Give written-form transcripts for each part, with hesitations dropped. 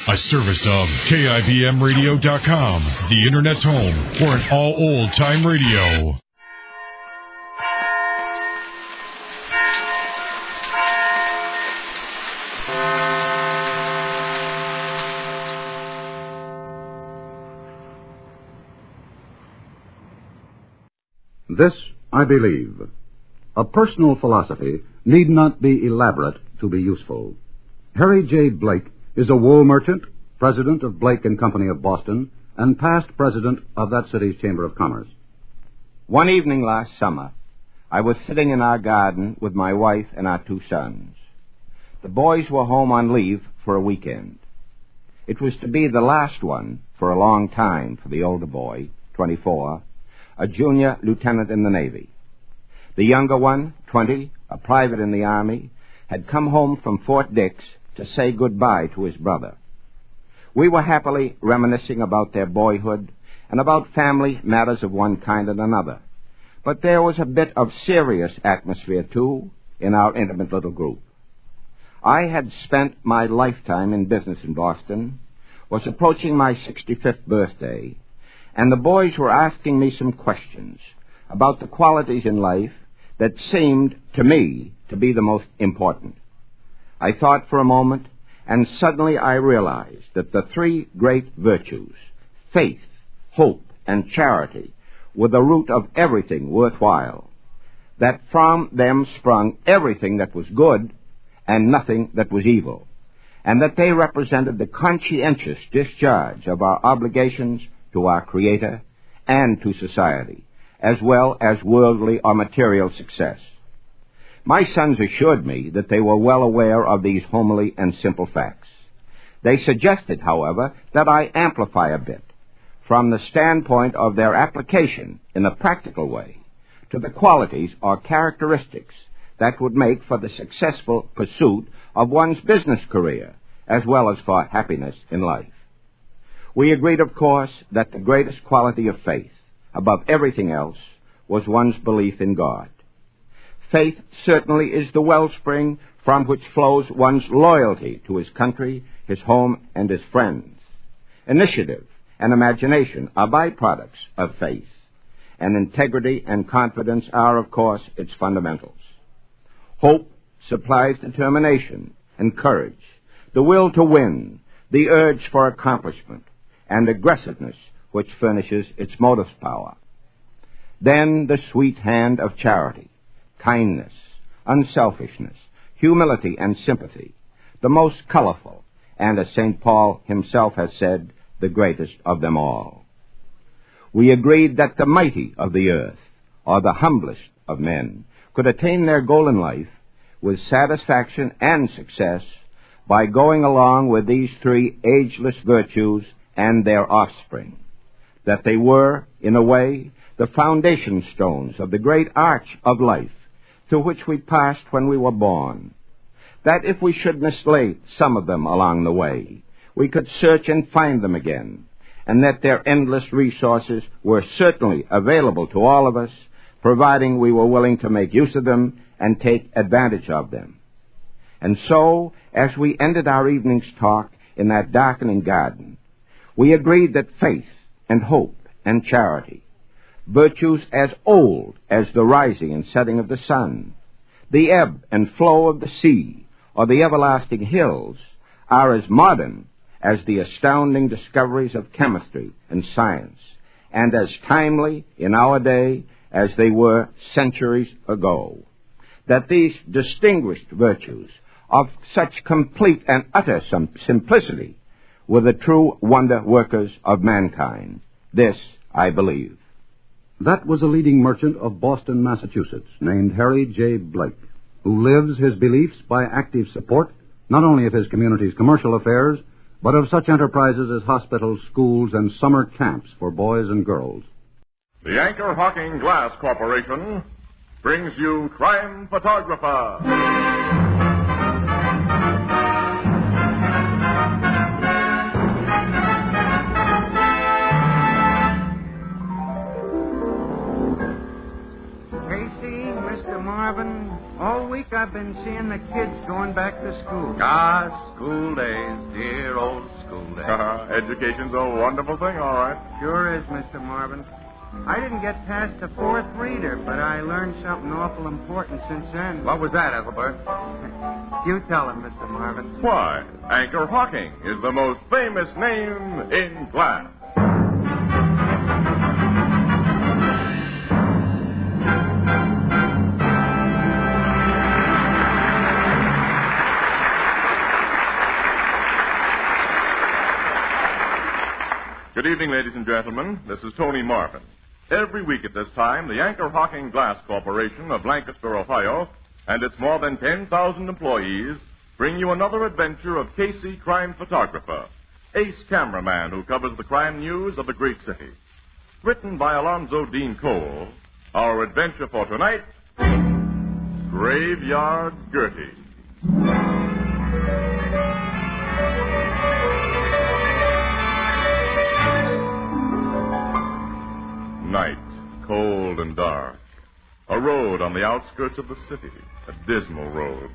A service of KIBMradio.com, the Internet's home for an all old-time radio. This I believe. A personal philosophy need not be elaborate to be useful. Harry J. Blake is a wool merchant, president of Blake and Company of Boston, and past president of that city's Chamber of Commerce. One evening last summer, I was sitting in our garden with my wife and our 2 sons. The boys were home on leave for a weekend. It was to be the last one for a long time for the older boy, 24, a junior lieutenant in the Navy. The younger one, 20, a private in the Army, had come home from Fort Dix to say goodbye to his brother. We were happily reminiscing about their boyhood and about family matters of one kind and another. But there was a bit of serious atmosphere, too, in our intimate little group. I had spent my lifetime in business in Boston, was approaching my 65th birthday, and the boys were asking me some questions about the qualities in life that seemed, to me, to be the most important. I thought for a moment, and suddenly I realized that the 3 great virtues, faith, hope, and charity, were the root of everything worthwhile, that from them sprung everything that was good and nothing that was evil, and that they represented the conscientious discharge of our obligations to our Creator and to society, as well as worldly or material success. My sons assured me that they were well aware of these homely and simple facts. They suggested, however, that I amplify a bit from the standpoint of their application in a practical way to the qualities or characteristics that would make for the successful pursuit of one's business career, as well as for happiness in life. We agreed, of course, that the greatest quality of faith, above everything else, was one's belief in God. Faith certainly is the wellspring from which flows one's loyalty to his country, his home, and his friends. Initiative and imagination are byproducts of faith, and integrity and confidence are, of course, its fundamentals. Hope supplies determination and courage, the will to win, the urge for accomplishment, and aggressiveness which furnishes its motive power. Then the sweet hand of charity, kindness, unselfishness, humility, and sympathy, the most colorful, and as St. Paul himself has said, the greatest of them all. We agreed that the mighty of the earth, or the humblest of men, could attain their goal in life with satisfaction and success by going along with these 3 ageless virtues and their offspring, that they were, in a way, the foundation stones of the great arch of life through which we passed when we were born, that if we should mislay some of them along the way, we could search and find them again, and that their endless resources were certainly available to all of us, providing we were willing to make use of them and take advantage of them. And so, as we ended our evening's talk in that darkening garden, we agreed that faith and hope and charity, virtues as old as the rising and setting of the sun, the ebb and flow of the sea, or the everlasting hills, are as modern as the astounding discoveries of chemistry and science, and as timely in our day as they were centuries ago. That these distinguished virtues of such complete and utter simplicity were the true wonder workers of mankind. This I believe. That was a leading merchant of Boston, Massachusetts, named Harry J. Blake, who lives his beliefs by active support not only of his community's commercial affairs, but of such enterprises as hospitals, schools, and summer camps for boys and girls. The Anchor Hawking Glass Corporation brings you Crime Photographer. All week I've been seeing the kids going back to school. Ah, school days, dear old school day. Education's a wonderful thing, all right. Sure is, Mr. Marvin. I didn't get past the fourth reader, but I learned something awful important since then. What was that, Ethelbert? You tell him, Mr. Marvin. Why, Anchor Hawking is the most famous name in glass. Good evening, ladies and gentlemen. This is Tony Marvin. Every week at this time, the Anchor Hawking Glass Corporation of Lancaster, Ohio, and its more than 10,000 employees bring you another adventure of Casey, crime photographer, ace cameraman who covers the crime news of the great city. Written by Alonzo Dean Cole, our adventure for tonight, Graveyard Gertie. Night, cold and dark. A road on the outskirts of the city, a dismal road.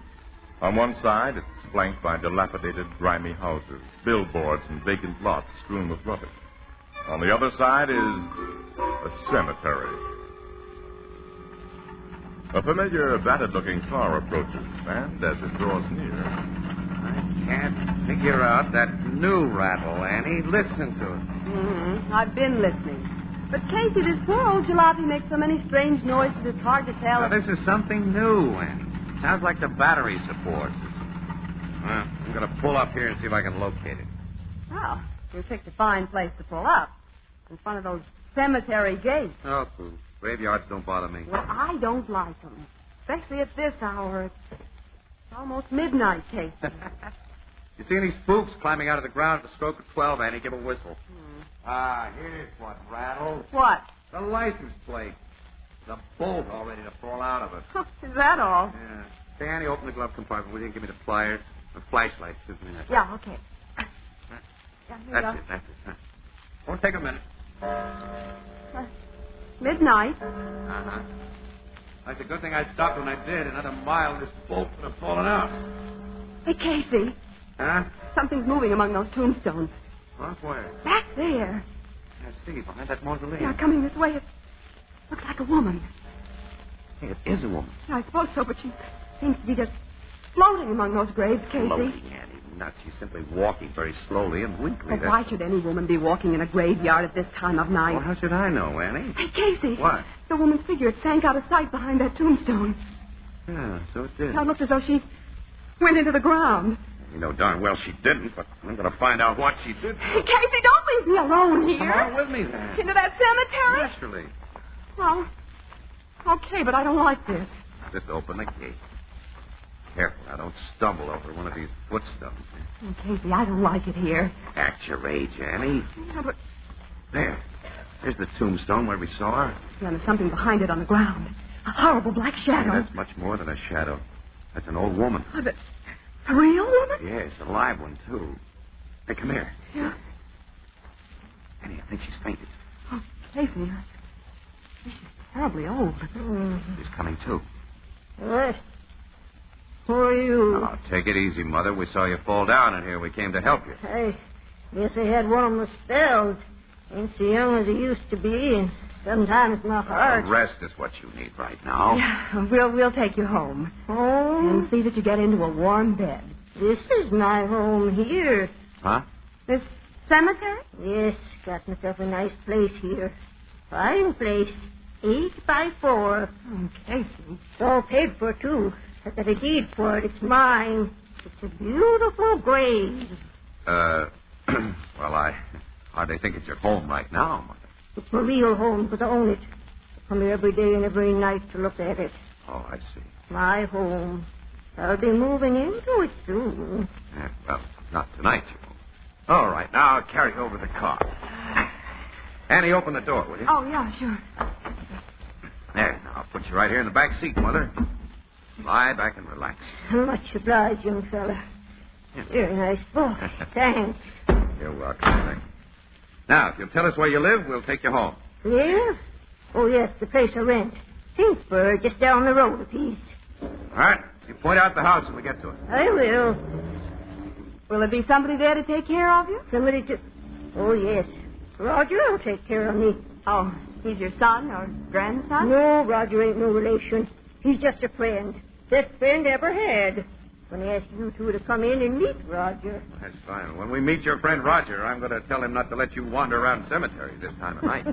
On one side, it's flanked by dilapidated, grimy houses, billboards, and vacant lots strewn with rubbish. On the other side is a cemetery. A familiar, battered-looking car approaches, and as it draws near... I can't figure out that new rattle, Annie. Listen to it. I've been listening. But, Casey, this poor old jalopy makes so many strange noises, it's hard to tell. Now, this is something new, Annie. Sounds like the battery supports. Well, I'm going to pull up here and see if I can locate it. Well, you picked a fine place to pull up. In front of those cemetery gates. Oh, pooh. Graveyards don't bother me. Well, I don't like them. Especially at this hour. It's almost midnight, Casey. You see any spooks climbing out of the ground at the stroke of 12, Annie? Give a whistle. Here's what rattles. What? The license plate. The bolt all ready to fall out of it. Is that all? Yeah. Say, Annie, open the glove compartment, will you? Give me the pliers. The flashlight. Excuse me. Yeah, okay. That's it. Won't take a minute. Midnight. Uh-huh. Like the good thing I stopped when I did. Another mile, this bolt would have fallen out. Hey, Casey. Huh? Something's moving among those tombstones. What? Where? Back there. I see, behind that mausoleum. Yeah, coming this way. It looks like a woman. Hey, it is a woman. Yeah, I suppose so, but she seems to be just floating among those graves, Casey. Floating, Annie. Nuts. She's simply walking very slowly and weakly. But why should any woman be walking in a graveyard at this time of night? Well, how should I know, Annie? Hey, Casey. What? The woman's figure, it sank out of sight behind that tombstone. Yeah, so it did. Now, it looks as though she went into the ground. You know darn well she didn't, but I'm going to find out what she did. Hey, Casey, don't leave me alone here. Come on with me, then. Into that cemetery? Naturally. Well, okay, but I don't like this. Just open the gate. Careful, now don't stumble over one of these footstones. Oh, Casey, I don't like it here. Act your age, Annie. Yeah, but... There's the tombstone where we saw her. Yeah, there's something behind it on the ground. A horrible black shadow. Hey, that's much more than a shadow. That's an old woman. Oh, a real woman? Yes, a live one, too. Hey, come here. Yeah. Annie, I think she's fainted. Oh, Casey, she's terribly old. She's coming, too. What? Who are you? Oh, take it easy, Mother. We saw you fall down in here. We came to help you. I guess I had one of my spells. Ain't so young as I used to be, and sometimes my heart... Rest is what you need right now. Yeah, we'll take you home. Home? And see that you get into a warm bed. This is my home here. Huh? This cemetery? Yes, got myself a nice place here. Fine place. 8 by 4. Oh, Casey. It's all paid for, too. I got a deed for it. It's mine. It's a beautiful grave. Well, I hardly think it's your home right now, Mother. It's my real home because I own it. I come here every day and every night to look at it. Oh, I see. My home. I'll be moving into it soon. Well, not tonight, you won't. All right, now carry over the car. Annie, open the door, will you? Oh, yeah, sure. There, now I'll put you right here in the back seat, Mother. Lie back and relax. Much obliged, young fella. Very nice book. Thanks. You're welcome, Annie. Now, if you'll tell us where you live, we'll take you home. Yeah? Oh, yes, the place I rent. Finksburg, just down the road a piece. All right. You point out the house when we get to it. I will. Will there be somebody there to take care of you? Somebody to... Oh, yes. Roger will take care of me. Oh, he's your son or grandson? No, Roger ain't no relation. He's just a friend. Best friend ever had. When I asked you two to come in and meet Roger. That's fine. When we meet your friend Roger, I'm going to tell him not to let you wander around cemeteries this time of night.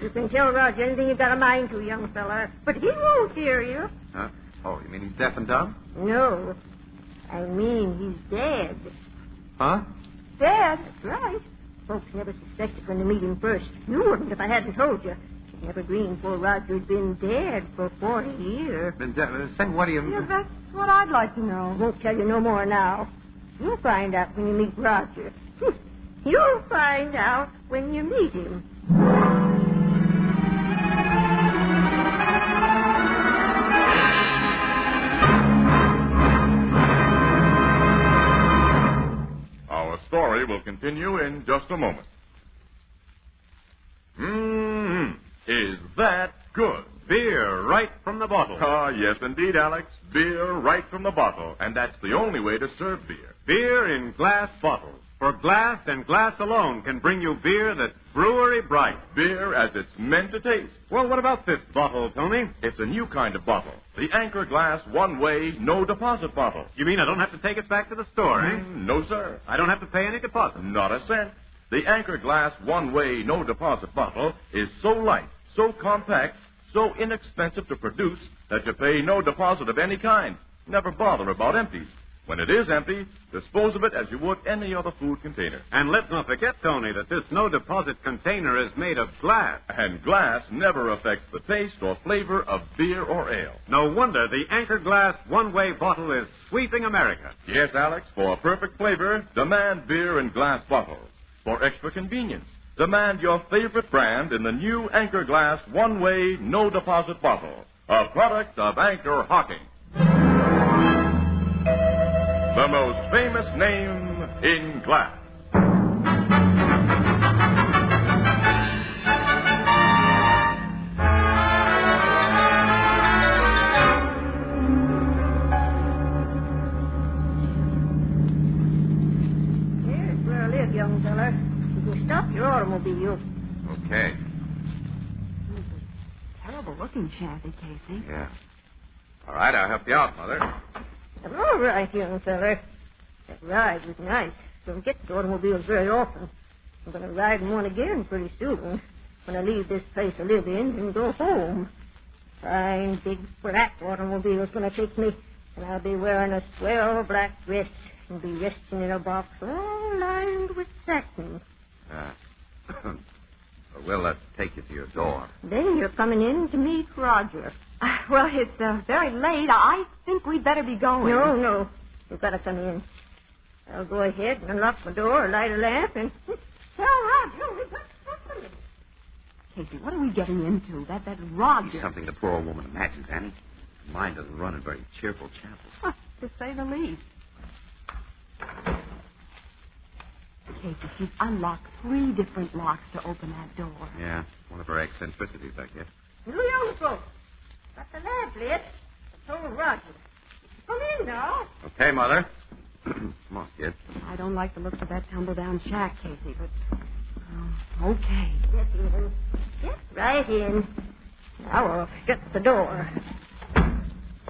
You can tell Roger anything you've got a mind to, young fella. But he won't hear you. Huh? Oh, you mean he's deaf and dumb? No. I mean he's dead. Huh? Dead? That's right. Folks never suspected when they meet him first. You wouldn't if I hadn't told you. You'd never dreamed poor Roger'd been dead for 40 years. Been deaf? Say, what do you... Yeah, that's what I'd like to I know. won't tell you no more now. You'll find out when you meet Roger. You'll find out when you meet him. Our story will continue in just a moment. Is that good? Beer right from the bottle. Ah, yes, indeed, Alex. Beer right from the bottle. And that's the only way to serve beer. Beer in glass bottles. For glass and glass alone can bring you beer that's brewery bright. Beer as it's meant to taste. Well, what about this bottle, Tony? It's a new kind of bottle. The Anchor Glass one-way, no-deposit bottle. You mean I don't have to take it back to the store, eh? No, sir. I don't have to pay any deposit. Not a cent. The Anchor Glass one-way, no-deposit bottle is so light, so compact, so inexpensive to produce that you pay no deposit of any kind. Never bother about empties. When it is empty, dispose of it as you would any other food container. And let's not forget, Tony, that this no-deposit container is made of glass. And glass never affects the taste or flavor of beer or ale. No wonder the Anchor Glass one-way bottle is sweeping America. Yes, Alex, for perfect flavor, demand beer in glass bottles. For extra convenience, demand your favorite brand in the new Anchor Glass one-way, no-deposit bottle, a product of Anchor Hocking. The most famous name in glass. Here's where I live, young fella. You can stop your automobile. Okay. Terrible-looking shanty, Casey. Yeah. All right, I'll help you out, Mother. All right, young fella. That ride was nice. Don't get to automobiles very often. I'm going to ride in one again pretty soon. When I leave this place I live in and go home. Fine, big, black automobile's going to take me, and I'll be wearing a swell black dress and be resting in a box all lined with satin. We'll take you to your door. Then you're coming in to meet Roger. Well, it's very late. I think we'd better be going. No. You've got to come in. I'll go ahead and unlock my door, light a lamp, and tell Roger we've got company. Casey, what are we getting into? That Roger. He's something the poor old woman imagines, Annie. Her mind doesn't run in very cheerful chapels. To say the least. Casey, she's unlocked 3 different locks to open that door. Yeah, one of her eccentricities, I guess. You young folks, got the lamp lit. I told Roger. Come in now. Okay, Mother. Come on, kid. I don't like the looks of that tumble-down shack, Casey, but... okay. Get in. Get right in. Now I'll shut the door.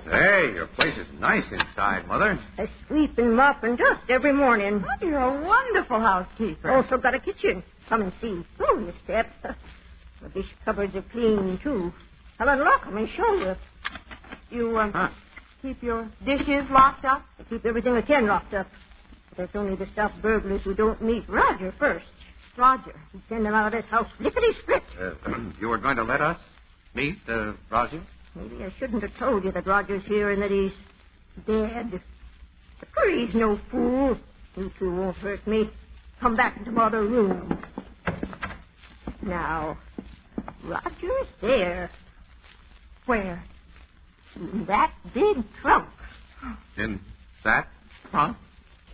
Hey, your place is nice inside, Mother. I sweep and mop and dust every morning. Oh, you're a wonderful housekeeper. Also got a kitchen. Come and see. Oh, you step. The dish cupboards are clean, too. I'll unlock them and show you. You, keep your dishes locked up? I keep everything I can locked up. But that's only to stop burglars who don't meet Roger first. Roger. He'd send them out of this house lickety-split. You were going to let us meet Roger? Maybe I shouldn't have told you that Roger's here and that he's dead. But he's no fool. You two won't hurt me. Come back into my other room. Now, Roger's there. Where? In that big trunk. In that trunk?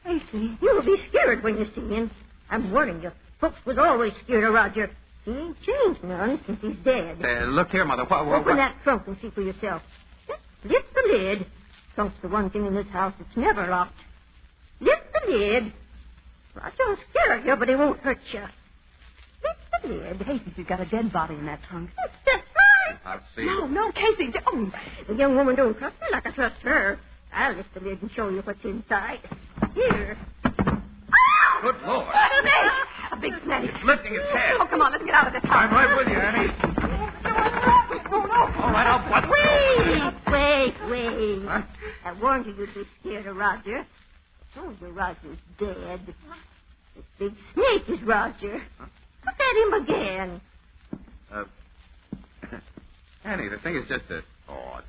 Casey. You'll be scared when you see him. I'm warning you. Folks was always scared of Roger. He ain't changed none since he's dead. Look here, Mother. Open that trunk and see for yourself. Just lift the lid. Trunk's the one thing in this house that's never locked. Lift the lid. Roger'll scare you, but he won't hurt you. Lift the lid. Casey, she's got a dead body in that trunk. That's right. I'll see. No, Casey, don't. The young woman don't trust me like I trust her. I'll lift the lid and show you what's inside. Here. Good Lord. A snake! A big snake. It's lifting its head. Oh, come on, let's get out of this house. I'm right with you, Annie. All right, I'll bust. Wait. Huh? I warned you you'd be scared of Roger. I told you Roger's dead. This big snake is Roger. Look at him again. Annie, the thing is just it's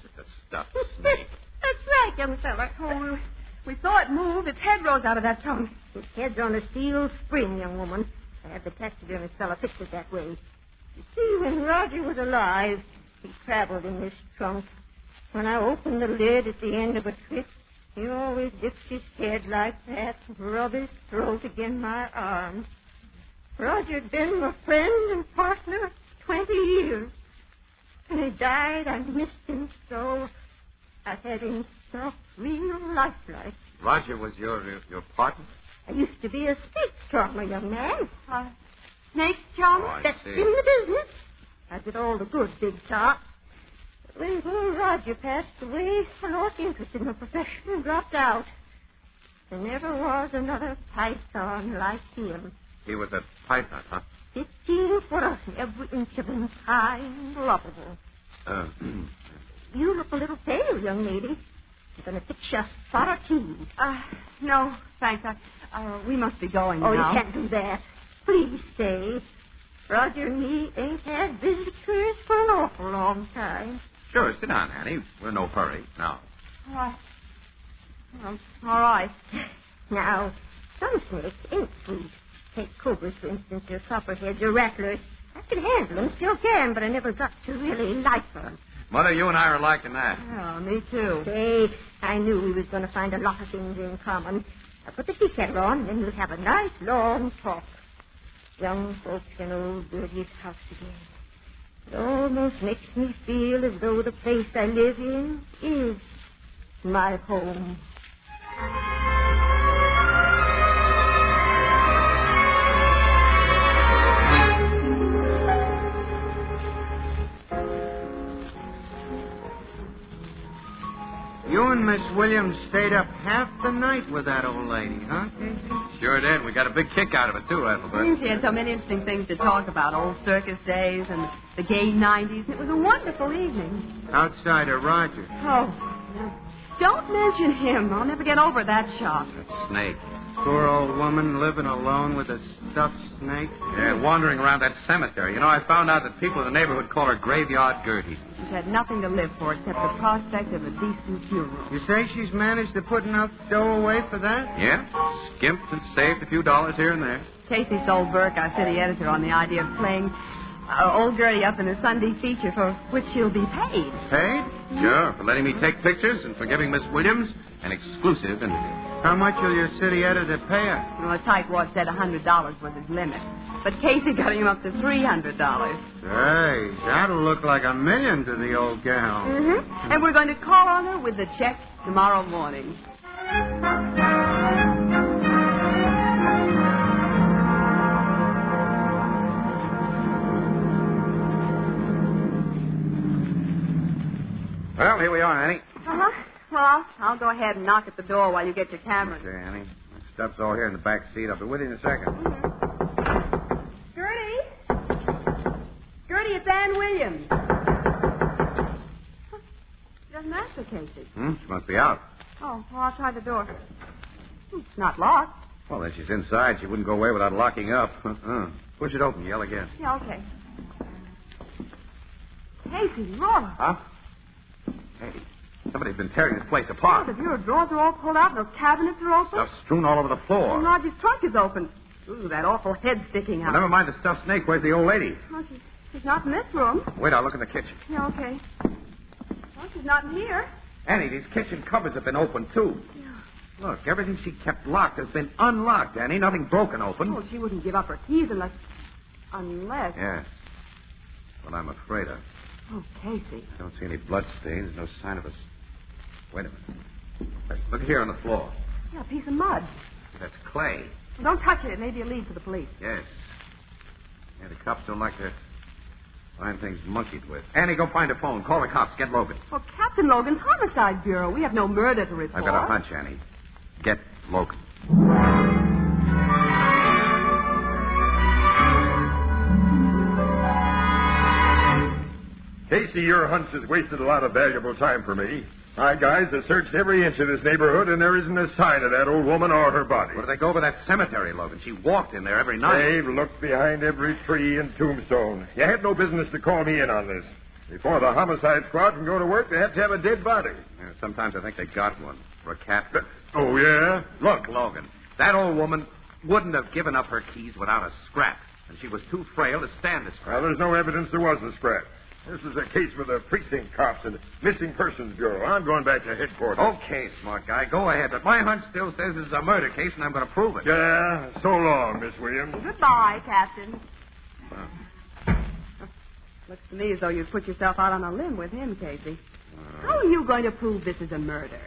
just a stuffed snake. That's right, young fella. Oh, we saw it move. Its head rose out of that trunk. His head's on a steel spring, young woman. I had the taxidermist fella fix it that way. You see, when Roger was alive, he traveled in this trunk. When I opened the lid at the end of a trip, he always dipped his head like that and rubbed his throat against my arm. Roger'd been my friend and partner 20 years. When he died, I missed him so. I had him soft, real lifelike. Roger was your partner? I used to be a snake charmer, young man. Snake charmer? Oh, I That's see. in the business. I did all the good big talk. But when poor Roger passed away, I lost interest in the profession and dropped out. There never was another python like him. He was a python, huh? 15 foot of every inch of him high and lovable. You look a little pale, young lady. I'm going to fix you a spot or two. No, thanks. We must be going Oh, now. you can't do that. Please stay. Roger and me ain't had visitors for an awful long time. Sure, sit down, Annie. We're in no hurry. Now. All right. Now, some snakes ain't sweet. Take cobras, for instance, or copperheads or rattlers. I could handle them, still can, but I never got to really like them. Mother, you and I are alike in that. Oh, me too. Say, I knew we was going to find a lot of things in common. I'll put the tea kettle on, then we'll have a nice long talk. Young folks in old Gertie's house again. It almost makes me feel as though the place I live in is my home. You and Miss Williams stayed up half the night with that old lady, huh, Casey? Sure did. We got a big kick out of it, too, Ethelbert. She had so many interesting things to talk about. Old circus days and the gay 90s. It was a wonderful evening. Outside of Roger. Oh, don't mention him. I'll never get over that shock. That snake. Poor old woman living alone with a stuffed snake. Yeah, wandering around that cemetery. You know, I found out that people in the neighborhood call her Graveyard Gertie. She's had nothing to live for except the prospect of a decent funeral. You say she's managed to put enough dough away for that? Yeah, skimped and saved a few dollars here and there. Casey sold Burke, our city editor, on the idea of playing old Gertie up in a Sunday feature for which she'll be paid. Paid? Sure, for letting me take pictures and for giving Miss Williams an exclusive interview. How much will your city editor pay her? Well, the tightwad said $100 was his limit. But Casey got him up to $300. Hey, that'll look like $1 million to the old gal. Mm-hmm. And we're going to call on her with the check tomorrow morning. Well, here we are, Annie. Uh-huh. Well, I'll go ahead and knock at the door while you get your camera. Okay, Annie. My stuff's all here in the back seat. I'll be with you in a second. Gertie? Gertie, it's Ann Williams. She doesn't answer, Casey. She must be out. Oh, well, I'll try the door. It's not locked. Well, then she's inside. She wouldn't go away without locking up. Push it open. Yell again. Yeah, okay. Casey, Laura. Huh? Hey, somebody's been tearing this place apart. The bureau drawers are all pulled out and those cabinets are open. Stuff strewn all over the floor. And Roger's trunk is open. Ooh, that awful head sticking out. Well, never mind the stuffed snake. Where's the old lady? Well, she's not in this room. Wait, I'll look in the kitchen. Yeah, okay. Well, she's not in here. Annie, these kitchen cupboards have been opened, too. Yeah. Look, everything she kept locked has been unlocked, Annie. Nothing broken open. Oh, she wouldn't give up her keys unless... Yes. Well, I'm afraid of. Oh, Casey. I don't see any blood stains. No sign of us. Wait a minute. Hey, look here on the floor. Yeah, a piece of mud. That's clay. Well, don't touch it. It may be a lead for the police. Yes. Yeah, the cops don't like to find things monkeyed with. Annie, go find a phone. Call the cops. Get Logan. Well, Captain Logan's Homicide Bureau. We have no murder to report. I've got a hunch, Annie. Get Logan. Casey, your hunch has wasted a lot of valuable time for me. My guys have searched every inch of this neighborhood, and there isn't a sign of that old woman or her body. Well, they go over that cemetery, Logan. She walked in there every night. They've looked behind every tree and tombstone. You had no business to call me in on this. Before the homicide squad can go to work, they have to have a dead body. Yeah, sometimes I think they got one. For a cat. Oh, yeah? Look, Logan, that old woman wouldn't have given up her keys without a scrap, and she was too frail to stand a scrap. Well, there's no evidence there was a scrap. This is a case with the precinct cops and Missing Persons Bureau. I'm going back to headquarters. Okay, smart guy, go ahead. But my hunch still says this is a murder case, and I'm going to prove it. Yeah, so long, Miss Williams. Goodbye, Captain. Looks to me as though you've put yourself out on a limb with him, Casey. How are you going to prove this is a murder?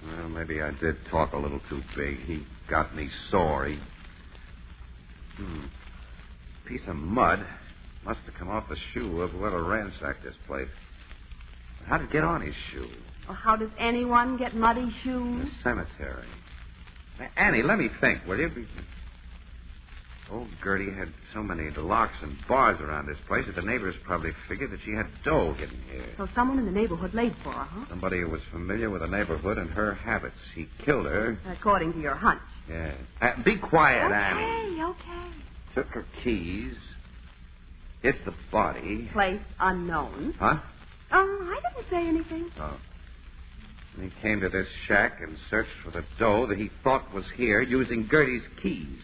Well, maybe I did talk a little too big. He got me sore. Piece of mud must have come off the shoe of whoever ransacked this place. How did it get on his shoe? Well, how does anyone get muddy shoes? The cemetery. Now, Annie, let me think, will you? Old Gertie had so many locks and bars around this place that the neighbors probably figured that she had dough hidden here. So someone in the neighborhood laid for her, huh? Somebody who was familiar with the neighborhood and her habits. He killed her. According to your hunch. Yeah. Be quiet, Annie. Okay. Took her keys. Hid the body. Place unknown. Huh? I didn't say anything. Oh. And he came to this shack and searched for the dough that he thought was here using Gertie's keys.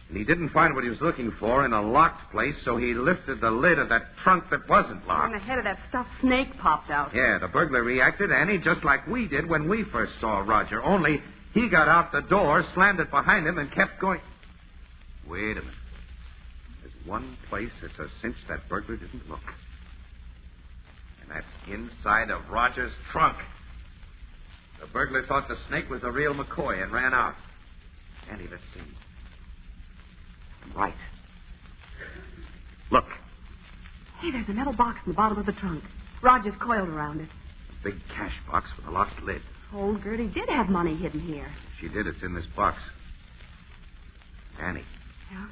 And he didn't find what he was looking for in a locked place, so he lifted the lid of that trunk that wasn't locked. And the head of that stuffed snake popped out. Yeah, the burglar reacted, Annie, just like we did when we first saw Roger. Only he got out the door, slammed it behind him, and kept going. Wait a minute. There's one place it's a cinch that burglar didn't look. And that's inside of Roger's trunk. The burglar thought the snake was the real McCoy and ran out. Annie, let's see. I'm right. Look. Hey, there's a metal box in the bottom of the trunk. Roger's coiled around it. A big cash box with a locked lid. Old Gertie did have money hidden here. If she did, it's in this box. Annie. Yeah?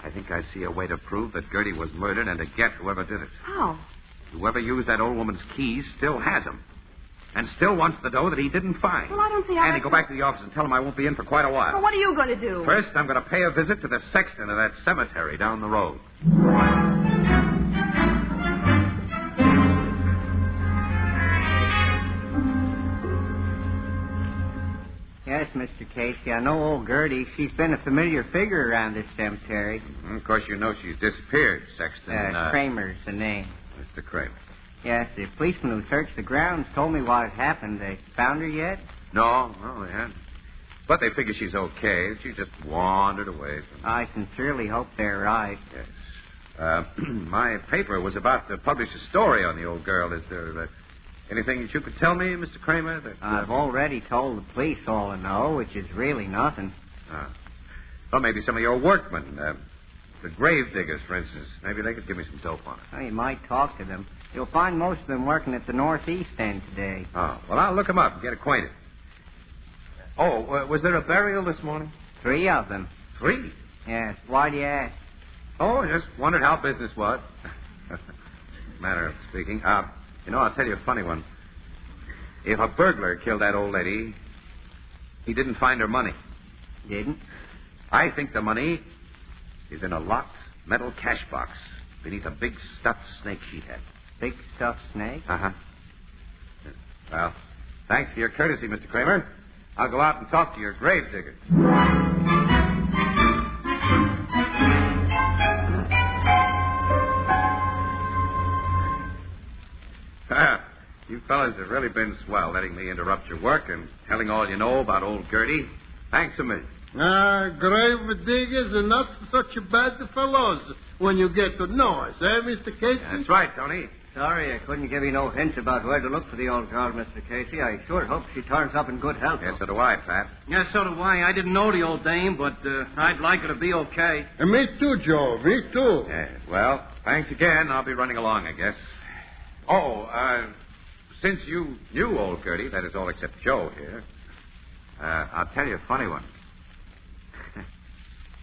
I think I see a way to prove that Gertie was murdered and to get whoever did it. How? Whoever used that old woman's keys still has them. And still wants the dough that he didn't find. Well, I don't see how... Annie, go back to the office and tell him I won't be in for quite a while. Well, what are you going to do? First, I'm going to pay a visit to the sexton of that cemetery down the road. Yes, Mr. Casey, I know old Gertie. She's been a familiar figure around this cemetery. Mm-hmm. Of course, you know she's disappeared, Sexton. Kramer's the name. Mr. Kramer. Yes, the policeman who searched the grounds told me what had happened. They found her yet? No, they hadn't. But they figure she's okay. She just wandered away from... I sincerely hope they're right. Yes. My paper was about to publish a story on the old girl. Is there anything that you could tell me, Mr. Kramer? That, I've already told the police all I know, which is really nothing. Well, maybe some of your workmen, the grave diggers, for instance. Maybe they could give me some dope on it. Well, you might talk to them. You'll find most of them working at the northeast end today. Oh, well, I'll look them up and get acquainted. Oh, was there a burial this morning? 3 of them. 3? Yes. Why do you ask? Oh, I just wondered how business was. Matter of speaking. I'll tell you a funny one. If a burglar killed that old lady, he didn't find her money. Didn't? I think the money is in a locked metal cash box beneath a big stuffed snake she had. Big stuffed snake? Uh-huh. Well, thanks for your courtesy, Mr. Kramer. I'll go out and talk to your grave digger. You fellas have really been swell, letting me interrupt your work and telling all you know about old Gertie. Thanks a million. Grave diggers are not such bad fellows when you get to know us, Mr. Casey? That's right, Tony. Sorry I couldn't give you no hints about where to look for the old girl, Mr. Casey. I sure hope she turns up in good health. Yes, so do I, Pat. Yeah, so do I. I didn't know the old dame, but I'd like her to be okay. Me too, Joe. Me too. Yeah, well, thanks again. I'll be running along, I guess. Oh, since you knew old Gertie, that is all except Joe here, I'll tell you a funny one.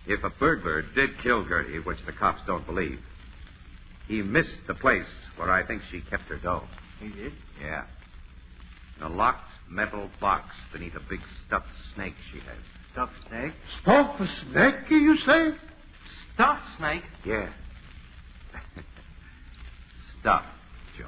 If a burglar did kill Gertie, which the cops don't believe, he missed the place where I think she kept her dough. He did? Yeah. In a locked metal box beneath a big stuffed snake she had. Stuffed snake? Stuffed snake, you say? Stuffed snake? Yeah. Stuffed, Joe.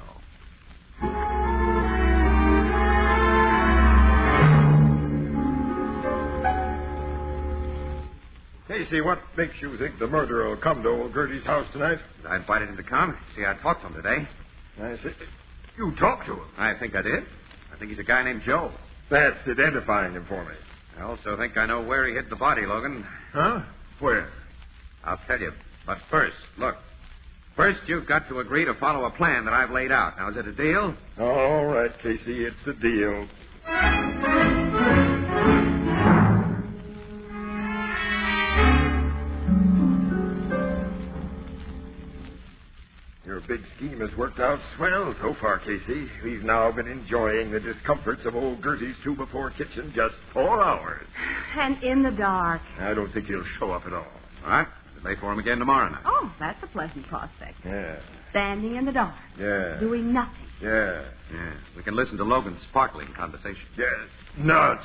Casey, what makes you think the murderer will come to old Gertie's house tonight? I invited him to come. See, I talked to him today. I see. You talked to him? I think I did. I think he's a guy named Joe. That's identifying him for me. I also think I know where he hid the body, Logan. Huh? Where? I'll tell you. But first, look. First, you've got to agree to follow a plan that I've laid out. Now, is it a deal? All right, Casey, it's a deal. Your big scheme has worked out swell so far, Casey. We've now been enjoying the discomforts of old Gertie's 2-before kitchen just 4 hours. And in the dark. I don't think he'll show up at all. All right. Wait for him again tomorrow night. Oh, that's a pleasant prospect. Yeah. Standing in the dark. Yeah. Doing nothing. Yeah. Yeah. We can listen to Logan's sparkling conversation. Yeah. Nuts.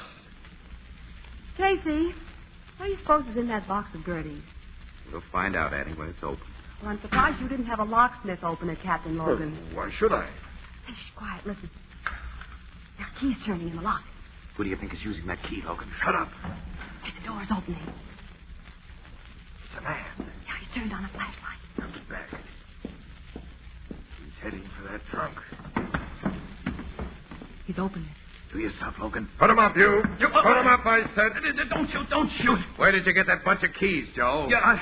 Casey, what do you suppose is in that box of Gertie's? We'll find out, Annie, when it's open. Well, I'm surprised you didn't have a locksmith open it, Captain Logan. Why should I? Hey, shh, quiet, listen. Now, key's turning in the lock. Who do you think is using that key, Logan? Shut up. Hey, the door's opening. It's a man. Yeah, he's turned on a flashlight. Comes back. He's heading for that trunk. He's opened it. Do yourself, Logan. Put him up, you. Put him up, I said. Don't shoot. Where did you get that bunch of keys, Joe? Yeah,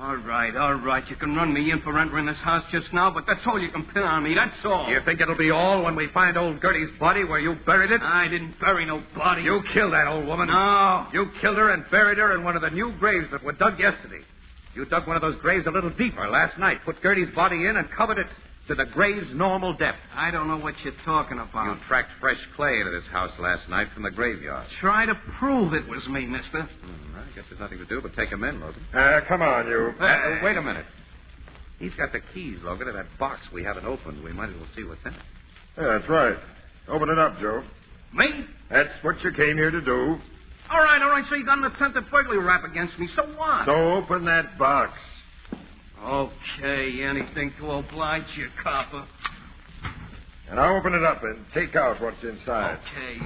All right. You can run me in for entering this house just now, but that's all you can pin on me, that's all. You think it'll be all when we find old Gertie's body where you buried it? I didn't bury no body. You killed that old woman. No. You killed her and buried her in one of the new graves that were dug yesterday. You dug one of those graves a little deeper last night, put Gertie's body in, and covered it to the grave's normal depth. I don't know what you're talking about. You tracked fresh clay into this house last night from the graveyard. Try to prove it was me, mister. I guess there's nothing to do but take him in, Logan. Come on, you. Wait a minute. He's got the keys, Logan, to that box we haven't opened. We might as well see what's in it. Yeah, that's right. Open it up, Joe. Me? That's what you came here to do. All right. So you got an attempted burglary rap against me. So what? So open that box. Okay, anything to oblige you, copper. And I'll open it up and take out what's inside. Okay.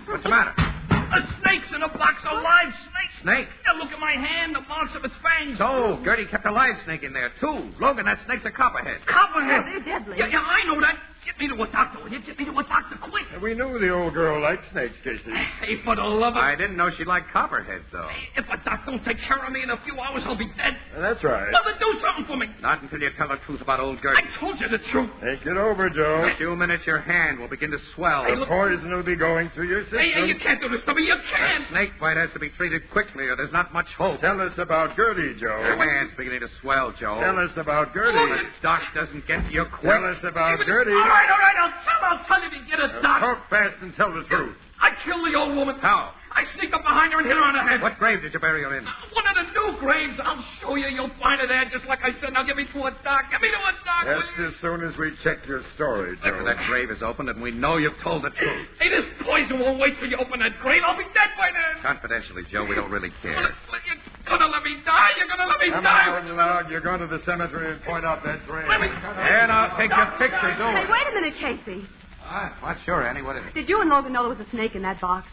What's the matter? A snake's in a box, a live snake. Snake? Yeah, look at my hand, the marks of its fangs. So, Gertie kept a live snake in there, too. Logan, that snake's a copperhead. Copperhead? Oh, they're deadly. Yeah, I know that. Get me to a doctor, will you? Get me to a doctor, quick. We knew the old girl liked snakes, Casey. Hey, for the love of... I didn't know she liked copperheads, though. If a doc don't take care of me in a few hours, I'll be dead. That's right. Mother, do something for me. Not until you tell the truth about old Gertie. I told you the truth. Think it over, Joe. In a few minutes, your hand will begin to swell. The poison will be going through your system. Hey, you can't do this to me. You can't. That snake bite has to be treated quickly, or there's not much hope. Tell us about Gertie, Joe. Your hand's beginning to swell, Joe. Tell us about Gertie. The doc doesn't get to you quick. Tell us about Gertie. All right. I'll tell you to get a doc. Talk fast and tell the truth. I killed the old woman. How? I sneak up behind her and hit her on the head. What grave did you bury her in? One of the new graves. I'll show you. You'll find it there, just like I said. Now get me to a doc. Get me to a doc. Just as soon as we check your story, Joe. After that grave is opened and we know you've told the truth. Hey, this poison won't wait till you open that grave. I'll be dead by then. Confidentially, Joe, we don't really care. You're gonna let me die. You're gonna let me Come die. on, loud. You're going to the cemetery and point out that grave. And I'll take your picture, do Hey, it. wait a minute, Casey. What? Sure, Annie. What is it? Did you and Logan know there was a snake in that box?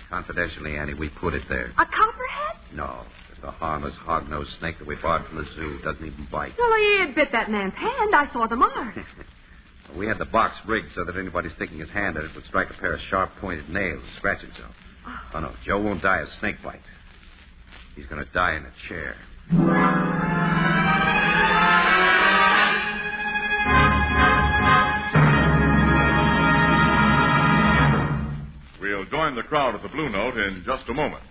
Confidentially, Annie, we put it there. A copperhead? No. It's a harmless hog-nosed snake that we bought from the zoo. Doesn't even bite. Well, he bit that man's hand. I saw the marks. We had the box rigged so that anybody sticking his hand at it would strike a pair of sharp-pointed nails and scratch himself. Oh, no. Joe won't die of snake bite. He's going to die in a chair. join the crowd at the Blue Note in just a moment.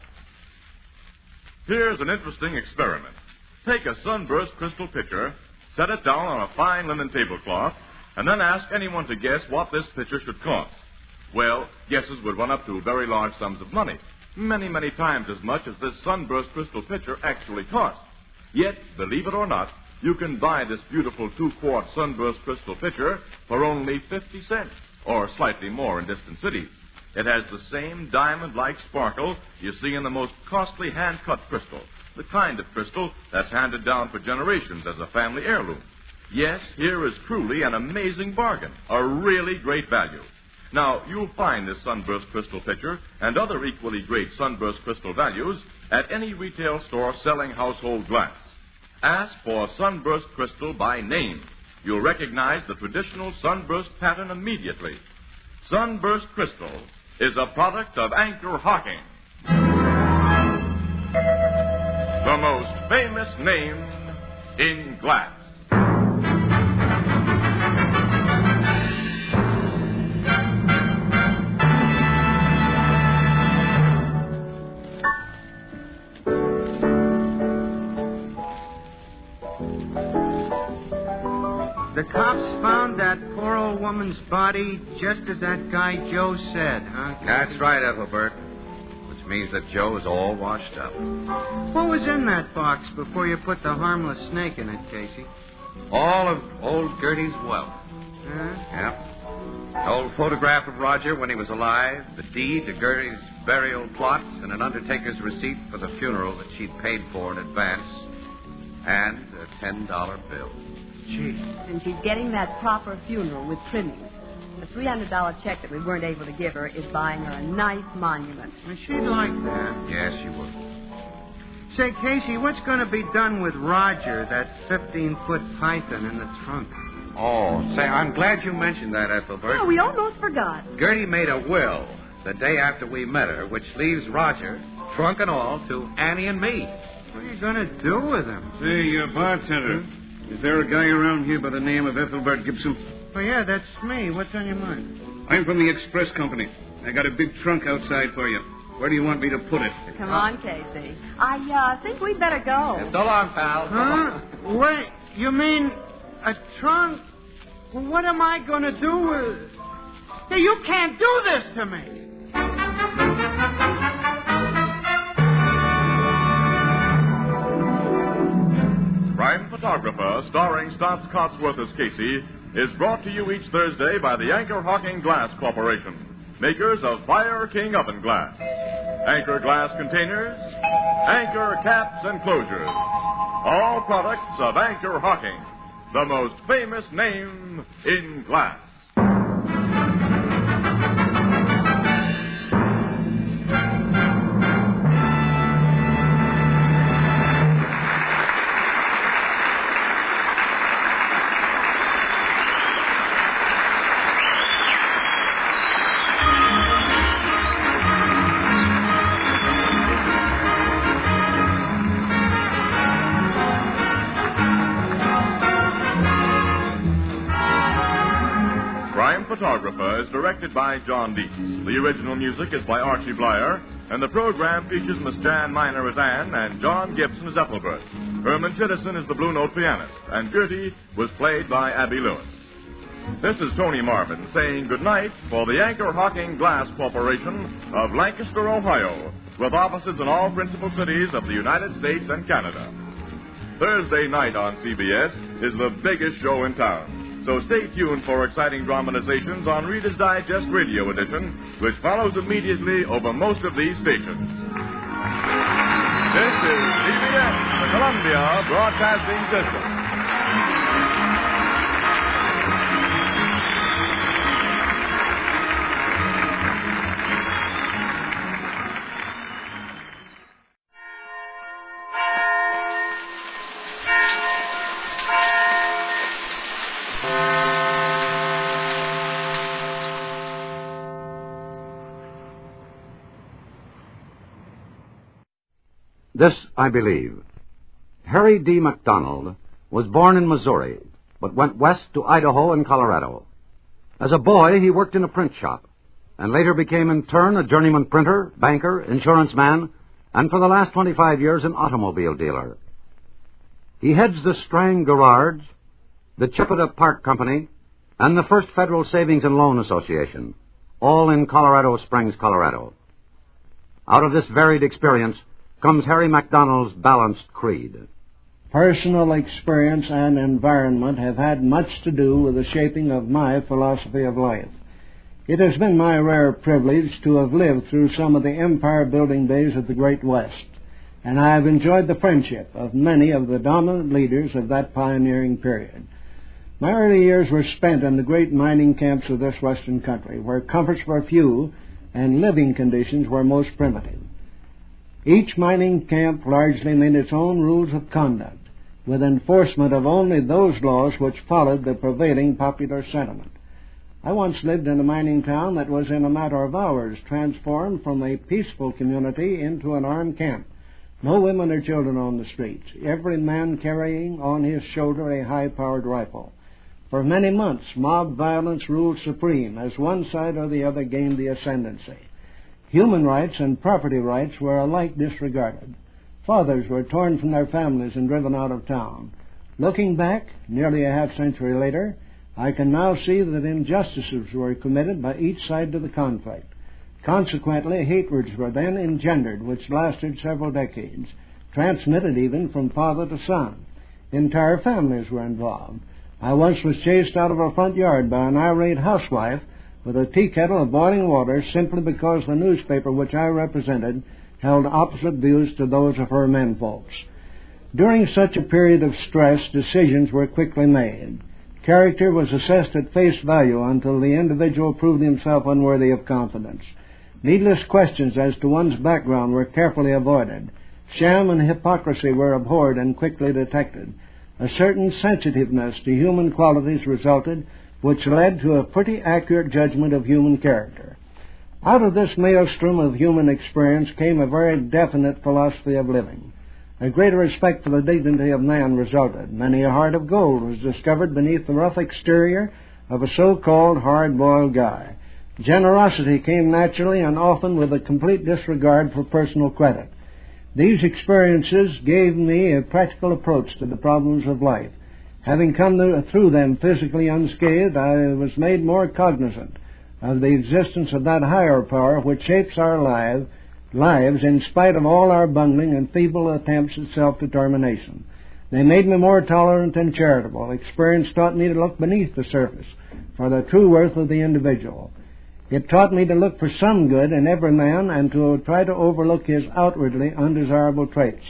Here's an interesting experiment. Take a sunburst crystal pitcher, set it down on a fine linen tablecloth, and then ask anyone to guess what this pitcher should cost. Well, guesses would run up to very large sums of money, many, many times as much as this sunburst crystal pitcher actually costs. Yet, believe it or not, you can buy this beautiful 2-quart sunburst crystal pitcher for only 50 cents, or slightly more in distant cities. It has the same diamond-like sparkle you see in the most costly hand-cut crystal, the kind of crystal that's handed down for generations as a family heirloom. Yes, here is truly an amazing bargain, a really great value. Now, you'll find this sunburst crystal pitcher and other equally great sunburst crystal values at any retail store selling household glass. Ask for sunburst crystal by name. You'll recognize the traditional sunburst pattern immediately. Sunburst crystal is a product of Anchor Hocking, the most famous name in glass. The cops found that poor old woman's body just as that guy Joe said, huh? That's right, Ethelbert. Which means that Joe is all washed up. What was in that box before you put the harmless snake in it, Casey? All of old Gertie's wealth. Yep. An old photograph of Roger when he was alive, the deed to Gertie's burial plots, and an undertaker's receipt for the funeral that she'd paid for in advance, and a $10 bill. Gee. And she's getting that proper funeral with trimmings. The $300 check that we weren't able to give her is buying her a nice monument. Well, she'd like that. Yes, she would. Say, Casey, what's going to be done with Roger, that 15-foot python in the trunk? Oh, say, I'm glad you mentioned that, Ethelbert. Oh, we almost forgot. Gertie made a will the day after we met her, which leaves Roger, trunk and all, to Annie and me. What are you going to do with him? Say, bartender, is there a guy around here by the name of Ethelbert Gibson? Oh, yeah, that's me. What's on your mind? I'm from the Express Company. I got a big trunk outside for you. Where do you want me to put it? Come on, Casey. I think we'd better go. So long, pal. Huh? Wait, you mean a trunk? Well, what am I going to do with... Hey, you can't do this to me. Crime Photographer, starring Stotts Cotsworth as Casey, is brought to you each Thursday by the Anchor Hocking Glass Corporation, makers of Fire King Oven Glass, Anchor Glass Containers, Anchor Caps and Closures, all products of Anchor Hocking, the most famous name in glass. Photographer is directed by John Dietz. The original music is by Archie Blyer, and the program features Miss Jan Miner as Anne and John Gibson as Ethelbert. Herman Chittison is the Blue Note pianist, and Gertie was played by Abby Lewis. This is Tony Marvin saying goodnight for the Anchor Hocking Glass Corporation of Lancaster, Ohio, with offices in all principal cities of the United States and Canada. Thursday night on CBS is the biggest show in town. So stay tuned for exciting dramatizations on Reader's Digest Radio Edition, which follows immediately over most of these stations. This is CBS, the Columbia Broadcasting System. This I believe. Harry D. MacDonald was born in Missouri, but went west to Idaho and Colorado. As a boy, he worked in a print shop. and later became in turn a journeyman printer, banker, insurance man, and for the last 25 years an automobile dealer. He heads the Strang Garage, the Chippewa Park Company, and the First Federal Savings and Loan Association, all in Colorado Springs, Colorado. Out of this varied experience comes Harry MacDonald's balanced creed. Personal experience and environment have had much to do with the shaping of my philosophy of life. It has been my rare privilege to have lived through some of the empire-building days of the Great West, and I have enjoyed the friendship of many of the dominant leaders of that pioneering period. My early years were spent in the great mining camps of this western country, where comforts were few and living conditions were most primitive. Each mining camp largely made its own rules of conduct, with enforcement of only those laws which followed the prevailing popular sentiment. I once lived in a mining town that was in a matter of hours transformed from a peaceful community into an armed camp. No women or children on the streets, every man carrying on his shoulder a high-powered rifle. For many months, mob violence ruled supreme as one side or the other gained the ascendancy. Human rights and property rights were alike disregarded. Fathers were torn from their families and driven out of town. Looking back, nearly a half-century later, I can now see that injustices were committed by each side to the conflict. Consequently, hatreds were then engendered, which lasted several decades, transmitted even from father to son. Entire families were involved. I once was chased out of our front yard by an irate housewife with a tea kettle of boiling water simply because the newspaper which I represented held opposite views to those of her menfolks. During such a period of stress, decisions were quickly made. Character was assessed at face value until the individual proved himself unworthy of confidence. Needless questions as to one's background were carefully avoided. Sham and hypocrisy were abhorred and quickly detected. A certain sensitiveness to human qualities resulted, which led to a pretty accurate judgment of human character. Out of this maelstrom of human experience came a very definite philosophy of living. A greater respect for the dignity of man resulted. Many a heart of gold was discovered beneath the rough exterior of a so-called hard-boiled guy. Generosity came naturally and often with a complete disregard for personal credit. These experiences gave me a practical approach to the problems of life. Having come through them physically unscathed, I was made more cognizant of the existence of that higher power which shapes our lives in spite of all our bungling and feeble attempts at self-determination. They made me more tolerant and charitable. Experience taught me to look beneath the surface for the true worth of the individual. It taught me to look for some good in every man and to try to overlook his outwardly undesirable traits.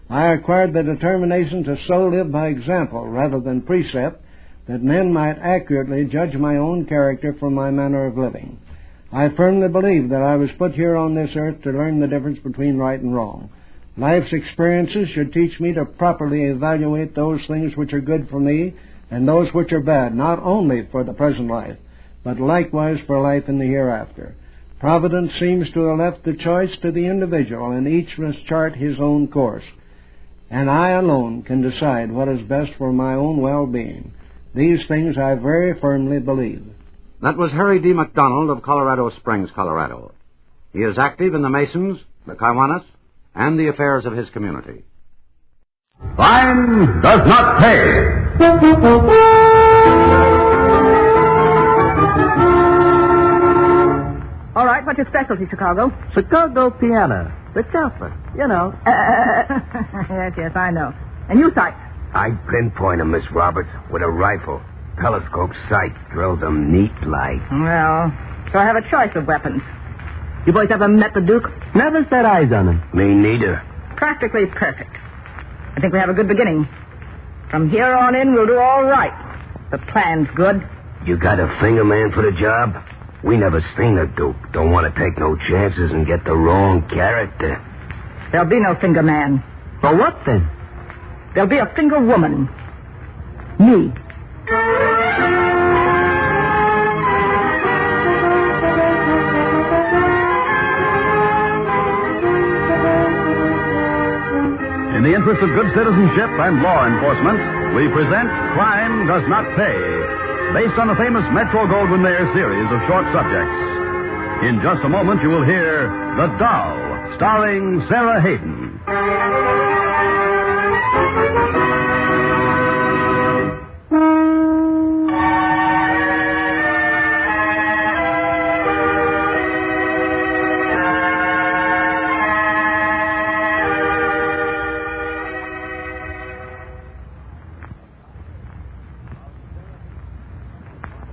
I acquired the determination to so live by example rather than precept that men might accurately judge my own character from my manner of living. I firmly believe that I was put here on this earth to learn the difference between right and wrong. Life's experiences should teach me to properly evaluate those things which are good for me and those which are bad, not only for the present life, but likewise for life in the hereafter. Providence seems to have left the choice to the individual, and each must chart his own course. And I alone can decide what is best for my own well-being. These things I very firmly believe. That was Harry D. MacDonald of Colorado Springs, Colorado. He is active in the Masons, the Kiwanis, and the affairs of his community. Crime does not pay. All right, what's your specialty, Chicago? Chicago piano. The chopper, you know. Yes, I know. And you, Sykes? I pinpoint 'em, Miss Roberts, with a rifle. Telescope sight drills 'em neat like. Well, so I have a choice of weapons. You boys ever met the Duke? Never set eyes on him. Me neither. Practically perfect. I think we have a good beginning. From here on in, we'll do all right. The plan's good. You got a finger man for the job? We never seen a Duke. Don't want to take no chances and get the wrong character. There'll be no finger man. For what, then? There'll be a finger woman. Me. In the interest of good citizenship and law enforcement, we present Crime Does Not Pay, based on the famous Metro-Goldwyn-Mayer series of short subjects. In just a moment, you will hear The Doll, starring Sarah Hayden.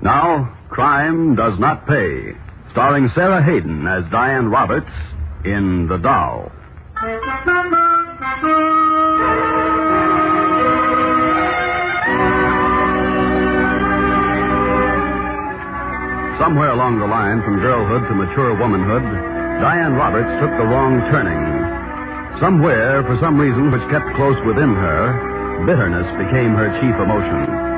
Now, Crime Does Not Pay, starring Sarah Hayden as Diane Roberts in The Doll. Somewhere along the line from girlhood to mature womanhood, Diane Roberts took the wrong turning. Somewhere, for some reason which kept close within her, bitterness became her chief emotion.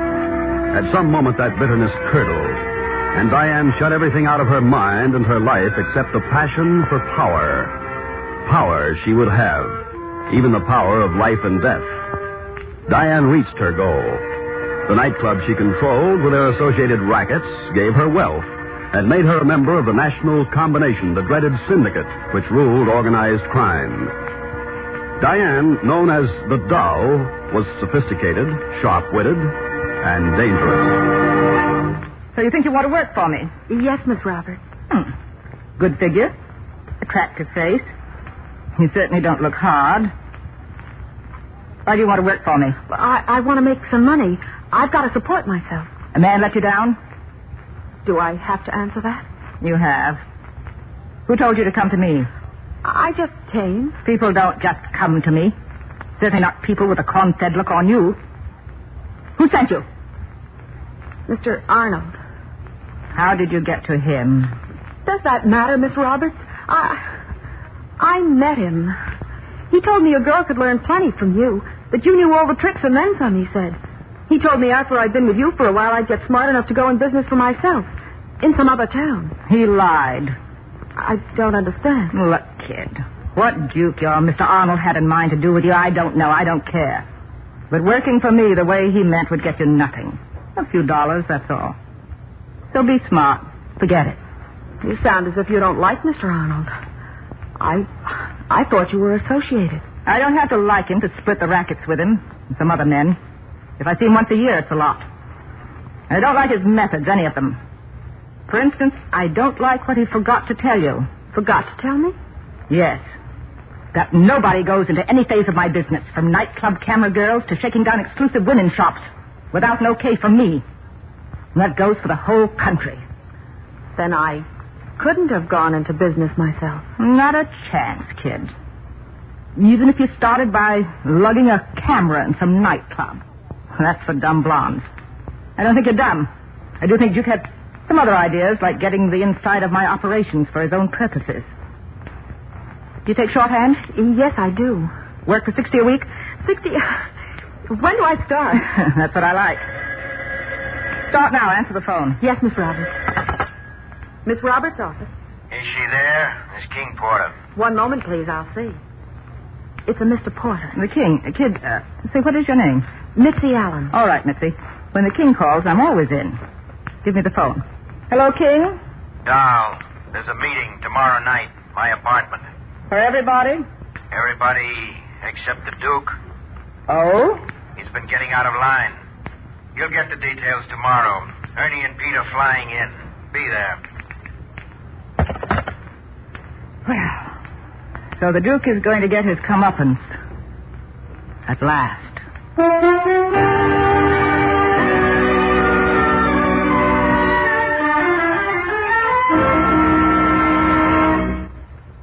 At some moment, that bitterness curdled, and Diane shut everything out of her mind and her life except the passion for power. Power she would have, even the power of life and death. Diane reached her goal. The nightclub she controlled, with their associated rackets, gave her wealth and made her a member of the National Combination, the dreaded syndicate which ruled organized crime. Diane, known as the Doll, was sophisticated, sharp-witted, and dangerous. So you think you want to work for me? Yes, Miss Roberts. Good figure. Attractive face. You certainly don't look hard. Why do you want to work for me? Well, I want to make some money. I've got to support myself. A man let you down? Do I have to answer that? You have. Who told you to come to me? I just came. People don't just come to me. Certainly not people with a corn-fed look on you. Who sent you? Mr. Arnold. How did you get to him? Does that matter, Miss Roberts? I met him. He told me a girl could learn plenty from you, that you knew all the tricks and then some, he said. He told me after I'd been with you for a while, I'd get smart enough to go in business for myself, in some other town. He lied. I don't understand. Look, kid, what duke your Mr. Arnold had in mind to do with you, I don't know. I don't care. But working for me the way he meant would get you nothing. A few dollars, that's all. So be smart. Forget it. You sound as if you don't like Mr. Arnold. I thought you were associated. I don't have to like him to split the rackets with him and some other men. If I see him once a year, it's a lot. And I don't like his methods, any of them. For instance, I don't like what he forgot to tell you. Forgot to tell me? Yes. That nobody goes into any phase of my business, from nightclub camera girls to shaking down exclusive women's shops, without an okay from me. And that goes for the whole country. Then I couldn't have gone into business myself. Not a chance, kid. Even if you started by lugging a camera in some nightclub. That's for dumb blondes. I don't think you're dumb. I do think Duke had some other ideas, like getting the inside of my operations for his own purposes. Do you take shorthand? Yes, I do. Work for $60 a week? 60? When do I start? That's what I like. Start now. Answer the phone. Yes, Miss Roberts. Miss Roberts' office. Is she there? Miss King Porter. One moment, please. I'll see. It's a Mr. Porter. The King. Kid, say, what is your name? Mitzi Allen. All right, Mitzi. When the King calls, I'm always in. Give me the phone. Hello, King? Doll, there's a meeting tomorrow night, my apartment. For everybody? Everybody except the Duke. Oh? He's been getting out of line. You'll get the details tomorrow. Ernie and Pete are flying in. Be there. Well, so the Duke is going to get his comeuppance. At last.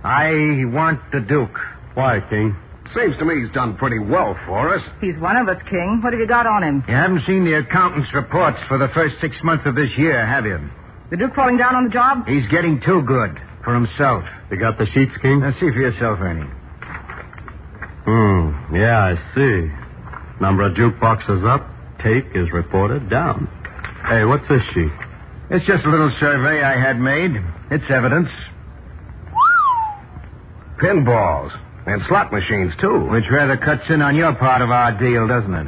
I want the Duke. Why, King? Seems to me he's done pretty well for us. He's one of us, King. What have you got on him? You haven't seen the accountant's reports for the first 6 months of this year, have you? The Duke falling down on the job? He's getting too good for himself. You got the sheets, King? Now, see for yourself, Ernie. Yeah, I see. Number of jukeboxes up, take is reported down. Hey, what's this sheet? It's just a little survey I had made. It's evidence. Pinballs. And slot machines, too. Which rather cuts in on your part of our deal, doesn't it?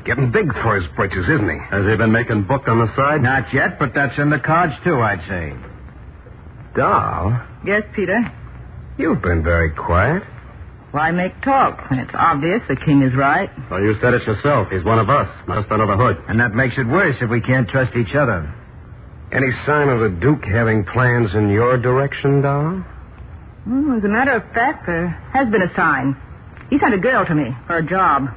Getting big for his britches, isn't he? Has he been making book on the side? Not yet, but that's in the cards, too, I'd say. Doll? Yes, Peter. You've been very quiet. Why make talk when it's obvious the king is right? Well, you said it yourself. He's one of us, just under the hood. And that makes it worse if we can't trust each other. Any sign of the Duke having plans in your direction, Doll? As a matter of fact, there has been a sign. He sent a girl to me for a job.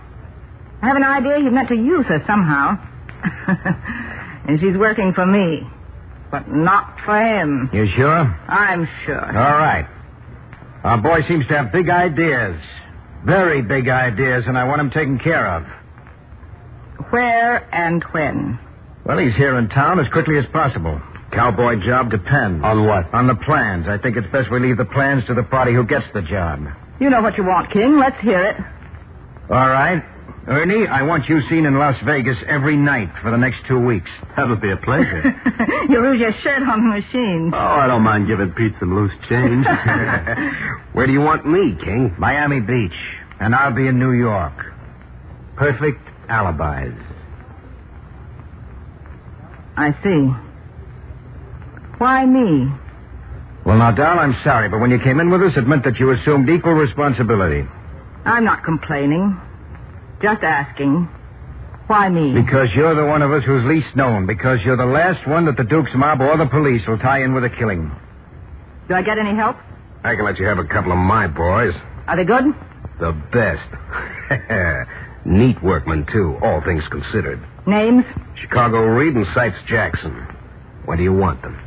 I have an idea he meant to use her somehow. And she's working for me. But not for him. You sure? I'm sure. All right. Our boy seems to have big ideas. Very big ideas, and I want him taken care of. Where and when? Well, he's here in town as quickly as possible. Cowboy job depends. On what? On the plans. I think it's best we leave the plans to the party who gets the job. You know what you want, King. Let's hear it. All right. Ernie, I want you seen in Las Vegas every night for the next 2 weeks. That'll be a pleasure. You lose your shirt on the machine. Oh, I don't mind giving Pete some loose change. Where do you want me, King? Miami Beach. And I'll be in New York. Perfect alibis. I see. Why me? Well, now, Doll, I'm sorry, but when you came in with us, it meant that you assumed equal responsibility. I'm not complaining. Just asking. Why me? Because you're the one of us who's least known. Because you're the last one that the Duke's mob or the police will tie in with a killing. Do I get any help? I can let you have a couple of my boys. Are they good? The best. Neat workmen, too, all things considered. Names? Chicago Reed and Sykes Jackson. When do you want them?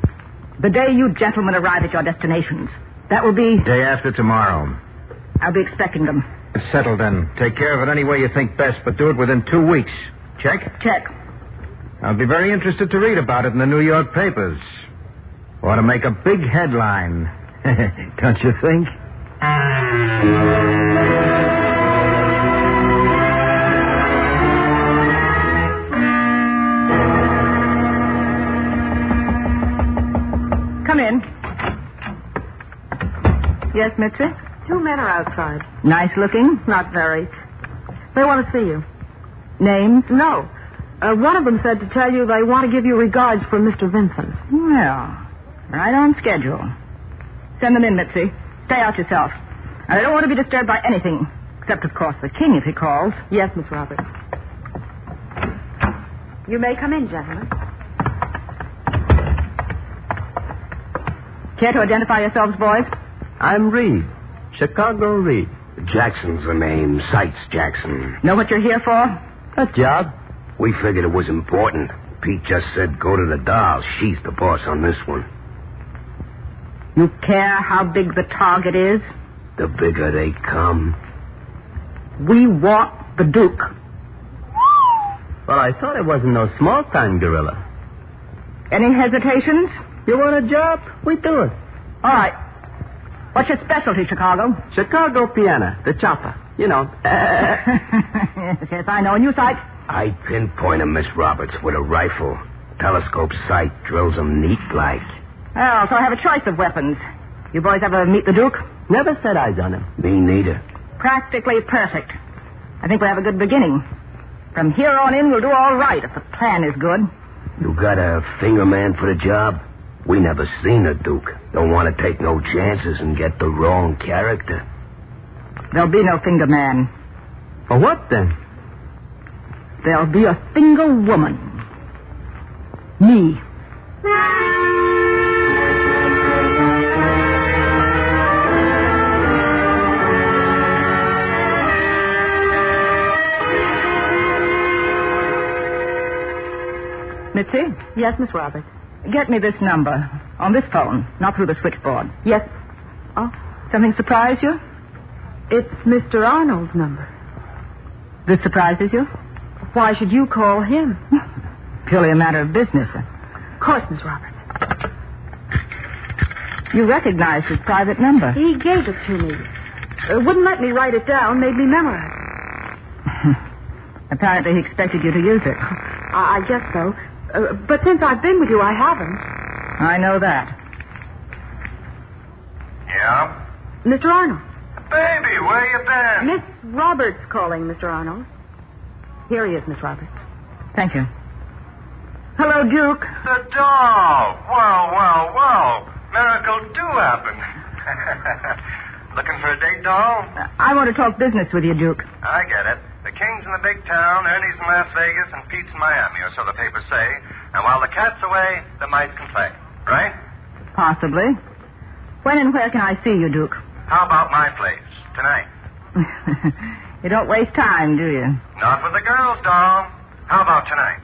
The day you gentlemen arrive at your destinations. That will be... Day after tomorrow. I'll be expecting them. It's settled then. Take care of it any way you think best, but do it within 2 weeks. Check? Check. I'll be very interested to read about it in the New York papers. Ought to make a big headline. Don't you think? Come in. Yes, Mitzi? 2 men are outside. Nice looking? Not very. They want to see you. Names? No. One of them said to tell you they want to give you regards from Mr. Vincent. Well, right on schedule. Send them in, Mitzi. Stay out yourself. I don't want to be disturbed by anything. Except, of course, the king if he calls. Yes, Miss Roberts. You may come in, gentlemen. Care to identify yourselves, boys? I'm Reed. Chicago Reed. Jackson's the name. Sykes Jackson. Know what you're here for? A job. We figured it was important. Pete just said go to the doll. She's the boss on this one. You care how big the target is? The bigger they come. We want the Duke. Well, I thought it wasn't no small-time gorilla. Any hesitations? You want a job? We do it. All right. What's your specialty, Chicago? Chicago piano, the chopper. You know. Yes, I know. And you, Sykes? I pinpoint 'em, Miss Roberts, with a rifle. Telescope sight drills 'em neat like. Oh, so I have a choice of weapons. You boys ever meet the Duke? Never set eyes on him. Me neither. Practically perfect. I think we have a good beginning. From here on in, we'll do all right if the plan is good. You got a finger man for the job? We never seen a Duke. Don't want to take no chances and get the wrong character. There'll be no finger man. For what, then? There'll be a finger woman. Me. Mitzi? Yes, Miss Roberts. Get me this number. On this phone, not through the switchboard. Yes. Oh, Something surprise you? it's Mr. Arnold's number. This surprises you? Why should you call him? Purely a matter of business. Of course, Miss Roberts. You recognize his private number. He gave it to me. Wouldn't let me write it down, made me memorize it. Apparently he expected you to use it. I guess so. But since I've been with you, I haven't. I know that. Yeah? Mr. Arnold. Baby, where you been? Miss Roberts calling, Mr. Arnold. Here he is, Miss Roberts. Thank you. Hello, Duke. The doll. Well. Miracles do happen. Looking for a date, doll? I want to talk business with you, Duke. I get it. The king's in the big town, Ernie's in Las Vegas, and Pete's in Miami, or so the papers say. And while the cat's away, the mice can play. Right? Possibly. When and where can I see you, Duke? How about my place? Tonight. You don't waste time, do you? Not with the girls, doll. How about tonight?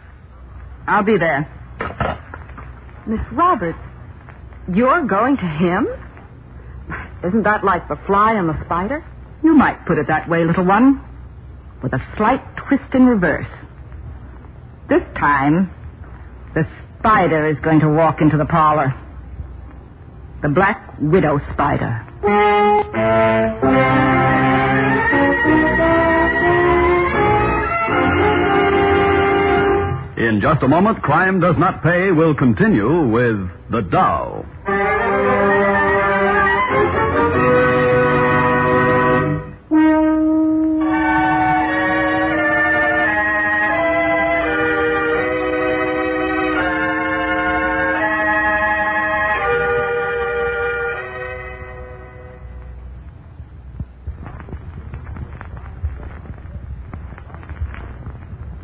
I'll be there. Miss Roberts, you're going to him? Isn't that like the fly and the spider? You might put it that way, little one. With a slight twist in reverse. This time, the spider is going to walk into the parlor. The Black Widow spider. In just a moment, Crime Does Not Pay will continue with The Doll.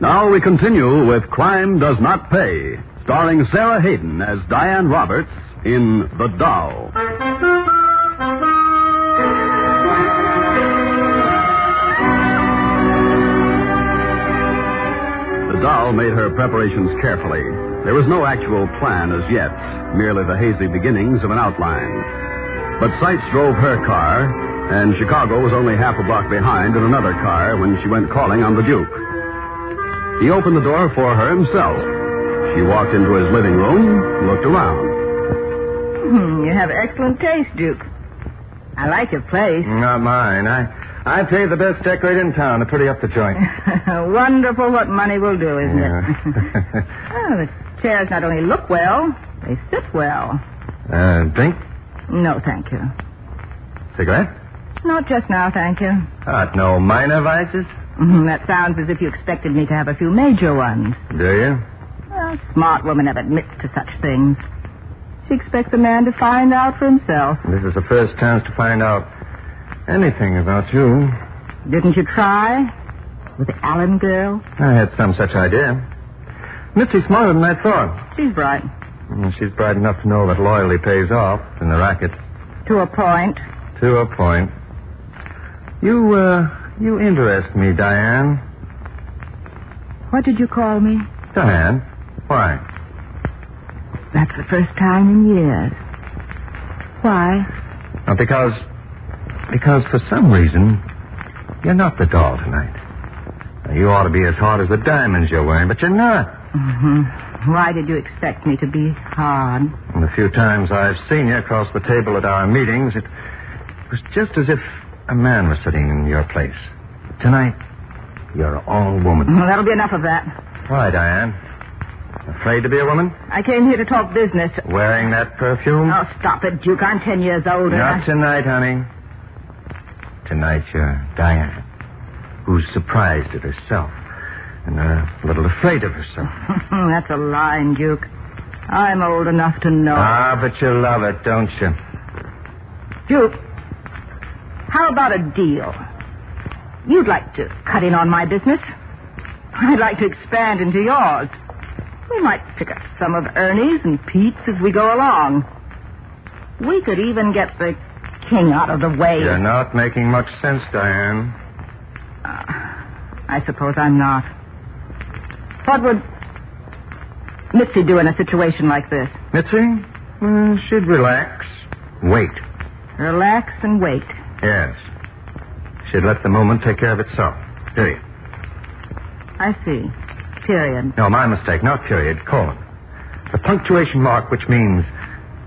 Now we continue with Crime Does Not Pay, starring Sarah Hayden as Diane Roberts in The Doll. The doll made her preparations carefully. There was no actual plan as yet, merely the hazy beginnings of an outline. But Sights drove her car, and Chicago was only half a block behind in another car when she went calling on the Duke. He opened the door for her himself. She walked into his living room, looked around. You have excellent taste, Duke. I like your place. Not mine. I paid the best decorator in town to pretty up the joint. Wonderful what money will do, isn't it? Oh, the chairs not only look well, they sit well. Drink? No, thank you. Cigarette? Not just now, thank you. No minor vices? That sounds as if you expected me to have a few major ones. Do you? Well, a smart woman never admits to such things. She expects a man to find out for himself. This is the first chance to find out anything about you. Didn't you try? With the Allen girl? I had some such idea. Mitzi's smarter than I thought. She's bright. She's bright enough to know that loyalty pays off in the racket. To a point. To a point. You interest me, Diane. What did you call me? Diane. Why? That's the first time in years. Why? Because for some reason, you're not the doll tonight. You ought to be as hard as the diamonds you're wearing, but you're not. Why did you expect me to be hard? And the few times I've seen you across the table at our meetings, it was just as if a man was sitting in your place. Tonight, you're all woman. Well, that'll be enough of that. Why, Diane? Afraid to be a woman? I came here to talk business. Wearing that perfume? Oh, stop it, Duke. I'm 10 years older. Not tonight, honey. Tonight, you're Diane, who's surprised at herself and a little afraid of herself. That's a line, Duke. I'm old enough to know. Ah, but you love it, don't you? Duke, how about a deal? You'd like to cut in on my business. I'd like to expand into yours. We might pick up some of Ernie's and Pete's as we go along. We could even get the king out of the way. You're not making much sense, Diane. I suppose I'm not. What would Mitzi do in a situation like this? Mitzi? She'd relax. Wait. Relax and wait. Yes. She'd let the moment take care of itself. Period. I see. Period. No, my mistake. Not period. Colon. The punctuation mark, which means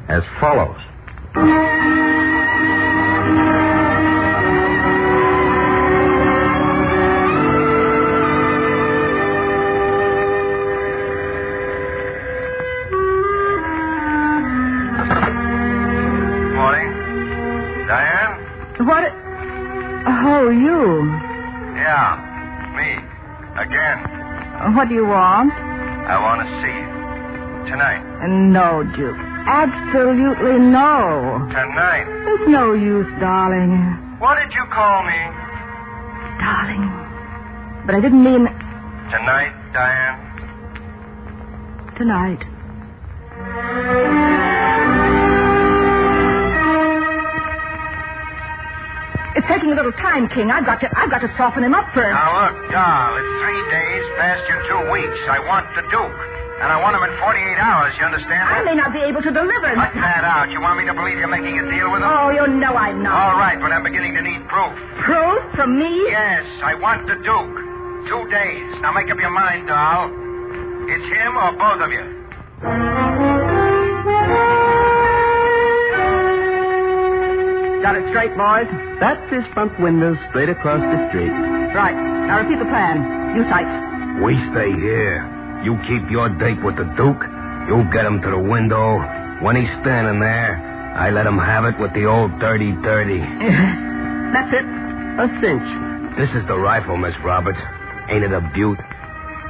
as follows. Morning. Diane? What? Oh, you. Yeah, me. Again. What do you want? I want to see you. Tonight. No, Duke. absolutely no. Tonight. It's no use, darling. What did you call me? Darling. But I didn't mean... Tonight, Diane? Tonight. It's taking a little time, King. I've got to soften him up first. Now, look, doll, it's 3 days past your 2 weeks. I want the Duke. And I want him in 48 hours, you understand? I may not be able to deliver. Cut that out. You want me to believe you're making a deal with him? Oh, you know I'm not. All right, but I'm beginning to need proof. Proof from me? Yes, I want the Duke. 2 days. Now make up your mind, doll. It's him or both of you. Got it straight, boys? That's his front window straight across the street. Right. Now repeat the plan. You sight. We stay here. You keep your date with the Duke. You get him to the window. When he's standing there, I let him have it with the old dirty-dirty. That's it. A cinch. This is the rifle, Miss Roberts. Ain't it a beaut?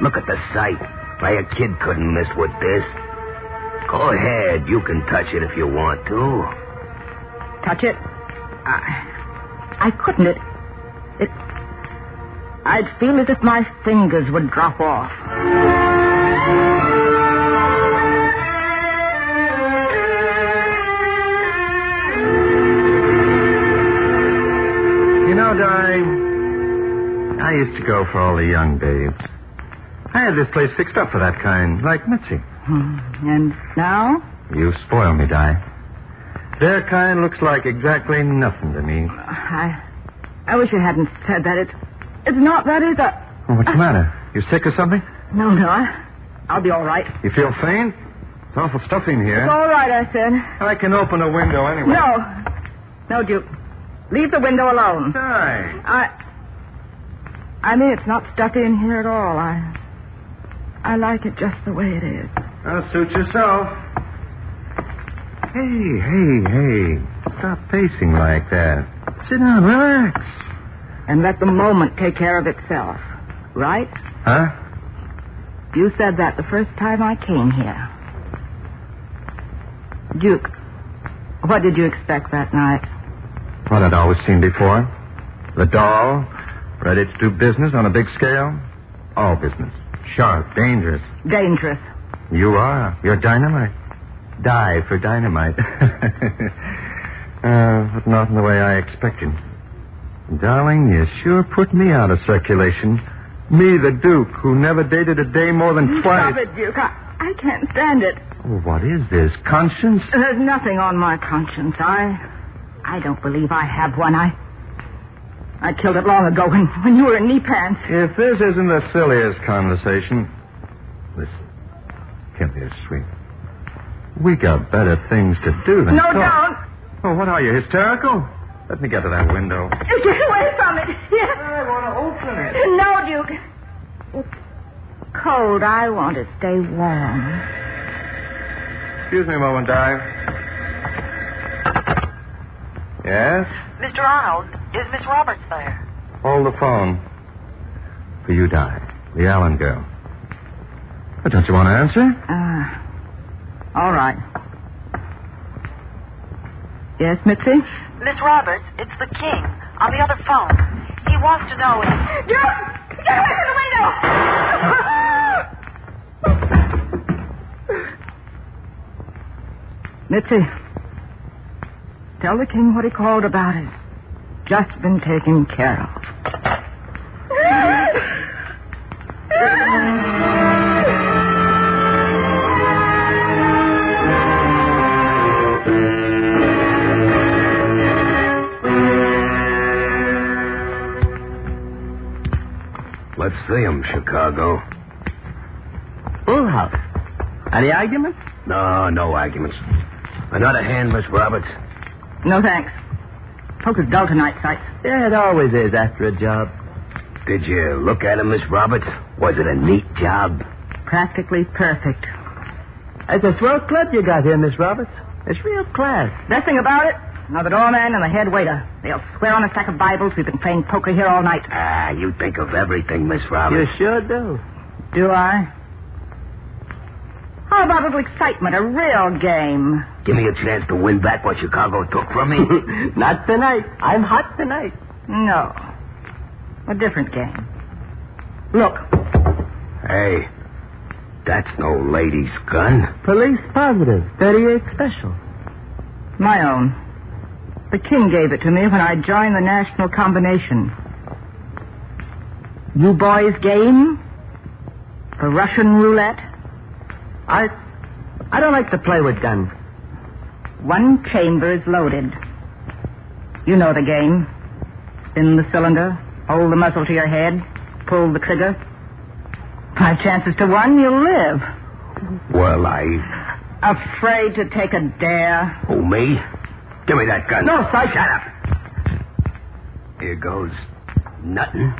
Look at the sight. Why, a kid couldn't miss with this. Go ahead. You can touch it if you want to. Touch it? I couldn't. I'd feel as if my fingers would drop off. You know, Di, I used to go for all the young babes. I had this place fixed up for that kind, like Mitzi. And now? You spoil me, Di. Their kind looks like exactly nothing to me. I wish you hadn't said that. It's not that either. Well, what's the matter? You sick or something? No, I'll be all right. You feel faint? It's awful stuffy in here. It's all right, I said. I can open a window anyway. No, Duke. Leave the window alone. Di. I mean, it's not stuffy in here at all. I like it just the way it is. Now, suit yourself. Hey. Stop pacing like that. Sit down, relax. And let the moment take care of itself. Right? Huh? You said that the first time I came here. Duke, what did you expect that night? What I'd always seen before. The doll, ready to do business on a big scale. All business. Sharp, dangerous. Dangerous. You are. You're dynamite. Die for dynamite. But not in the way I expected. Darling, you sure put me out of circulation. Me, the Duke, who never dated a day more than twice. Stop it, Duke. I can't stand it. Oh, what is this? Conscience? There's nothing on my conscience. I don't believe I have one. I killed it long ago when you were in knee pants. If this isn't the silliest conversation... Listen. Come here, sweet. We got better things to do than talk. No, don't. Oh, what are you, hysterical? Let me get to that window. Get away from it. Yes. I want to open it. No, Duke. It's cold. I want to stay warm. Excuse me a moment, Di. Yes? Mr. Arnold, is Miss Roberts there? Hold the phone. For you, Di. The Allen girl. But don't you want to answer? All right. Yes, Mitzi? Miss Roberts, it's the King on the other phone. He wants to know if... Duke! Get away from the window! Mitzi, tell the King what he called about it. Just been taken care of. Let's see him, Chicago. Full house. Any arguments? No arguments. Another hand, Miss Roberts? No, thanks. Poker's dull tonight, Sykes. Yeah, it always is after a job. Did you look at him, Miss Roberts? Was it a neat job? Practically perfect. It's a swell club you got here, Miss Roberts. It's real class. Best thing about it, now the doorman and the head waiter. They'll swear on a stack of Bibles we've been playing poker here all night. You think of everything, Miss Roberts. You sure do. Do I? How about a little excitement, a real game? Give me a chance to win back what Chicago took from me. Not tonight. I'm hot tonight. No. A different game. Look. Hey, that's no lady's gun. Police positive. 38 special. My own. The king gave it to me when I joined the National Combination. You boys game? For Russian roulette? I don't like to play with guns. One chamber is loaded. You know the game. Spin the cylinder, hold the muzzle to your head, pull the trigger. 5 chances to 1, you'll live. Well, Afraid to take a dare? Who, me? Give me that gun. No, sir. Shut up. Here goes nothing.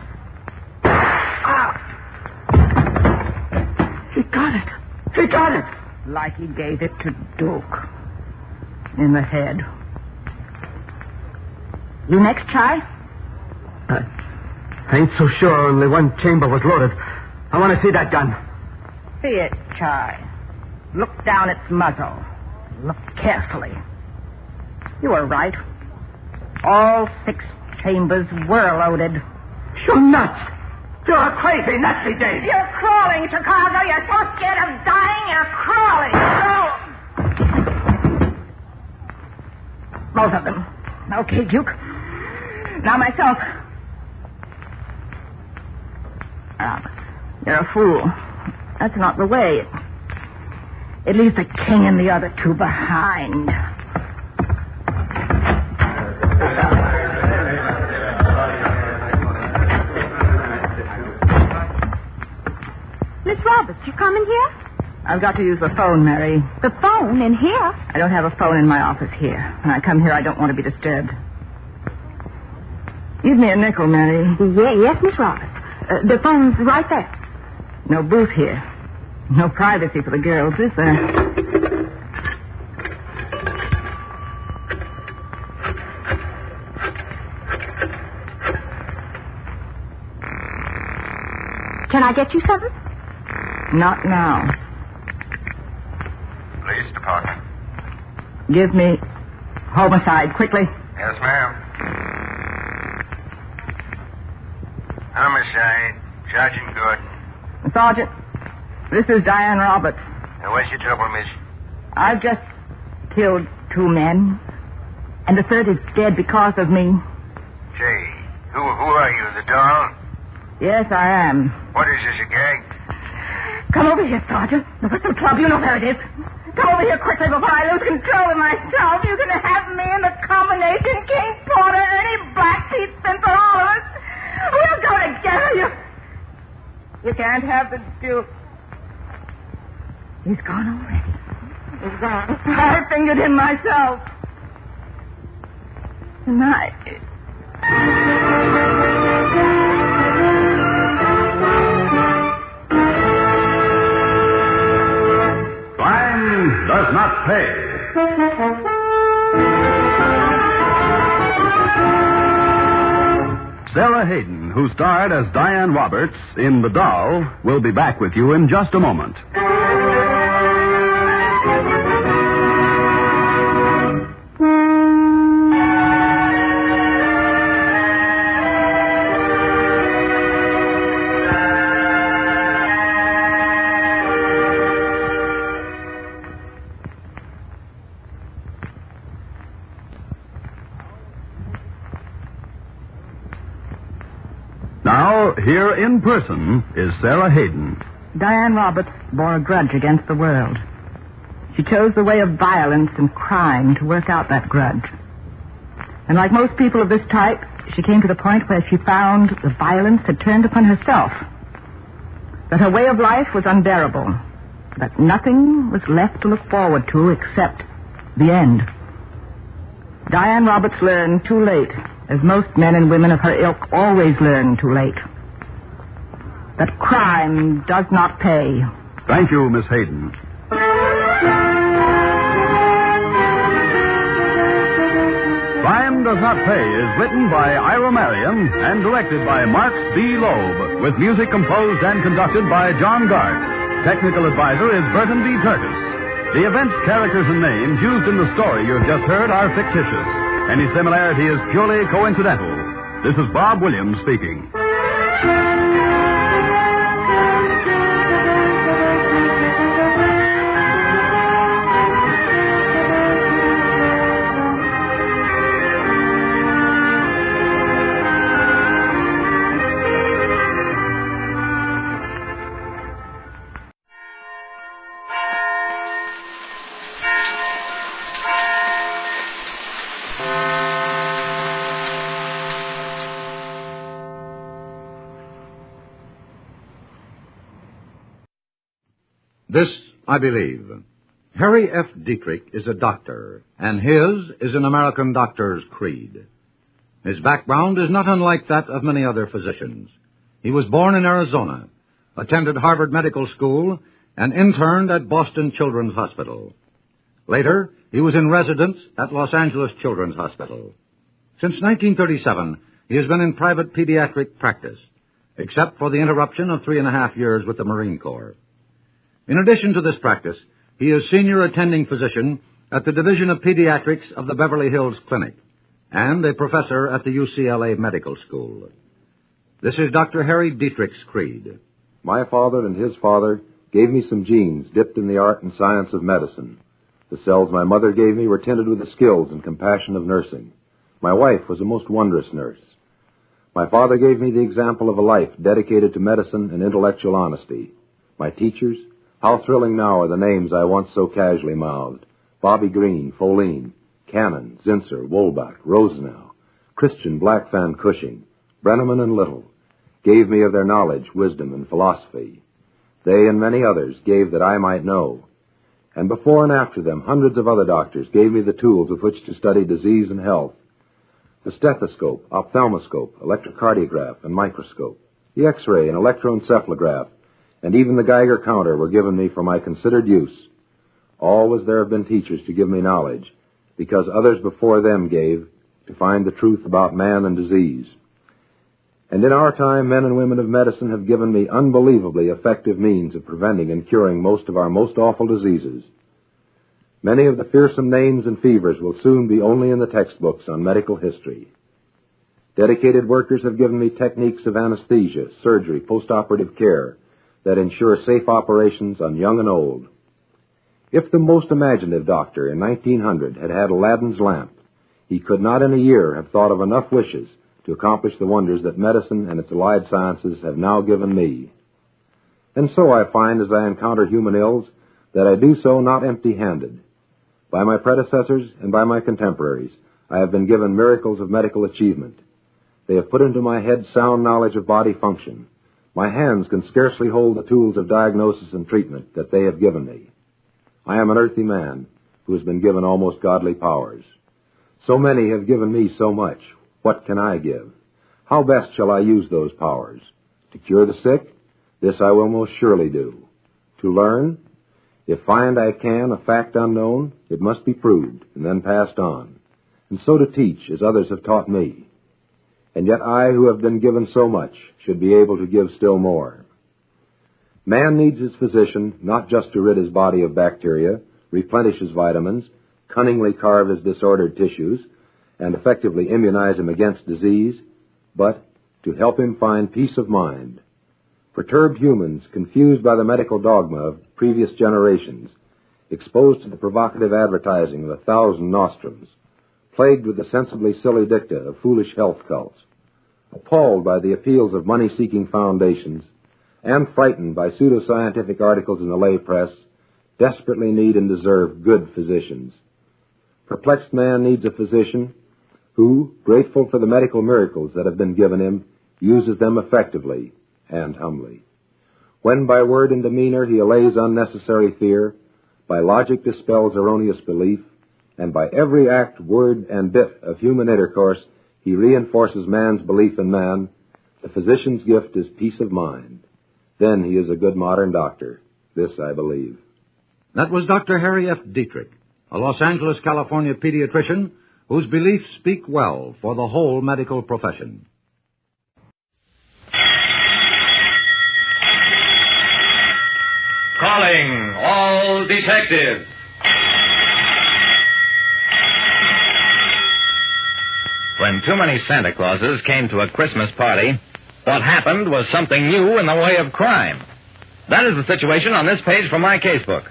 He got it. He got it. Like he gave it to Duke. In the head. You next, Chai? I ain't so sure only one chamber was loaded. I want to see that gun. See it, Chai. Look down its muzzle. Look carefully. You were right. All 6 chambers were loaded. You're nuts. You're a crazy, nutsy Dave. You're crawling, Chicago. You're so scared of dying, you're crawling. Both of them. Okay, Duke. Now myself. You're a fool. That's not the way. It leaves the king and the other 2 behind. Miss Roberts, you coming here? I've got to use the phone, Mary. The phone in here? I don't have a phone in my office here. When I come here, I don't want to be disturbed. Give me a nickel, Mary. Yes, Miss Roberts. The phone's right there. No booth here. No privacy for the girls, is there? Can I get you something? Not now. Police department. Give me homicide, quickly. Yes, ma'am. Homicide. Sergeant Gordon. Sergeant, this is Diane Roberts. Now, what's your trouble, miss? I've just killed 2 men, and the 3rd is dead because of me. Say, who are you, the doll? Yes, I am. What is this, a gag? Come over here, Sergeant. The Whistle Club, you know where it is. Come over here quickly before I lose control of myself. You can have me in the combination, King Porter, Ernie Blackfeet, and for all of us. We'll go together. You can't have the Duke. He's gone already. He's gone. I fingered him myself. Tonight. Crime does not pay. Sarah Hayden, who starred as Diane Roberts in The Doll, will be back with you in just a moment. Now, here in person is Sarah Hayden. Diane Roberts bore a grudge against the world. She chose the way of violence and crime to work out that grudge. And like most people of this type, she came to the point where she found the violence had turned upon herself. That her way of life was unbearable. That nothing was left to look forward to except the end. Diane Roberts learned too late, as most men and women of her ilk always learn too late, that crime does not pay. Thank you, Miss Hayden. Crime Does Not Pay is written by Ira Marion and directed by Marks B. Loeb, with music composed and conducted by John Gart. Technical advisor is Burton B. Curtis. The events, characters, and names used in the story you've just heard are fictitious. Any similarity is purely coincidental. This is Bob Williams speaking. This, I believe. Harry F. Dietrich is a doctor, and his is an American doctor's creed. His background is not unlike that of many other physicians. He was born in Arizona, attended Harvard Medical School, and interned at Boston Children's Hospital. Later, he was in residence at Los Angeles Children's Hospital. Since 1937, he has been in private pediatric practice, except for the interruption of 3.5 years with the Marine Corps. In addition to this practice, he is senior attending physician at the Division of Pediatrics of the Beverly Hills Clinic and a professor at the UCLA Medical School. This is Dr. Harry Dietrich's creed. My father and his father gave me some genes dipped in the art and science of medicine. The cells my mother gave me were tinted with the skills and compassion of nursing. My wife was a most wondrous nurse. My father gave me the example of a life dedicated to medicine and intellectual honesty. My teachers, how thrilling now are the names I once so casually mouthed. Bobby Green, Foline, Cannon, Zinsser, Wolbach, Rosenau, Christian Blackfan Cushing, Brenneman and Little, gave me of their knowledge, wisdom, and philosophy. They and many others gave that I might know. And before and after them, hundreds of other doctors gave me the tools with which to study disease and health. The stethoscope, ophthalmoscope, electrocardiograph, and microscope, the X-ray and electroencephalograph, and even the Geiger counter were given me for my considered use. Always there have been teachers to give me knowledge, because others before them gave to find the truth about man and disease. And in our time, men and women of medicine have given me unbelievably effective means of preventing and curing most of our most awful diseases. Many of the fearsome names and fevers will soon be only in the textbooks on medical history. Dedicated workers have given me techniques of anesthesia, surgery, postoperative care that ensure safe operations on young and old. If the most imaginative doctor in 1900 had had Aladdin's lamp, he could not in a year have thought of enough wishes to accomplish the wonders that medicine and its allied sciences have now given me. And so I find as I encounter human ills that I do so not empty-handed. By my predecessors and by my contemporaries, I have been given miracles of medical achievement. They have put into my head sound knowledge of body function. My hands can scarcely hold the tools of diagnosis and treatment that they have given me. I am an earthly man who has been given almost godly powers. So many have given me so much. What can I give? How best shall I use those powers? To cure the sick? This I will most surely do. To learn? If find I can a fact unknown, it must be proved and then passed on. And so to teach as others have taught me. And yet I, who have been given so much, should be able to give still more. Man needs his physician not just to rid his body of bacteria, replenish his vitamins, cunningly carve his disordered tissues, and effectively immunize him against disease, but to help him find peace of mind. Perturbed humans, confused by the medical dogma of previous generations, exposed to the provocative advertising of 1,000 nostrums, plagued with the sensibly silly dicta of foolish health cults, appalled by the appeals of money-seeking foundations, and frightened by pseudoscientific articles in the lay press, desperately need and deserve good physicians. Perplexed man needs a physician who, grateful for the medical miracles that have been given him, uses them effectively and humbly. When by word and demeanor he allays unnecessary fear, by logic dispels erroneous belief, and by every act, word, and bit of human intercourse he reinforces man's belief in man, the physician's gift is peace of mind. Then he is a good modern doctor. This I believe. That was Dr. Harry F. Dietrich, a Los Angeles, California pediatrician whose beliefs speak well for the whole medical profession. Calling all detectives. When too many Santa Clauses came to a Christmas party, what happened was something new in the way of crime. That is the situation on this page from my casebook.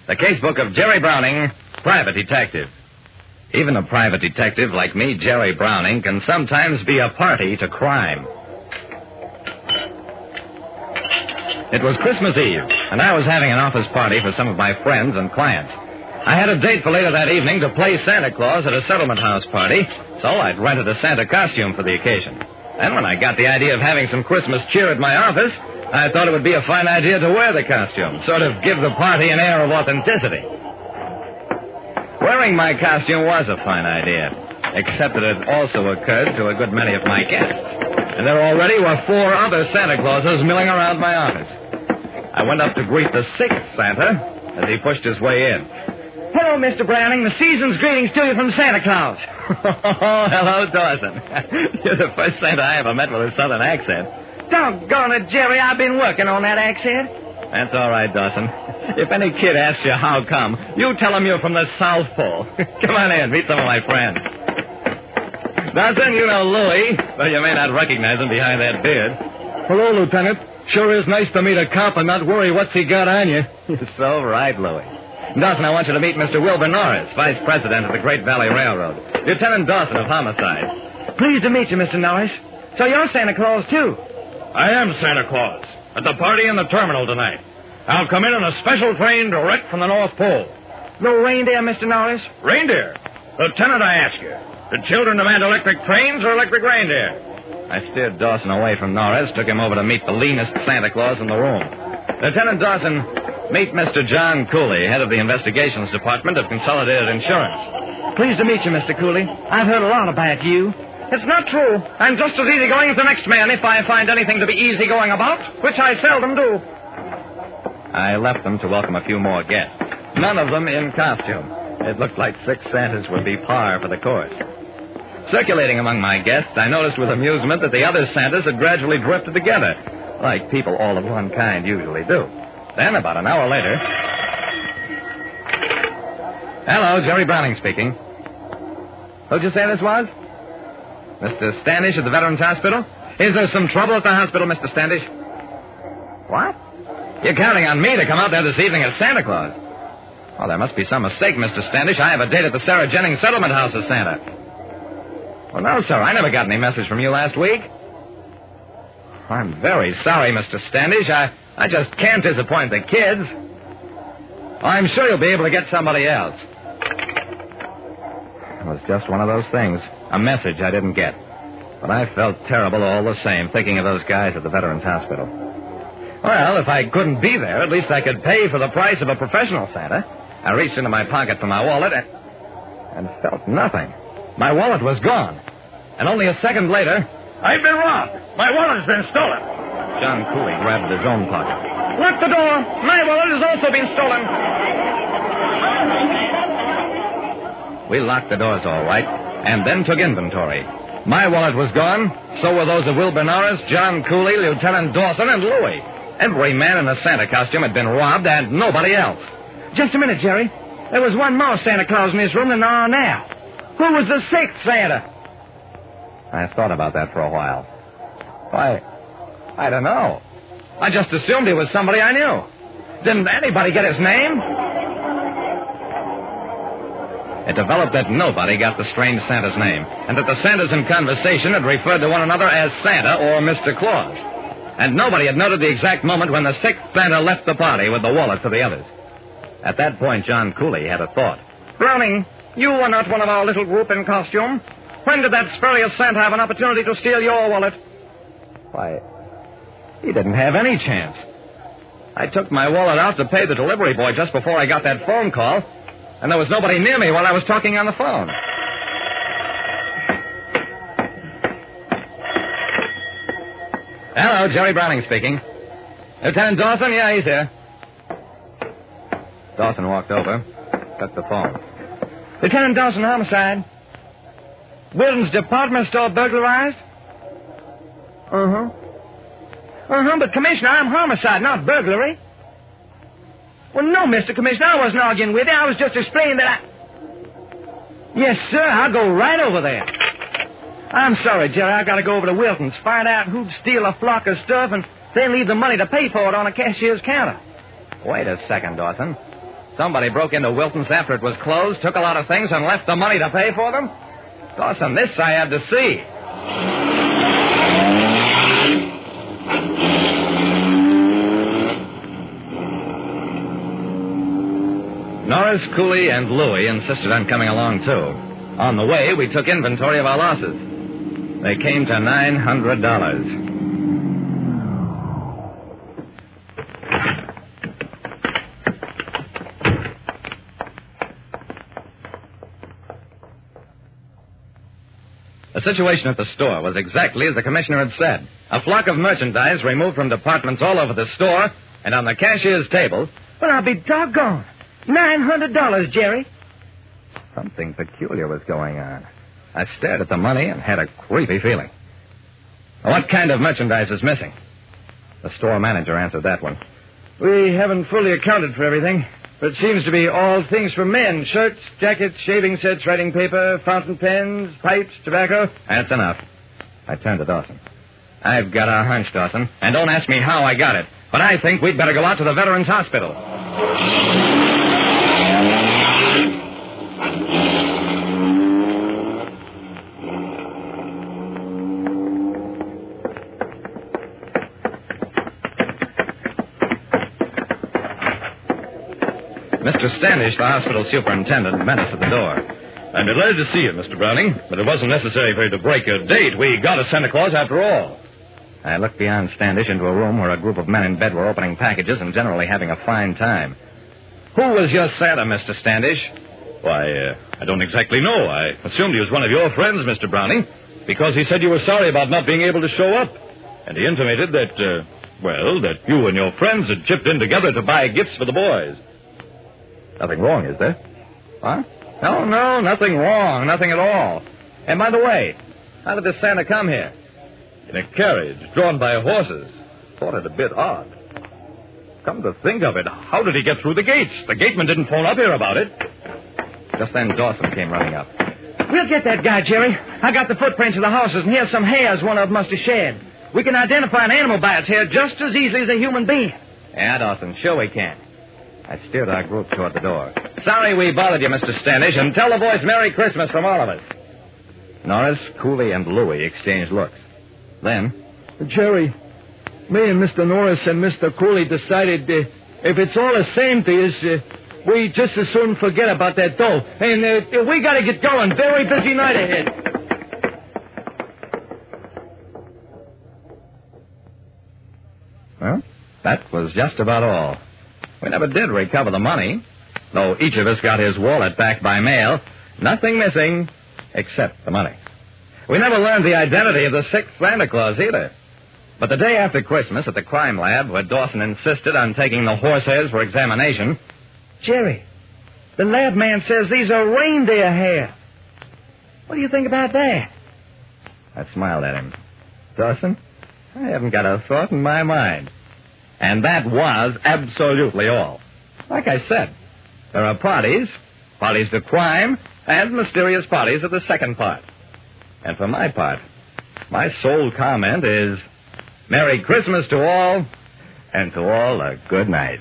The casebook of Jerry Browning, private detective. Even a private detective like me, Jerry Browning, can sometimes be a party to crime. It was Christmas Eve, and I was having an office party for some of my friends and clients. I had a date for later that evening to play Santa Claus at a settlement house party, so I'd rented a Santa costume for the occasion. And when I got the idea of having some Christmas cheer at my office, I thought it would be a fine idea to wear the costume, sort of give the party an air of authenticity. Wearing my costume was a fine idea, except that it also occurred to a good many of my guests. And there already were 4 other Santa Clauses milling around my office. I went up to greet the 6th Santa as he pushed his way in. Hello, Mr. Browning. The season's greetings to you from Santa Claus. Oh, hello, Dawson. You're the first Santa I ever met with a southern accent. Doggone it, Jerry. I've been working on that accent. That's all right, Dawson. If any kid asks you how come, you tell him you're from the South Pole. Come on in, meet some of my friends. Dawson, you know Louie, though you may not recognize him behind that beard. Hello, Lieutenant. Sure is nice to meet a cop and not worry what's he got on you. You're so right, Louie. Dawson, I want you to meet Mr. Wilbur Norris, Vice President of the Great Valley Railroad. Lieutenant Dawson of Homicide. Pleased to meet you, Mr. Norris. So you're Santa Claus, too? I am Santa Claus. At the party in the terminal tonight. I'll come in on a special train direct from the North Pole. No reindeer, Mr. Norris? Reindeer? Lieutenant, I ask you. Did children demand electric trains or electric reindeer? I steered Dawson away from Norris, took him over to meet the leanest Santa Claus in the room. Lieutenant Dawson, meet Mr. John Cooley, head of the Investigations Department of Consolidated Insurance. Pleased to meet you, Mr. Cooley. I've heard a lot about you. It's not true. I'm just as easygoing as the next man if I find anything to be easygoing about, which I seldom do. I left them to welcome a few more guests. None of them in costume. It looked like 6 Santas would be par for the course. Circulating among my guests, I noticed with amusement that the other Santas had gradually drifted together, like people all of one kind usually do. Then, about an hour later... Hello, Jerry Browning speaking. Who'd you say this was? Mr. Standish at the Veterans Hospital? Is there some trouble at the hospital, Mr. Standish? What? You're counting on me to come out there this evening as Santa Claus. Oh, there must be some mistake, Mr. Standish. I have a date at the Sarah Jennings Settlement House as Santa. Well, no, sir. I never got any message from you last week. I'm very sorry, Mr. Standish. I just can't disappoint the kids. Well, I'm sure you'll be able to get somebody else. It was just one of those things. A message I didn't get. But I felt terrible all the same, thinking of those guys at the Veterans Hospital. Well, if I couldn't be there, at least I could pay for the price of a professional Santa. I reached into my pocket for my wallet and felt nothing. My wallet was gone. And only a second later... I've been robbed. My wallet's been stolen. John Cooley grabbed his own pocket. Lock the door. My wallet has also been stolen. We locked the doors all right, and then took inventory. My wallet was gone, so were those of Wilbur Norris, John Cooley, Lieutenant Dawson, and Louie. Every man in a Santa costume had been robbed, and nobody else. Just a minute, Jerry. There was one more Santa Claus in this room than there are now. Who was the 6th Santa? I thought about that for a while. Why, I don't know. I just assumed he was somebody I knew. Didn't anybody get his name? It developed that nobody got the strange Santa's name, and that the Santas in conversation had referred to one another as Santa or Mr. Claus. And nobody had noted the exact moment when the 6th Santa left the party with the wallet for the others. At that point, John Cooley had a thought. Browning, you were not one of our little group in costume. When did that spurious Santa have an opportunity to steal your wallet? Why, he didn't have any chance. I took my wallet out to pay the delivery boy just before I got that phone call, and there was nobody near me while I was talking on the phone. Hello, Jerry Browning speaking. Lieutenant Dawson? Yeah, he's here. Dawson walked over, took the phone. Lieutenant Dawson, homicide. Wilton's department store burglarized? But Commissioner, I'm homicide, not burglary. Well, no, Mr. Commissioner, I wasn't arguing with you. I was just explaining that I... Yes, sir, I'll go right over there. I'm sorry, Jerry. I've got to go over to Wilton's, find out who'd steal a flock of stuff, and then leave the money to pay for it on a cashier's counter. Wait a second, Dawson. Somebody broke into Wilton's after it was closed, took a lot of things, and left the money to pay for them? Dawson, this I have to see. Norris, Cooley, and Louie insisted on coming along, too. On the way, we took inventory of our losses. They came to $900. The situation at the store was exactly as the commissioner had said. A flock of merchandise removed from departments all over the store, and on the cashier's table... Well, I'll be doggone. $900, Jerry. Something peculiar was going on. I stared at the money and had a creepy feeling. What kind of merchandise is missing? The store manager answered that one. We haven't fully accounted for everything, but it seems to be all things for men. Shirts, jackets, shaving sets, writing paper, fountain pens, pipes, tobacco. That's enough. I turned to Dawson. I've got a hunch, Dawson, and don't ask me how I got it, but I think we'd better go out to the Veterans Hospital. Mr. Standish, the hospital superintendent, met us at the door. I'm delighted to see you, Mr. Browning, but it wasn't necessary for you to break your date. We got a Santa Claus after all. I looked beyond Standish into a room where a group of men in bed were opening packages and generally having a fine time. Who was your Santa, Mr. Standish? Why, I don't exactly know. I assumed he was one of your friends, Mr. Browning, because he said you were sorry about not being able to show up. And he intimated that, that you and your friends had chipped in together to buy gifts for the boys. Nothing wrong, is there? Huh? No, nothing wrong. Nothing at all. And by the way, how did this Santa come here? In a carriage, drawn by horses. Thought it a bit odd. Come to think of it, how did he get through the gates? The gateman didn't phone up here about it. Just then Dawson came running up. We'll get that guy, Jerry. I got the footprints of the horses, and here's some hairs one of them must have shed. We can identify an animal by its hair just as easily as a human being. Yeah, Dawson, sure we can. I steered our group toward the door. Sorry we bothered you, Mr. Standish, and tell the boys Merry Christmas from all of us. Norris, Cooley, and Louie exchanged looks. Then... Jerry, me and Mr. Norris and Mr. Cooley decided if it's all the same to us, we just as soon forget about that dough. And we got to get going. Very busy night ahead. Well, that was just about all. We never did recover the money, though each of us got his wallet back by mail. Nothing missing except the money. We never learned the identity of the sixth Santa Claus either. But the day after Christmas at the crime lab, where Dawson insisted on taking the horse hairs for examination... Jerry, the lab man says these are reindeer hair. What do you think about that? I smiled at him. Dawson, I haven't got a thought in my mind. And that was absolutely all. Like I said, there are parties to crime, and mysterious parties are the second part. And for my part, my sole comment is, Merry Christmas to all, and to all a good night.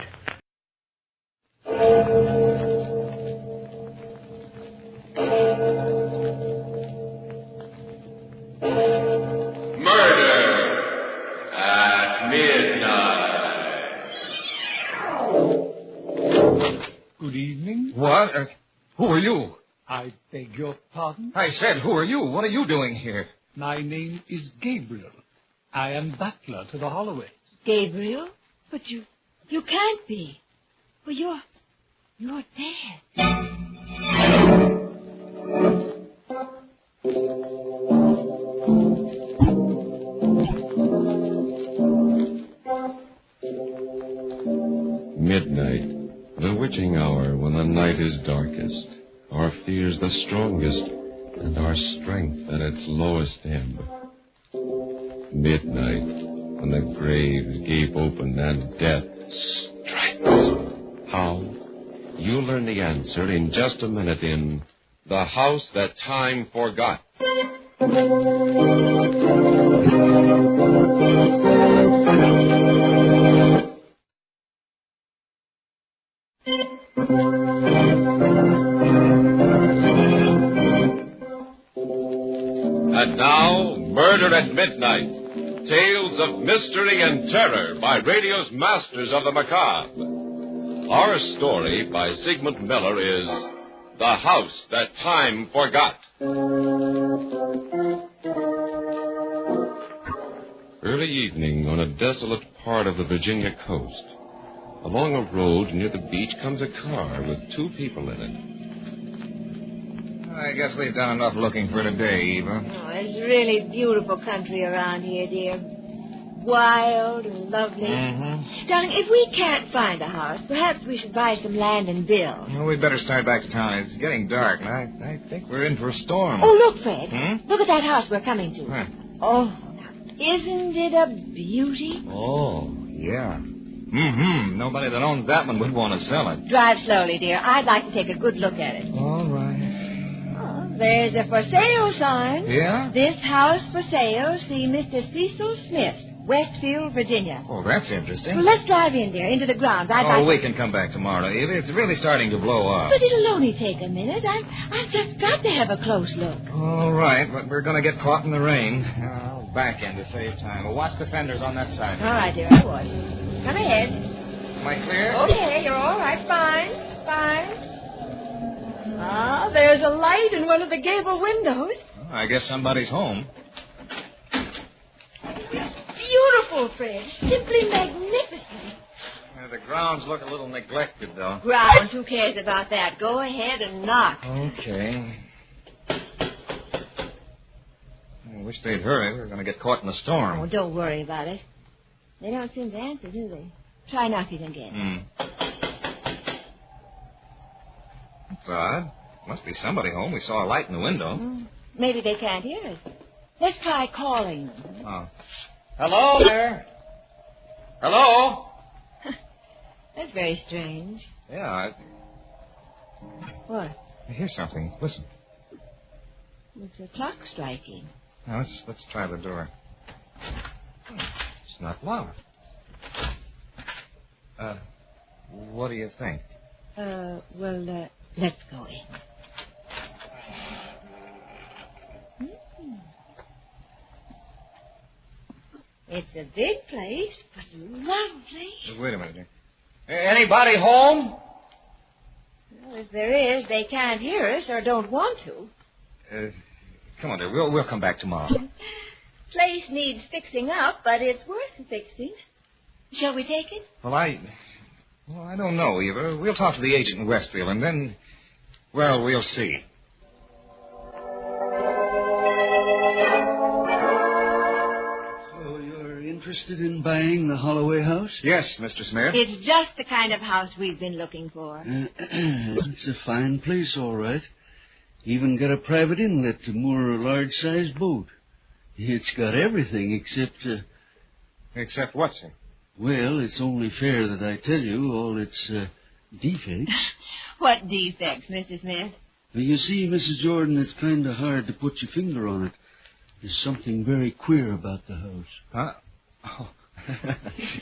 Good evening. What? Who are you? I beg your pardon? I said, who are you? What are you doing here? My name is Gabriel. I am butler to the Holloways. Gabriel? But you can't be. Well, you're dead. Midnight, the witching hour when the night is darkest, our fears the strongest, and our strength at its lowest ebb. Midnight, when the graves gape open and death strikes. How? You'll learn the answer in just a minute in The House That Time Forgot. And now, Murder at Midnight. Tales of mystery and terror by radio's masters of the macabre. Our story by Sigmund Miller is The House That Time Forgot. Early evening on a desolate part of the Virginia coast. Along a road near the beach comes a car with two people in it. I guess we've done enough looking for today, Eva. Oh, it's really beautiful country around here, dear. Wild and lovely. Mm-hmm. Darling, if we can't find a house, perhaps we should buy some land and build. Well, we'd better start back to town. It's getting dark, and I think we're in for a storm. Oh, look, Fred. Hmm? Look at that house we're coming to. Huh. Oh, now, isn't it a beauty? Oh, yeah. Mm-hmm. Nobody that owns that one would want to sell it. Drive slowly, dear. I'd like to take a good look at it. All right. Oh, there's a for sale sign. Yeah? This house for sale. See Mr. Cecil Smith, Westfield, Virginia. Oh, that's interesting. Well, let's drive in, dear, into the grounds. We can come back tomorrow, Eva. It's really starting to blow up. But it'll only take a minute. I've just got to have a close look. All right, but we're going to get caught in the rain. I'll back in to save time. Well, watch the fenders on that side. All right, dear, I would. Come ahead. Am I clear? Okay, you're all right. Fine. Ah, there's a light in one of the gable windows. Oh, I guess somebody's home. Beautiful, Fred. Simply magnificent. The grounds look a little neglected, though. Grounds, who cares about that? Go ahead and knock. Okay. I wish they'd hurry. We're going to get caught in a storm. Oh, don't worry about it. They don't seem to answer, do they? Try knocking again. That's odd. Must be somebody home. We saw a light in the window. Maybe they can't hear us. Let's try calling them. Oh. Hello there. Hello? That's very strange. Yeah, What? I hear something. Listen. It's a clock striking. Now, let's try the door. It's not locked. What do you think? Let's go in. It's a big place, but lovely. Wait a minute, dear. Anybody home? Well, if there is, they can't hear us or don't want to. Come on, dear. We'll come back tomorrow. Place needs fixing up, but it's worth fixing. Shall we take it? Well, I don't know, Eva. We'll talk to the agent in Westfield, and then, well, we'll see. So you're interested in buying the Holloway house? Yes, Mr. Smith. It's just the kind of house we've been looking for. It's a fine place, all right. Even got a private inlet to moor a large-sized boat. It's got everything except... Except what, sir? Well, it's only fair that I tell you all its defects. What defects, Mr. Smith? Well, you see, Mrs. Jordan, it's kind of hard to put your finger on it. There's something very queer about the house. Huh? Oh.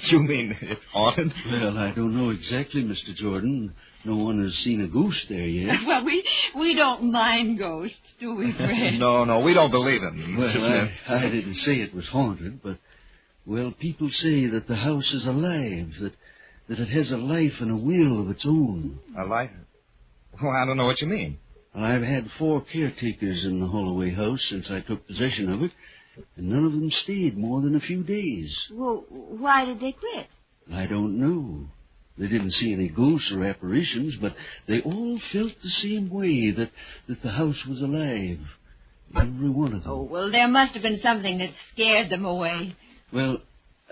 You mean it's haunted? Well, I don't know exactly, Mr. Jordan. No one has seen a ghost there yet. Well, we don't mind ghosts, do we, Fred? No, we don't believe in them. Well, I didn't say it was haunted, but, well, people say that the house is alive, that it has a life and a will of its own. A life? Well, I don't know what you mean. Well, I've had 4 caretakers in the Holloway house since I took possession of it, and none of them stayed more than a few days. Well, why did they quit? I don't know. They didn't see any ghosts or apparitions, but they all felt the same way, that the house was alive. Every one of them. Oh, well, there must have been something that scared them away. Well,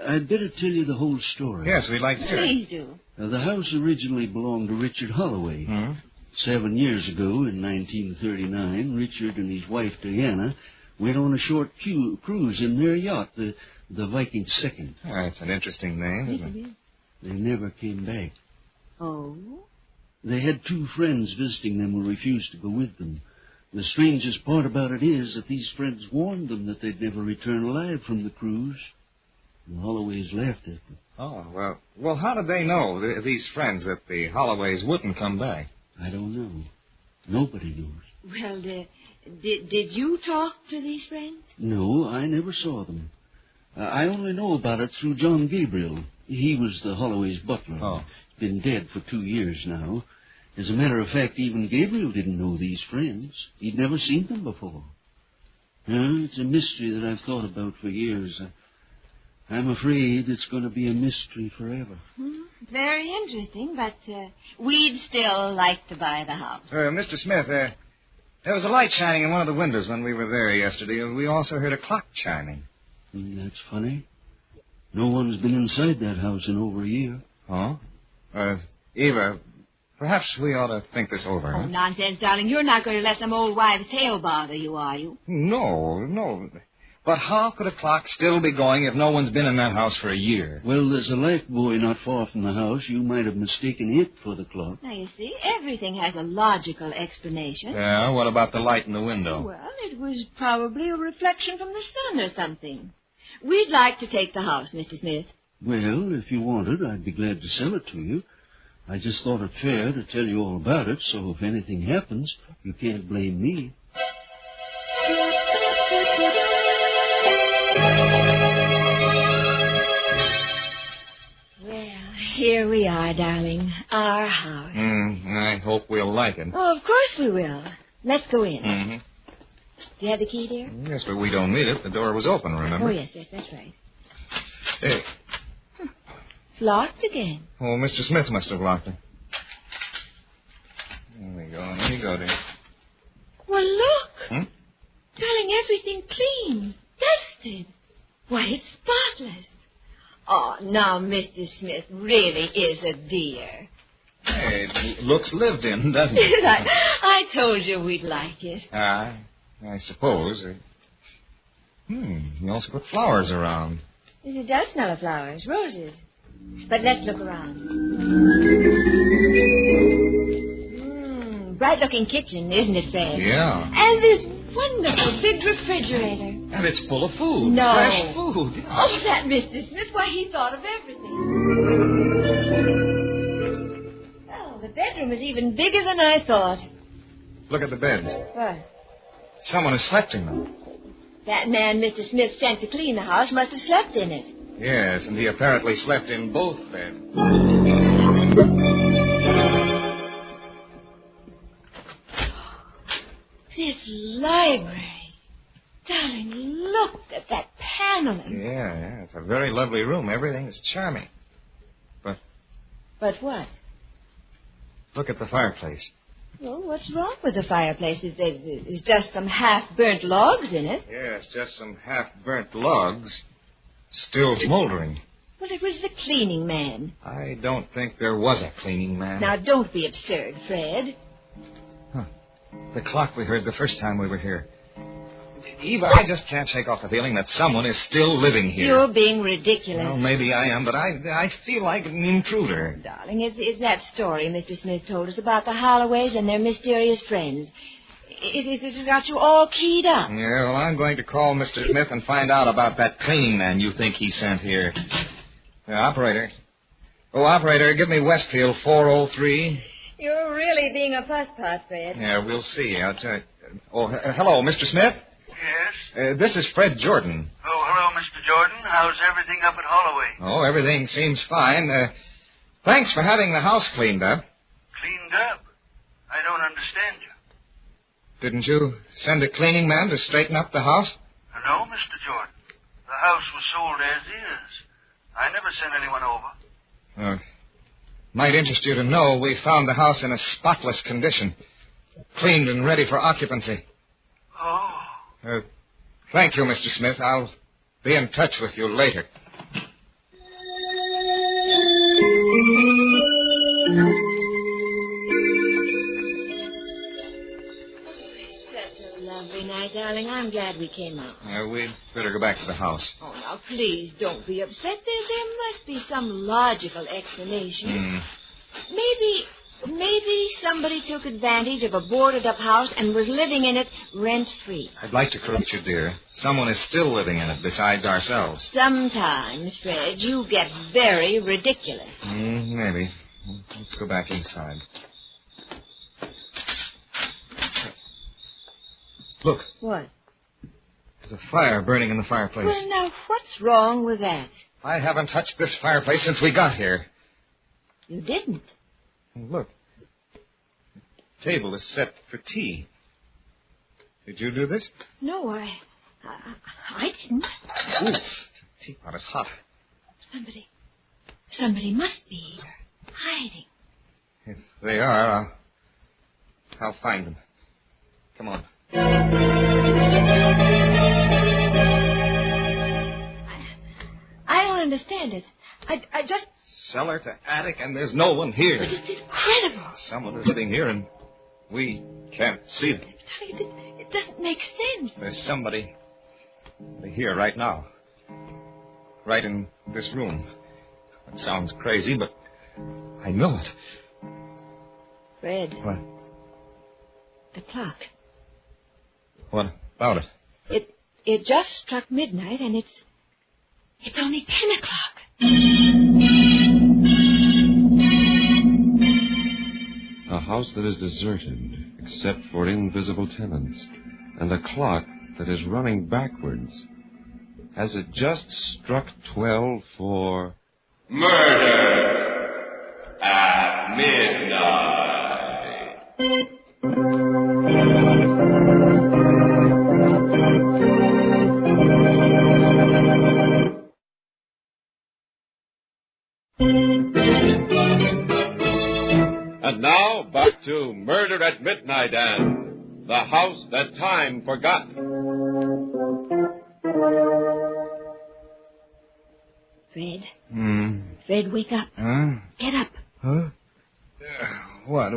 I'd better tell you the whole story. Yes, we'd like to hear it. Please do. Now, the house originally belonged to Richard Holloway. Hmm? 7 years ago, in 1939, Richard and his wife, Diana, went on a short cruise in their yacht, the Viking II. That's an interesting name, isn't it? They never came back. Oh? They had 2 friends visiting them who refused to go with them. The strangest part about it is that these friends warned them that they'd never return alive from the cruise. The Holloways laughed at them. Oh, well, how did they know, these friends, that the Holloways wouldn't come back? I don't know. Nobody knows. Well, did you talk to these friends? No, I never saw them. I only know about it through John Gabriel. He was the Holloway's butler. Oh. He's been dead for 2 years now. As a matter of fact, even Gabriel didn't know these friends. He'd never seen them before. It's a mystery that I've thought about for years. I'm afraid it's going to be a mystery forever. Very interesting, but we'd still like to buy the house. Mr. Smith, there was a light shining in one of the windows when we were there yesterday. We also heard a clock chiming. That's funny. No one's been inside that house in over a year. Oh? Eva, perhaps we ought to think this over. Oh, nonsense, darling. You're not going to let some old wives' tale bother you, are you? No. But how could a clock still be going if no one's been in that house for a year? Well, there's a light buoy not far from the house. You might have mistaken it for the clock. Now, you see, everything has a logical explanation. Yeah, what about the light in the window? Well, it was probably a reflection from the sun or something. We'd like to take the house, Mr. Smith. Well, if you wanted, I'd be glad to sell it to you. I just thought it fair to tell you all about it, so if anything happens, you can't blame me. Well, here we are, darling. Our house. I hope we'll like it. Oh, of course we will. Let's go in. Mm-hmm. Do you have the key, dear? Yes, but we don't need it. The door was open, remember? Oh, yes, that's right. Hey. It's locked again. Oh, Mr. Smith must have locked it. There we go. There you go, dear. Well, look. Darling, everything clean. Dusted. Why, it's spotless. Oh, now, Mr. Smith really is a dear. Hey, it looks lived in, doesn't it? I told you we'd like it. I suppose. You also put flowers around. It does smell of flowers, roses. But let's look around. Bright-looking kitchen, isn't it, Fred? Yeah. And this wonderful big refrigerator. And it's full of food. No. Fresh food. Yeah. Oh, that Mr. Smith, why, he thought of everything. Oh, the bedroom is even bigger than I thought. Look at the beds. What? Someone has slept in them. That man Mr. Smith sent to clean the house must have slept in it. Yes, and he apparently slept in both beds. This library. Darling, look at that paneling. Yeah, it's a very lovely room. Everything's charming. But what? Look at the fireplace. Well, what's wrong with the fireplace? There's just some half-burnt logs in it. Yes, just some half-burnt logs. Still smoldering. Well, it was the cleaning man. I don't think there was a cleaning man. Now, don't be absurd, Fred. The clock we heard the first time we were here. Eva, I just can't shake off the feeling that someone is still living here. You're being ridiculous. Well, maybe I am, but I feel like an intruder. Darling, it's that story Mr. Smith told us about the Holloways and their mysterious friends. It's got you all keyed up. Yeah, well, I'm going to call Mr. Smith and find out about that cleaning man you think he sent here. Operator. Oh, operator, give me Westfield 403. You're really being a pusspot, Fred. Yeah, we'll see. I'll tell you. Oh, hello, Mr. Smith? Yes? This is Fred Jordan. Oh, hello, Mr. Jordan. How's everything up at Holloway? Oh, everything seems fine. Thanks for having the house cleaned up. Cleaned up? I don't understand you. Didn't you send a cleaning man to straighten up the house? No, Mr. Jordan. The house was sold as is. I never sent anyone over. Might interest you to know we found the house in a spotless condition. Cleaned and ready for occupancy. Oh. Thank you, Mr. Smith. I'll be in touch with you later. Such a lovely night, darling. I'm glad we came out. We'd better go back to the house. Oh, now, please don't be upset. There must be some logical explanation. Maybe somebody took advantage of a boarded-up house and was living in it rent-free. I'd like to correct you, dear. Someone is still living in it besides ourselves. Sometimes, Fred, you get very ridiculous. Maybe. Let's go back inside. Look. What? There's a fire burning in the fireplace. Well, now, what's wrong with that? I haven't touched this fireplace since we got here. You didn't. Look. The table is set for tea. Did you do this? No, I didn't. Ooh, the teapot is hot. Somebody must be here, hiding. If they are, I'll find them. Come on. I don't understand it. I just... Cellar to attic, and there's no one here. But it's incredible. Someone is living here, and we can't see them. It doesn't make sense. There's somebody here right now. Right in this room. It sounds crazy, but I know it. Fred. What? The clock. What about it? It just struck midnight, and it's only 10 o'clock. A house that is deserted, except for invisible tenants, and a clock that is running backwards. Has it just struck 12 for... Murder at midnight. And now, back to Murder at Midnight and The House That Time Forgot. Fred. Fred, wake up. Huh? Get up. Huh? What?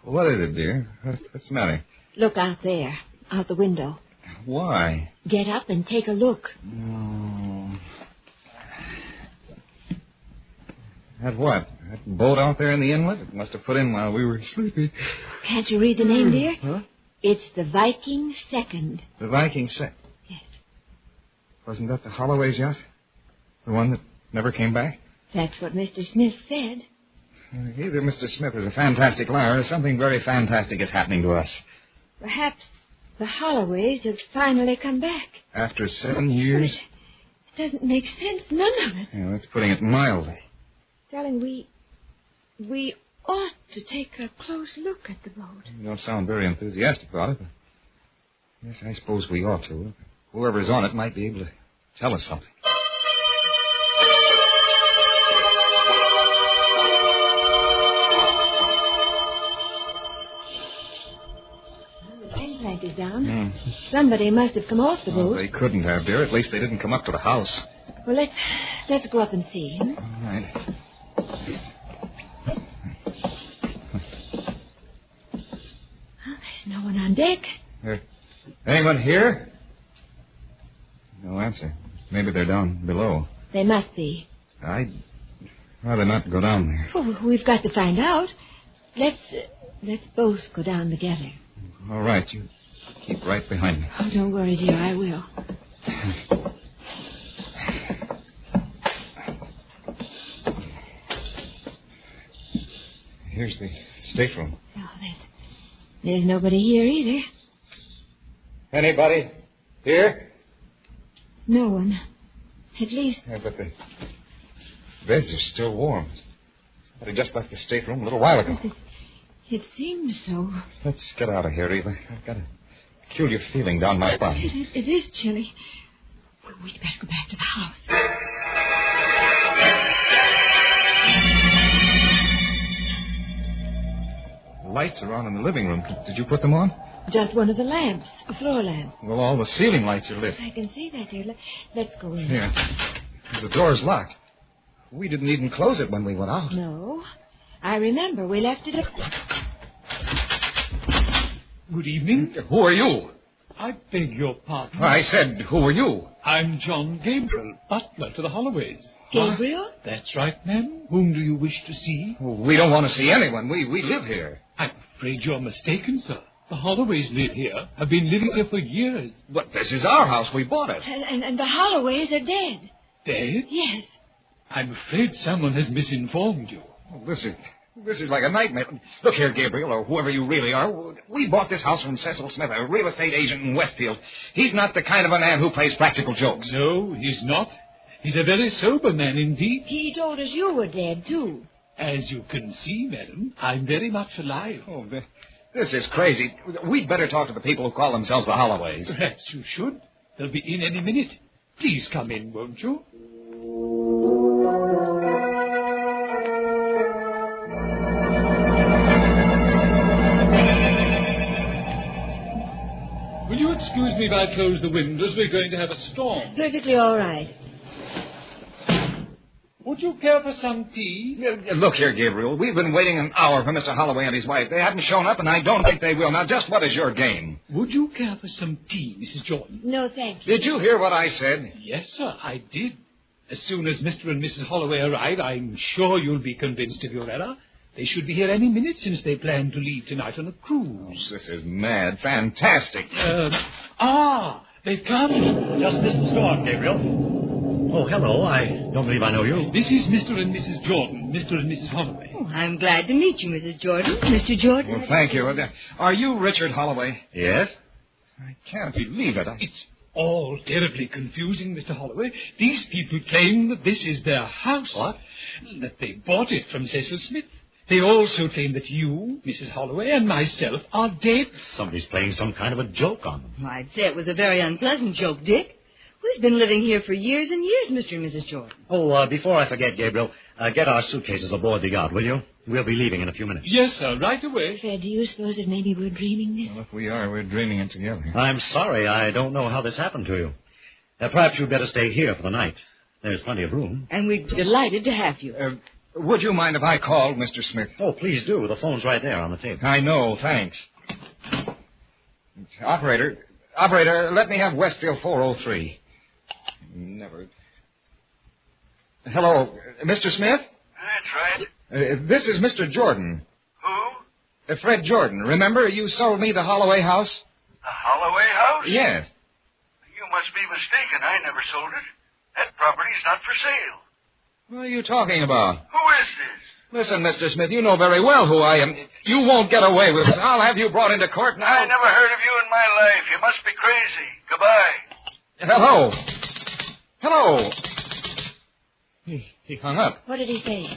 What is it, dear? What's the matter? Look out there, out the window. Why? Get up and take a look. Oh. That what? That boat out there in the inlet? It must have put in while we were sleeping. Can't you read the name, dear? Huh? It's the Viking Second. The Viking Second? Yes. Wasn't that the Holloway's yacht? The one that never came back? That's what Mr. Smith said. Either Mr. Smith is a fantastic liar or something very fantastic is happening to us. Perhaps the Holloways have finally come back. After 7 years? It doesn't make sense, none of it. Yeah, that's putting it mildly. Darling, we ought to take a close look at the boat. You don't sound very enthusiastic about it, but yes, I suppose we ought to. Whoever's on it might be able to tell us something. The gangplank is down. Somebody must have come off the boat. They couldn't have, dear. At least they didn't come up to the house. Well, let's go up and see. All right. There's no one on deck. Anyone here? No answer. Maybe they're down below. They must be. I'd rather not go down there. Oh, we've got to find out. Let's both go down together. All right, you keep right behind me. Oh, don't worry, dear. I will. Here's the stateroom. Oh, there's nobody here either. Anybody here? No one. At least... Yeah, but the beds are still warm. Somebody just left the stateroom a little while ago. It seems so. Let's get out of here, Eva. I've got a peculiar feeling down my spine. It is chilly. We'd better go back to the house. The lights are on in the living room. Did you put them on? Just one of the lamps, a floor lamp. Well, all the ceiling lights are lit. I can see that, dear. Let's go in. Here. The door's locked. We didn't even close it when we went out. No. I remember we left it up. Good evening. Who are you? I beg your pardon. I said, who are you? I'm John Gabriel, butler to the Holloways. Gabriel? That's right, ma'am. Whom do you wish to see? We don't want to see anyone. We live here. I'm afraid you're mistaken, sir. The Holloways live here, have been living here for years. But this is our house. We bought it. And the Holloways are dead. Dead? Yes. I'm afraid someone has misinformed you. Oh, this is like a nightmare. Look here, Gabriel, or whoever you really are. We bought this house from Cecil Smith, a real estate agent in Westfield. He's not the kind of a man who plays practical jokes. No, he's not. He's a very sober man indeed. He told us you were dead, too. As you can see, madam, I'm very much alive. Oh, this is crazy. We'd better talk to the people who call themselves the Holloways. Perhaps you should. They'll be in any minute. Please come in, won't you? Will you excuse me if I close the windows? We're going to have a storm. Perfectly all right. Would you care for some tea? Look here, Gabriel. We've been waiting an hour for Mr. Holloway and his wife. They haven't shown up, and I don't think they will. Now, just what is your game? Would you care for some tea, Mrs. Jordan? No, thank you. Did you hear what I said? Yes, sir, I did. As soon as Mr. and Mrs. Holloway arrive, I'm sure you'll be convinced of your error. They should be here any minute since they plan to leave tonight on a cruise. This is mad. Fantastic. They've come. Just missed the storm, Gabriel. Oh, hello. I don't believe I know you. This is Mr. and Mrs. Jordan, Mr. and Mrs. Holloway. Oh, I'm glad to meet you, Mrs. Jordan. Mr. Jordan. Well, thank you. Are you Richard Holloway? Yes. I can't believe it. It's all terribly confusing, Mr. Holloway. These people claim that this is their house. What? That they bought it from Cecil Smith. They also claim that you, Mrs. Holloway, and myself are dead. Somebody's playing some kind of a joke on them. I'd say it was a very unpleasant joke, Dick. We've been living here for years and years, Mr. and Mrs. Jordan. Oh, before I forget, Gabriel, get our suitcases aboard the yacht, will you? We'll be leaving in a few minutes. Yes, sir, right away. Fred, do you suppose that maybe we're dreaming this? Well, if we are, we're dreaming it together. I'm sorry. I don't know how this happened to you. Perhaps you'd better stay here for the night. There's plenty of room. And we're delighted to have you. Would you mind if I called Mr. Smith? Oh, please do. The phone's right there on the table. I know, thanks. Operator, let me have Westfield 403. Never. Hello, Mr. Smith? That's right. This is Mr. Jordan. Who? Fred Jordan. Remember, you sold me the Holloway house? The Holloway house? Yes. You must be mistaken. I never sold it. That property's not for sale. What are you talking about? Who is this? Listen, Mr. Smith, you know very well who I am. You won't get away with this. I'll have you brought into court now. I never heard of you in my life. You must be crazy. Goodbye. Hello. Hello. He hung up. What did he say?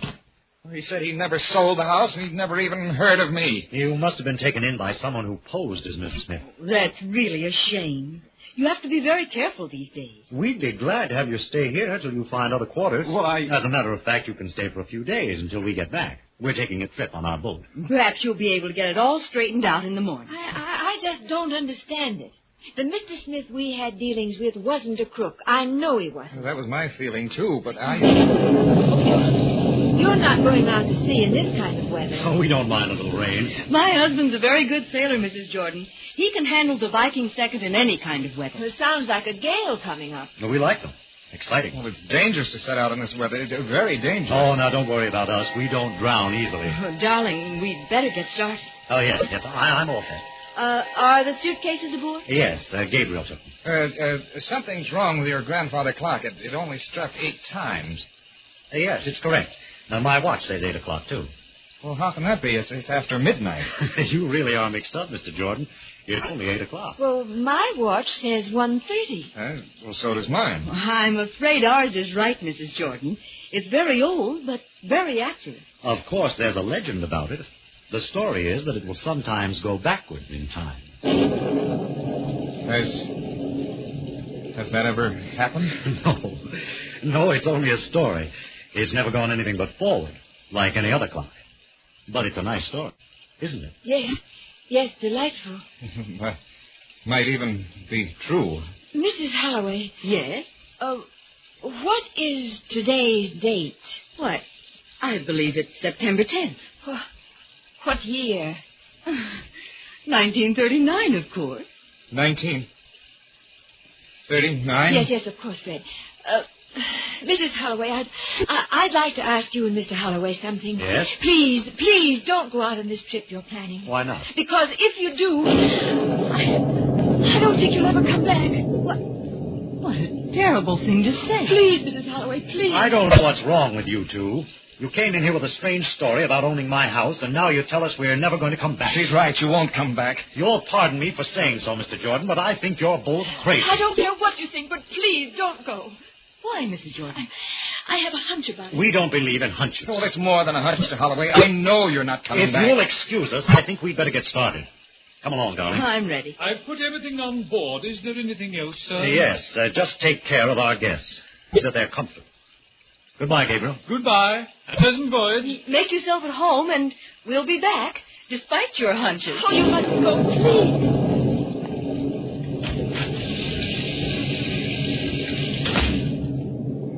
He said he never sold the house and he'd never even heard of me. You must have been taken in by someone who posed as Mr. Smith. That's really a shame. You have to be very careful these days. We'd be glad to have you stay here till you find other quarters. Well, As a matter of fact, you can stay for a few days until we get back. We're taking a trip on our boat. Perhaps you'll be able to get it all straightened out in the morning. I just don't understand it. The Mr. Smith we had dealings with wasn't a crook. I know he wasn't. Well, that was my feeling, too, but You're not going out to sea in this kind of weather. Oh, we don't mind a little rain. My husband's a very good sailor, Mrs. Jordan. He can handle the Viking second in any kind of weather. It sounds like a gale coming up. Well, we like them. Exciting. Well, it's dangerous to set out in this weather. It's very dangerous. Oh, now, don't worry about us. We don't drown easily. Oh, darling, we'd better get started. Oh, yes. I'm all set. Are the suitcases aboard? Yes, Gabriel took them. Something's wrong with your grandfather clock. It only struck 8 times. Yes, it's correct. Now, my watch says 8 o'clock, too. Well, how can that be? It's after midnight. You really are mixed up, Mr. Jordan. It's only 8 o'clock. Well, my watch says 1:30. Well, so does mine. I'm afraid ours is right, Mrs. Jordan. It's very old, but very accurate. Of course, there's a legend about it. The story is that it will sometimes go backwards in time. Has that ever happened? No, it's only a story. It's never gone anything but forward, like any other clock. But it's a nice story, isn't it? Yes, delightful. Might even be true. Mrs. Holloway. Yes? What is today's date? Why, I believe it's September 10th. What year? 1939, of course. 19. 39. Yes, of course, Fred. Mrs. Holloway, I'd like to ask you and Mr. Holloway something. Yes? Please, don't go out on this trip you're planning. Why not? Because if you do, I don't think you'll ever come back. What a terrible thing to say. Please, Mrs. Holloway, please. I don't know what's wrong with you two. You came in here with a strange story about owning my house, and now you tell us we're never going to come back. She's right. You won't come back. You'll pardon me for saying so, Mr. Jordan, but I think you're both crazy. I don't care what you think, but please don't go. Why, Mrs. Jordan? I have a hunch about it. We don't believe in hunches. Oh, it's more than a hunch, Mr. Holloway. I know you're not coming back. If you'll excuse us, I think we'd better get started. Come along, darling. I'm ready. I've put everything on board. Is there anything else, sir? Yes, just take care of our guests, so that they're comfortable. Goodbye, Gabriel. Goodbye. A pleasant voyage. Make yourself at home, and we'll be back, despite your hunches. Oh, you must go, please.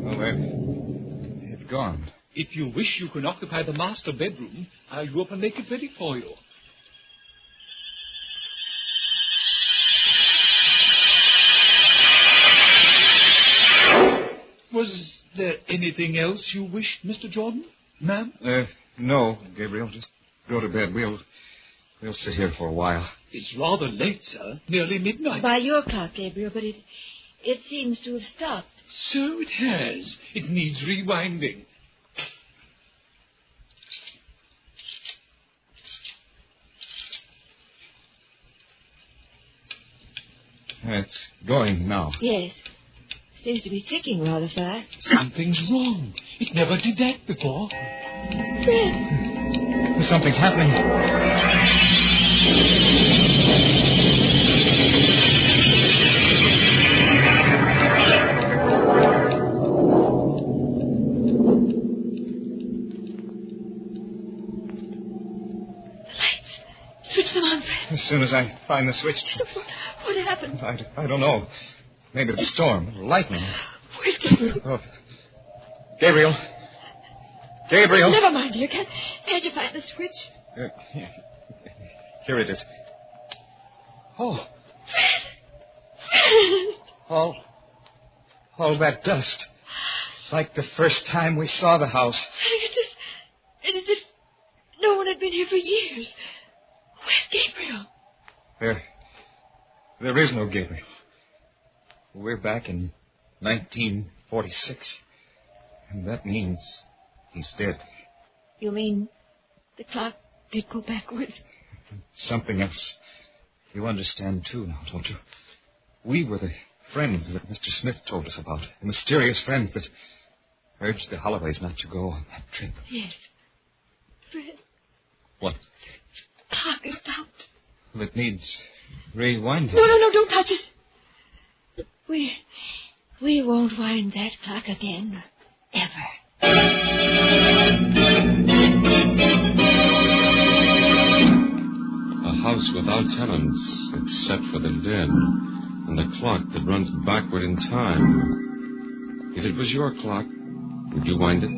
Oh, they've gone. If you wish, you can occupy the master bedroom. I'll go up and make it ready for you. Was there anything else you wished, Mr. Jordan? Ma'am? No, Gabriel. Just go to bed. We'll sit here for a while. It's rather late, sir. Nearly midnight. By your clock, Gabriel, but it seems to have stopped. So it has. It needs rewinding. It's going now. Yes. Seems to be ticking rather fast. Something's wrong. It never did that before. Fred. Something's happening. Switch them on, Fred. As soon as I find the switch. What happened? I don't know. Maybe a storm, lightning. Where's Gabriel? Oh. Gabriel. Gabriel. Never mind, dear. Can't you find the switch? Here it is. Oh. Fred. All that dust. Like the first time we saw the house. It's as if no one had been here for years. Where's Gabriel? There is no Gabriel. We're back in 1946. And that means he's dead. You mean the clock did go backwards? Something else. You understand, too, now, don't you? We were the friends that Mr. Smith told us about. The mysterious friends that urged the Holloways not to go on that trip. Yes. Fred. What? The clock has stopped. Well, it needs rewinding. No, don't touch it. We won't wind that clock again. Ever. A house without tenants, except for the dead, and a clock that runs backward in time. If it was your clock, would you wind it?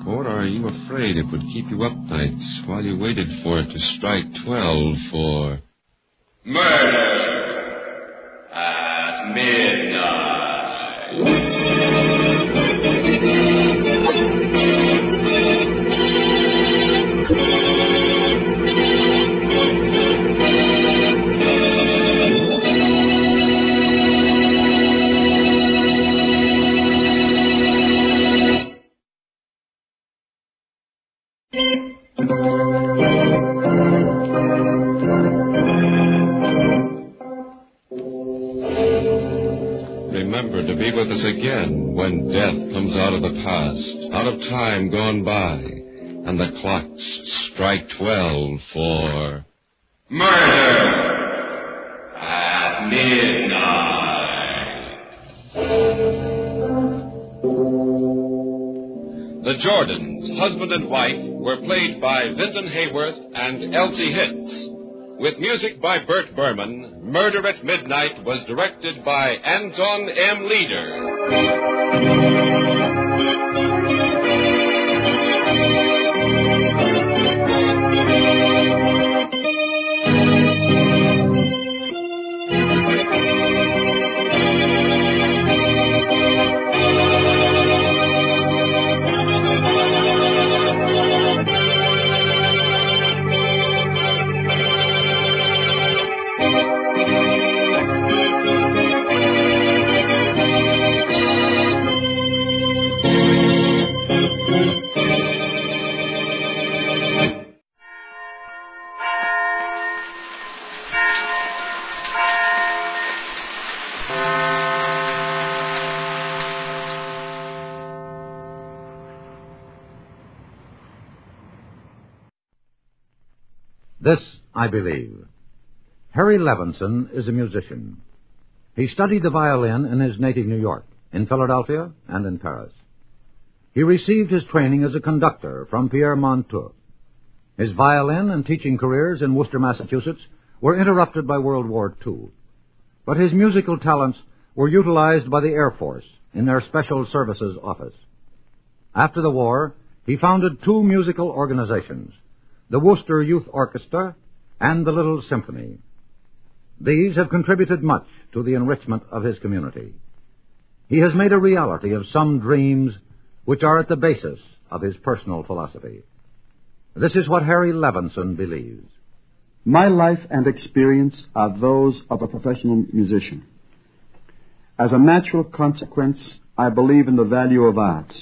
Or are you afraid it would keep you up nights while you waited for it to strike 12 for... Murder at midnight. Remember to be with us again when death comes out of the past, out of time gone by, and the clocks strike 12 for... Murder at midnight. The Jordans, husband and wife, were played by Vinton Hayworth and Elsie Hitz. With music by Bert Berman, Murder at Midnight was directed by Anton M. Leader. This I believe. Harry Levinson is a musician. He studied the violin in his native New York, in Philadelphia, and in Paris. He received his training as a conductor from Pierre Monteux. His violin and teaching careers in Worcester, Massachusetts, were interrupted by World War II. But his musical talents were utilized by the Air Force in their Special Services Office. After the war, he founded two musical organizations, the Worcester Youth Orchestra and the Little Symphony. These have contributed much to the enrichment of his community. He has made a reality of some dreams which are at the basis of his personal philosophy. This is what Harry Levinson believes. My life and experience are those of a professional musician. As a natural consequence, I believe in the value of art.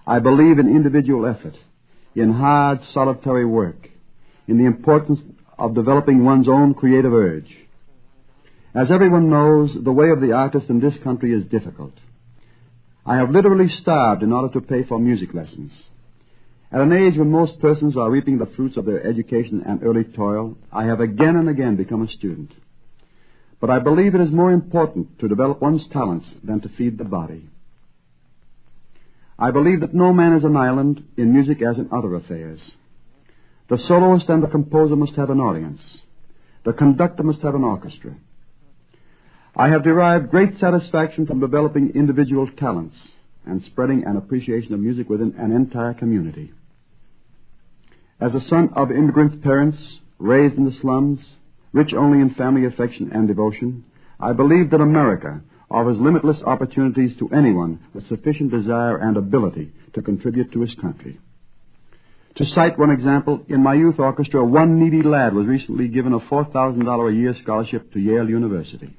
I believe in individual effort, in hard, solitary work, in the importance of developing one's own creative urge. As everyone knows, the way of the artist in this country is difficult. I have literally starved in order to pay for music lessons. At an age when most persons are reaping the fruits of their education and early toil, I have again and again become a student. But I believe it is more important to develop one's talents than to feed the body. I believe that no man is an island in music as in other affairs. The soloist and the composer must have an audience. The conductor must have an orchestra. I have derived great satisfaction from developing individual talents and spreading an appreciation of music within an entire community. As a son of immigrant parents, raised in the slums, rich only in family affection and devotion, I believe that America offers limitless opportunities to anyone with sufficient desire and ability to contribute to his country. To cite one example, in my youth orchestra, one needy lad was recently given a $4,000 a year scholarship to Yale University.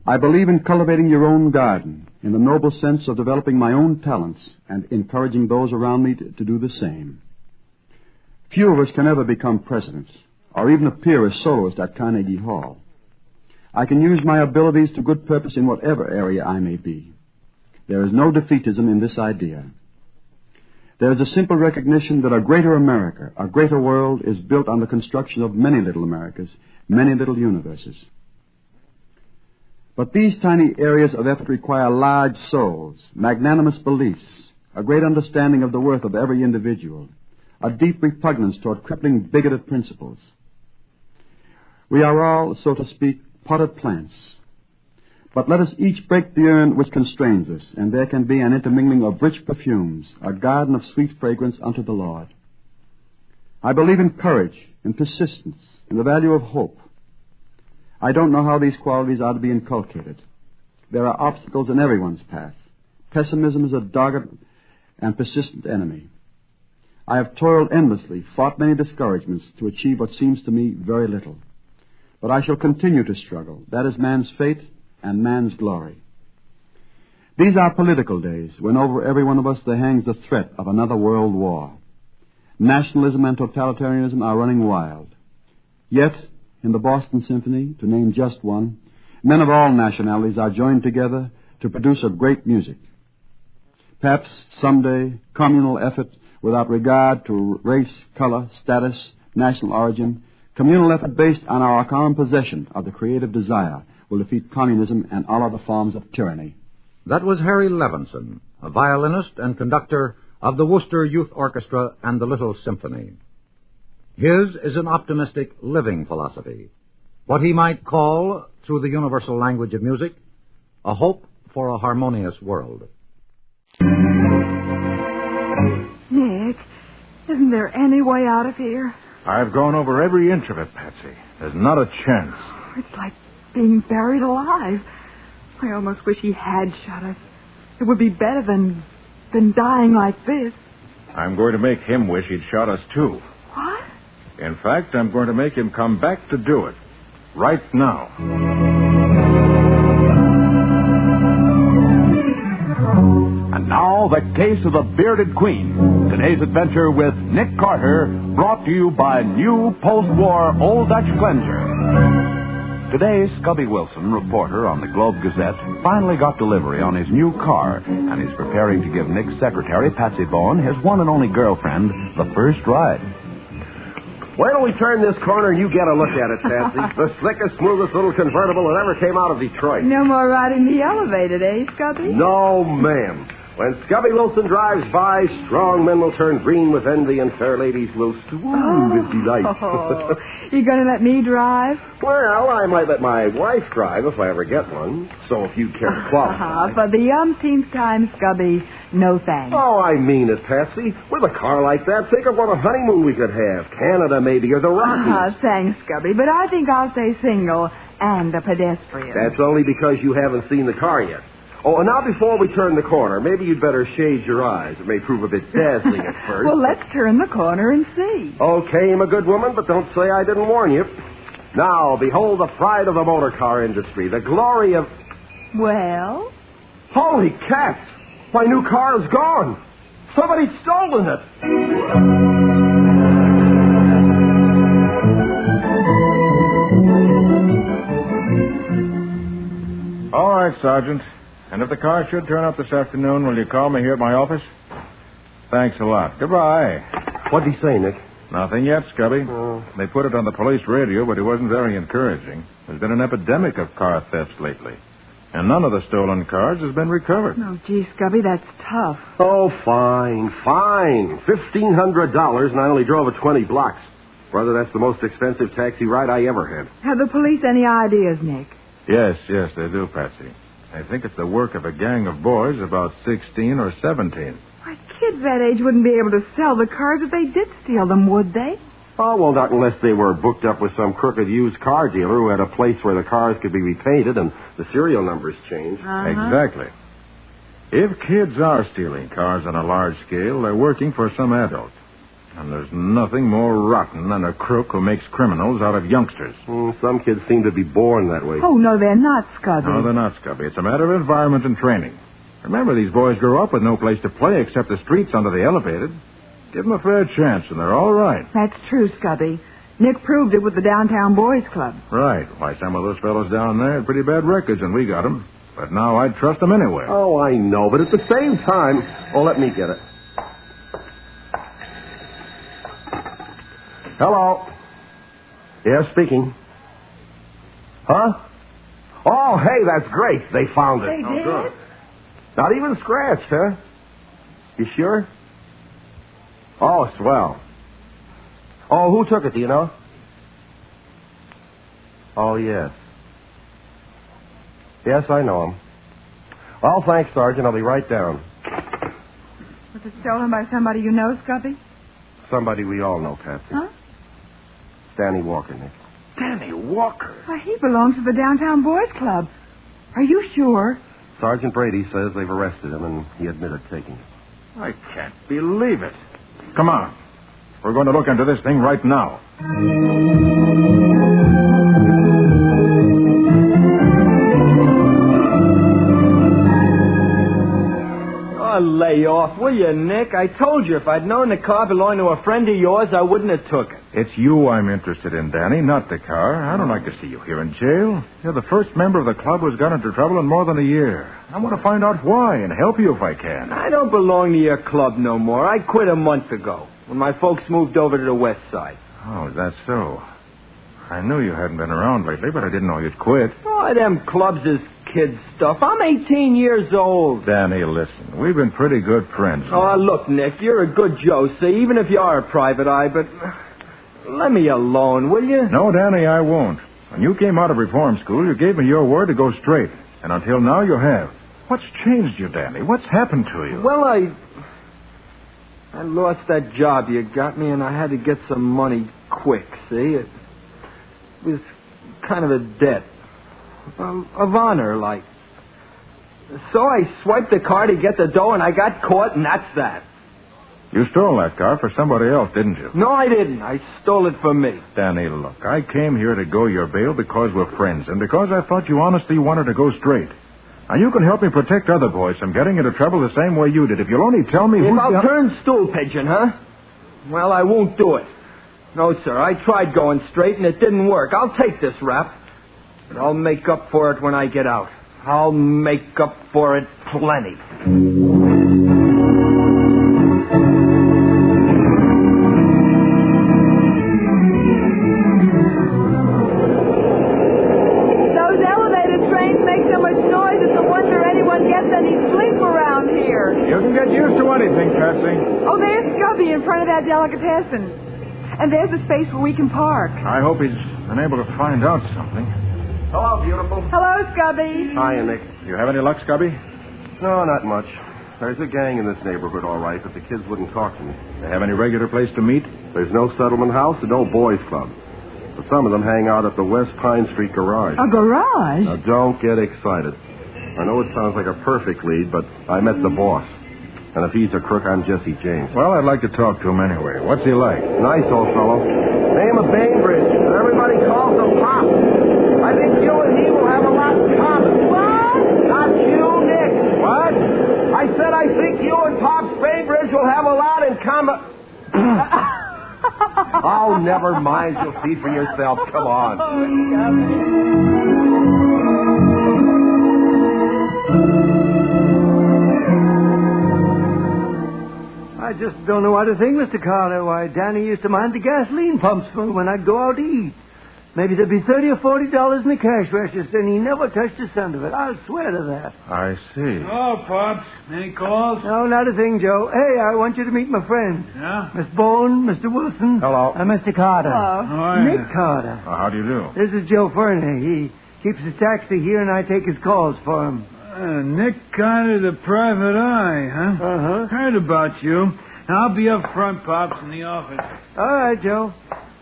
I believe in cultivating your own garden, in the noble sense of developing my own talents and encouraging those around me to do the same. Few of us can ever become presidents or even appear as soloists at Carnegie Hall. I can use my abilities to good purpose in whatever area I may be. There is no defeatism in this idea. There is a simple recognition that a greater America, a greater world, is built on the construction of many little Americas, many little universes. But these tiny areas of effort require large souls, magnanimous beliefs, a great understanding of the worth of every individual, a deep repugnance toward crippling, bigoted principles. We are all, so to speak, potted plants. But let us each break the urn which constrains us, and there can be an intermingling of rich perfumes, a garden of sweet fragrance unto the Lord. I believe in courage, in persistence, in the value of hope. I don't know how these qualities are to be inculcated. There are obstacles in everyone's path. Pessimism is a dogged and persistent enemy. I have toiled endlessly, fought many discouragements to achieve what seems to me very little. But I shall continue to struggle. That is man's fate and man's glory. These are political days, when over every one of us there hangs the threat of another world war. Nationalism and totalitarianism are running wild. Yet, in the Boston Symphony, to name just one, men of all nationalities are joined together to produce a great music. Perhaps someday communal effort without regard to race, color, status, national origin, communal effort based on our common possession of the creative desire will defeat communism and all other forms of tyranny. That was Harry Levinson, a violinist and conductor of the Worcester Youth Orchestra and the Little Symphony. His is an optimistic living philosophy, what he might call, through the universal language of music, a hope for a harmonious world. Nick, isn't there any way out of here? I've gone over every inch of it, Patsy. There's not a chance. It's like being buried alive. I almost wish he had shot us. It would be better than dying like this. I'm going to make him wish he'd shot us, too. What? In fact, I'm going to make him come back to do it. Right now. And now, the case of the Bearded Queen. Today's adventure with Nick Carter, brought to you by new post-war Old Dutch Cleanser. Today, Scubby Wilson, reporter on the Globe Gazette, finally got delivery on his new car, and is preparing to give Nick's secretary, Patsy Bowen, his one and only girlfriend, the first ride. Wait till we turn this corner and you get a look at it, Patsy. The slickest, smoothest little convertible that ever came out of Detroit. No more riding the elevated, eh, Scubby? No, ma'am. When Scubby Wilson drives by, strong men will turn green with envy and fair ladies will swoon with delight. Oh, you going to let me drive? Well, I might let my wife drive if I ever get one. So if you care to qualify. For the umpteenth time, Scubby, no thanks. Oh, I mean it, Patsy. With a car like that, think of what a honeymoon we could have. Canada, maybe, or the Rockies. Thanks, Scubby, but I think I'll stay single and a pedestrian. That's only because you haven't seen the car yet. Oh, and now before we turn the corner, maybe you'd better shade your eyes. It may prove a bit dazzling at first. Well, let's turn the corner and see. Okay, I'm a good woman, but don't say I didn't warn you. Now, behold the pride of the motor car industry, the glory of... Well? Holy cats! My new car is gone. Somebody's stolen it. All right, Sergeant. And if the car should turn up this afternoon, will you call me here at my office? Thanks a lot. Goodbye. What'd he say, Nick? Nothing yet, Scubby. They put it on the police radio, but it wasn't very encouraging. There's been an epidemic of car thefts lately. And none of the stolen cars has been recovered. Oh, gee, Scubby, that's tough. Oh, fine. $1,500, and I only drove it 20 blocks. Brother, that's the most expensive taxi ride I ever had. Have the police any ideas, Nick? Yes, they do, Patsy. I think it's the work of a gang of boys about 16 or 17. Why, kids that age wouldn't be able to sell the cars if they did steal them, would they? Oh, well, not unless they were booked up with some crooked used car dealer who had a place where the cars could be repainted and the serial numbers changed. Exactly. If kids are stealing cars on a large scale, they're working for some adult. And there's nothing more rotten than a crook who makes criminals out of youngsters. Some kids seem to be born that way. Oh, no, they're not, Scubby. No, they're not, Scubby. It's a matter of environment and training. Remember, these boys grow up with no place to play except the streets under the elevated. Give them a fair chance, and they're all right. That's true, Scubby. Nick proved it with the Downtown Boys Club. Right. Why, some of those fellows down there had pretty bad records, and we got them. But now I'd trust them anywhere. Oh, I know, but at the same time... Oh, let me get it. Hello. Yes, speaking. Huh? Oh, hey, that's great. They found it. They did? Good. Not even scratched, huh? You sure? Oh, swell. Oh, who took it, do you know? Oh, yes. Yes, I know him. Well, thanks, Sergeant. I'll be right down. Was it stolen by somebody you know, Scubby? Somebody we all know, Patsy. Huh? Danny Walker, Nick. Danny Walker? Why, he belongs to the Downtown Boys Club. Are you sure? Sergeant Brady says they've arrested him, and he admitted taking it. I can't believe it. Come on. We're going to look into this thing right now. Oh, lay off, will you, Nick? I told you if I'd known the car belonged to a friend of yours, I wouldn't have took it. It's you I'm interested in, Danny, not the car. I don't like to see you here in jail. You're the first member of the club who's got into trouble in more than a year. I want to find out why and help you if I can. I don't belong to your club no more. I quit a month ago when my folks moved over to the west side. Oh, is that so? I knew you hadn't been around lately, but I didn't know you'd quit. Oh, them clubs is kid stuff. I'm 18 years old. Danny, listen. We've been pretty good friends. Oh, look, Nick, you're a good Joe, see, even if you are a private eye, but let me alone, will you? No, Danny, I won't. When you came out of reform school, you gave me your word to go straight. And until now, you have. What's changed you, Danny? What's happened to you? Well, I lost that job you got me, and I had to get some money quick, see? It was kind of a debt. Of honor, like. So I swiped the car to get the dough, and I got caught, and that's that. You stole that car for somebody else, didn't you? No, I didn't. I stole it for me. Danny, look, I came here to go your bail because we're friends, and because I thought you honestly wanted to go straight. Now, you can help me protect other boys from getting into trouble the same way you did. If you'll only tell me If I'll turn stool pigeon, huh? Well, I won't do it. No, sir, I tried going straight, and it didn't work. I'll take this rap. But I'll make up for it when I get out. I'll make up for it plenty. Patsy? Oh, there's Scubby in front of that delicatessen. And there's a space where we can park. I hope he's been able to find out something. Hello, beautiful. Hello, Scubby. Hiya, Nick. You have any luck, Scubby? No, not much. There's a gang in this neighborhood, all right, but the kids wouldn't talk to me. They have any regular place to meet? There's no settlement house and no boys' club. But some of them hang out at the West Pine Street garage. A garage? Now, don't get excited. I know it sounds like a perfect lead, but I met the boss. And if he's a crook, I'm Jesse James. Well, I'd like to talk to him anyway. What's he like? Nice old fellow. Name of Bainbridge. And everybody calls him Pop. I think you and he will have a lot in common. What? Not you, Nick. What? I said I think you and Pops Bainbridge will have a lot in common. Oh, never mind. You'll see for yourself. Come on. I just don't know what to think, Mr. Carter. Why, Danny used to mind the gasoline pumps for when I'd go out to eat. Maybe there'd be $30 or $40 in the cash register, and he never touched a cent of it. I'll swear to that. I see. Oh, Pops. Any calls? No, not a thing, Joe. Hey, I want you to meet my friends. Yeah? Miss Bowen, Mr. Wilson. Hello. And Mr. Carter. Hello. Nick Carter. How do you do? This is Joe Ferney. He keeps a taxi here, and I take his calls for him. Nick Carter, the private eye, huh? Uh-huh. Heard about you. I'll be up front, Pops, in the office. All right, Joe.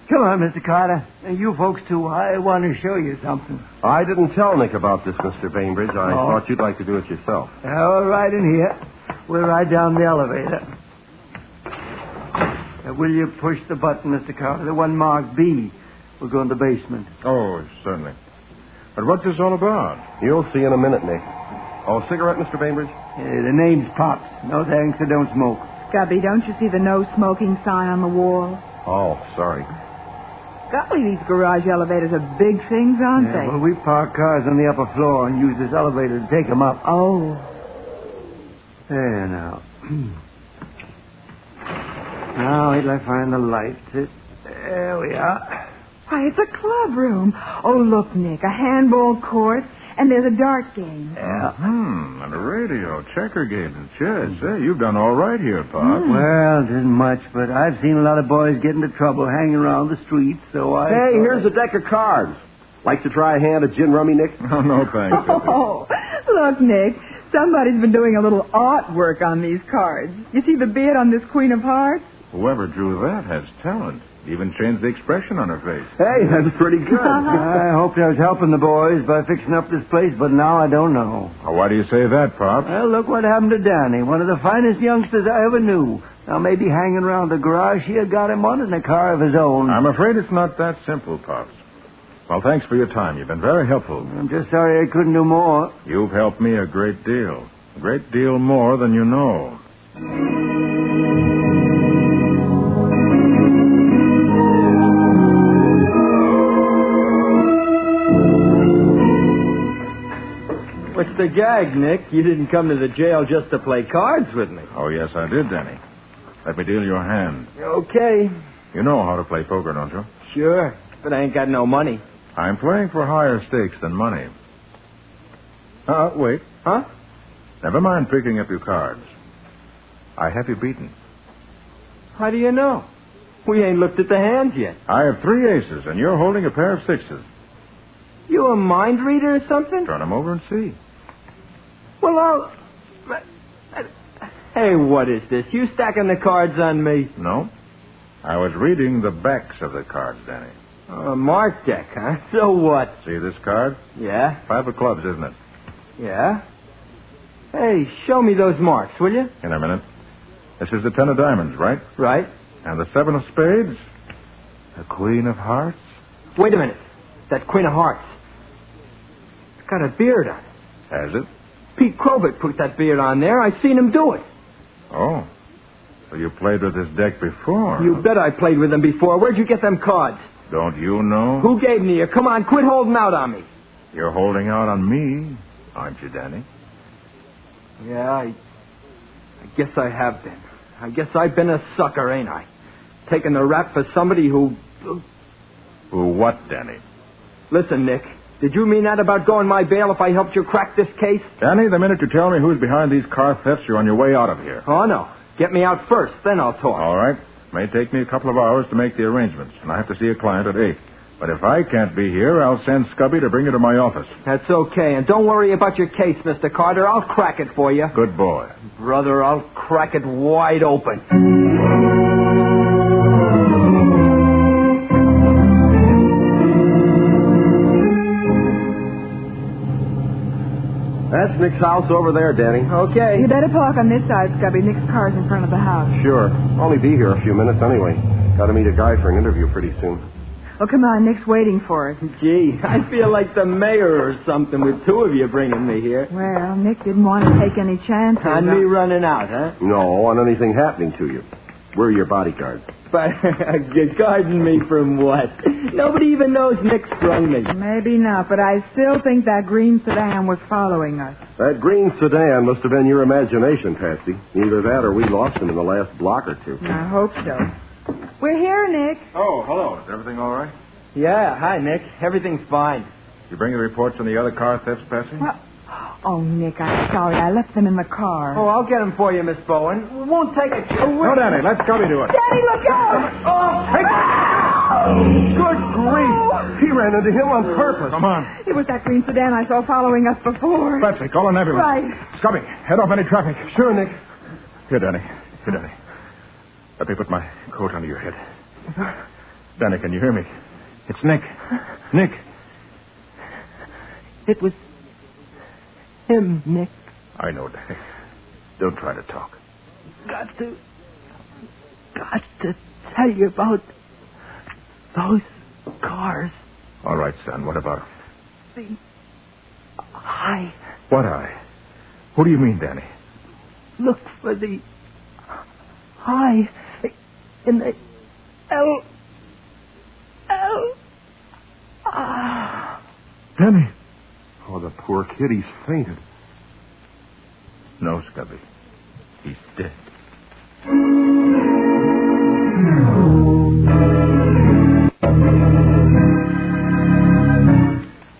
Come on, Mr. Carter. And you folks, too. I want to show you something. I didn't tell Nick about this, Mr. Bainbridge. I thought you'd like to do it yourself. All right, in here. We'll ride down the elevator. Will you push the button, Mr. Carter? The one marked B. We'll go in the basement. Oh, certainly. But what's this all about? You'll see in a minute, Nick. Oh, cigarette, Mr. Bainbridge? The name's Pops. No thanks, I don't smoke. Scubby, don't you see the no smoking sign on the wall? Oh, sorry. Golly, these garage elevators are big things, aren't they? Well, we park cars on the upper floor and use this elevator to take them up. Oh. There now. Now, wait till I find the lights. There we are. Why, it's a club room. Oh, look, Nick, a handball court, and there's a dart game. Yeah. And a radio, checker game, and chess. Hey, you've done all right here, Pop. Well, it isn't much, but I've seen a lot of boys get into trouble hanging around the streets, so I... Hey, here's a deck of cards. Like to try a hand at gin rummy, Nick? Oh, no, thanks. Oh, look, Nick, somebody's been doing a little artwork on these cards. You see the beard on this Queen of Hearts? Whoever drew that has talent. Even changed the expression on her face. Hey, that's pretty good. I hoped I was helping the boys by fixing up this place, but now I don't know. Well, why do you say that, Pop? Well, look what happened to Danny, one of the finest youngsters I ever knew. Now, maybe hanging around the garage here got him one in a car of his own. I'm afraid it's not that simple, Pops. Well, thanks for your time. You've been very helpful. I'm just sorry I couldn't do more. You've helped me a great deal. A great deal more than you know. What's the gag, Nick? You didn't come to the jail just to play cards with me. Oh, yes, I did, Danny. Let me deal your hand. Okay. You know how to play poker, don't you? Sure, but I ain't got no money. I'm playing for higher stakes than money. Wait. Huh? Never mind picking up your cards. I have you beaten. How do you know? We ain't looked at the hands yet. I have 3 aces, and you're holding a pair of 6s. You a mind reader or something? Turn them over and see. Well, Hey, what is this? You stacking the cards on me? No. I was reading the backs of the cards, Danny. A mark deck, huh? So what? See this card? Yeah? 5 of clubs, isn't it? Yeah? Hey, show me those marks, will you? In a minute. This is the 10 of diamonds, right? Right. And the 7 of spades? The Queen of hearts? Wait a minute. That Queen of Hearts. It's got a beard on it. Has it? Pete Crowbert put that beard on there. I've seen him do it. Oh. So you played with this deck before? You bet I played with him before. Where'd you get them cards? Don't you know? Who gave them to you? Come on, quit holding out on me. You're holding out on me, aren't you, Danny? Yeah, I guess I have been. I guess I've been a sucker, ain't I? Taking the rap for somebody who... Who what, Danny? Listen, Nick. Did you mean that about going my bail if I helped you crack this case? Danny, the minute you tell me who's behind these car thefts, you're on your way out of here. Oh, no. Get me out first, then I'll talk. All right. May take me a couple of hours to make the arrangements, and I have to see a client at 8. But if I can't be here, I'll send Scubby to bring you to my office. That's okay. And don't worry about your case, Mr. Carter. I'll crack it for you. Good boy. Brother, I'll crack it wide open. That's Nick's house over there, Danny. Okay. You better park on this side, Scubby. Nick's car's in front of the house. Sure. Only be here a few minutes anyway. Got to meet a guy for an interview pretty soon. Oh, come on. Nick's waiting for us. Gee, I feel like the mayor or something with two of you bringing me here. Well, Nick didn't want to take any chances. On me running out, huh? No, on anything happening to you. We're your bodyguards. But guarding me from what? Nobody even knows Nick sprung me. Maybe not, but I still think that green sedan was following us. That green sedan must have been your imagination, Patsy. Either that or we lost him in the last block or two. I hope so. We're here, Nick. Oh, hello. Is everything all right? Yeah, hi, Nick. Everything's fine. You bring the reports on the other car thefts, Patsy? Well, oh, Nick, I'm sorry. I left them in the car. Oh, I'll get them for you, Miss Bowen. It won't take a... No, Danny. Let Scubby do it. Danny, look out! Good grief! He ran into him on purpose. Come on. It was that green sedan I saw following us before. Patsy, call an ambulance. Right. Scubby, head off any traffic. Sure, Nick. Here, Danny. Let me put my coat under your head. Danny, can you hear me? It's Nick. Nick. It was him, Nick. I know, Danny. Don't try to talk. Got to tell you about those cars. All right, son. What about them? The eye. What eye? What do you mean, Danny? Look for the eye in the L. Danny. Oh, the poor kid. He's fainted. No, Scubby. He's dead.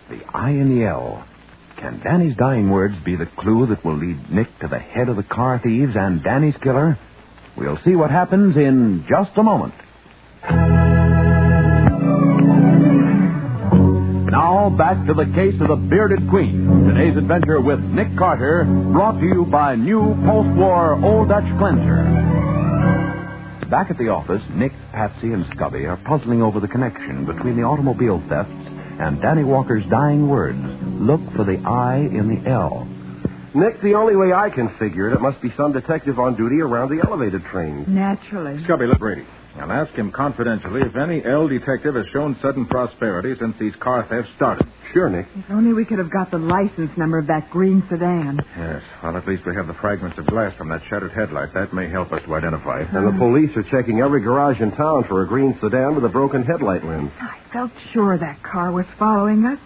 The I in the L. Can Danny's dying words be the clue that will lead Nick to the head of the car thieves and Danny's killer? We'll see what happens in just a moment. Now, back to the case of the Bearded Queen. Today's adventure with Nick Carter, brought to you by new post-war Old Dutch Cleanser. Back at the office, Nick, Patsy, and Scubby are puzzling over the connection between the automobile thefts and Danny Walker's dying words. Look for the I in the L. Nick, the only way I can figure it must be some detective on duty around the elevated trains. Naturally. Scubby, let Brady. I'll ask him confidentially if any L detective has shown sudden prosperity since these car thefts started. Sure, Nick. If only we could have got the license number of that green sedan. Yes. Well, at least we have the fragments of glass from that shattered headlight. That may help us to identify it. And the police are checking every garage in town for a green sedan with a broken headlight lens. I felt sure that car was following us,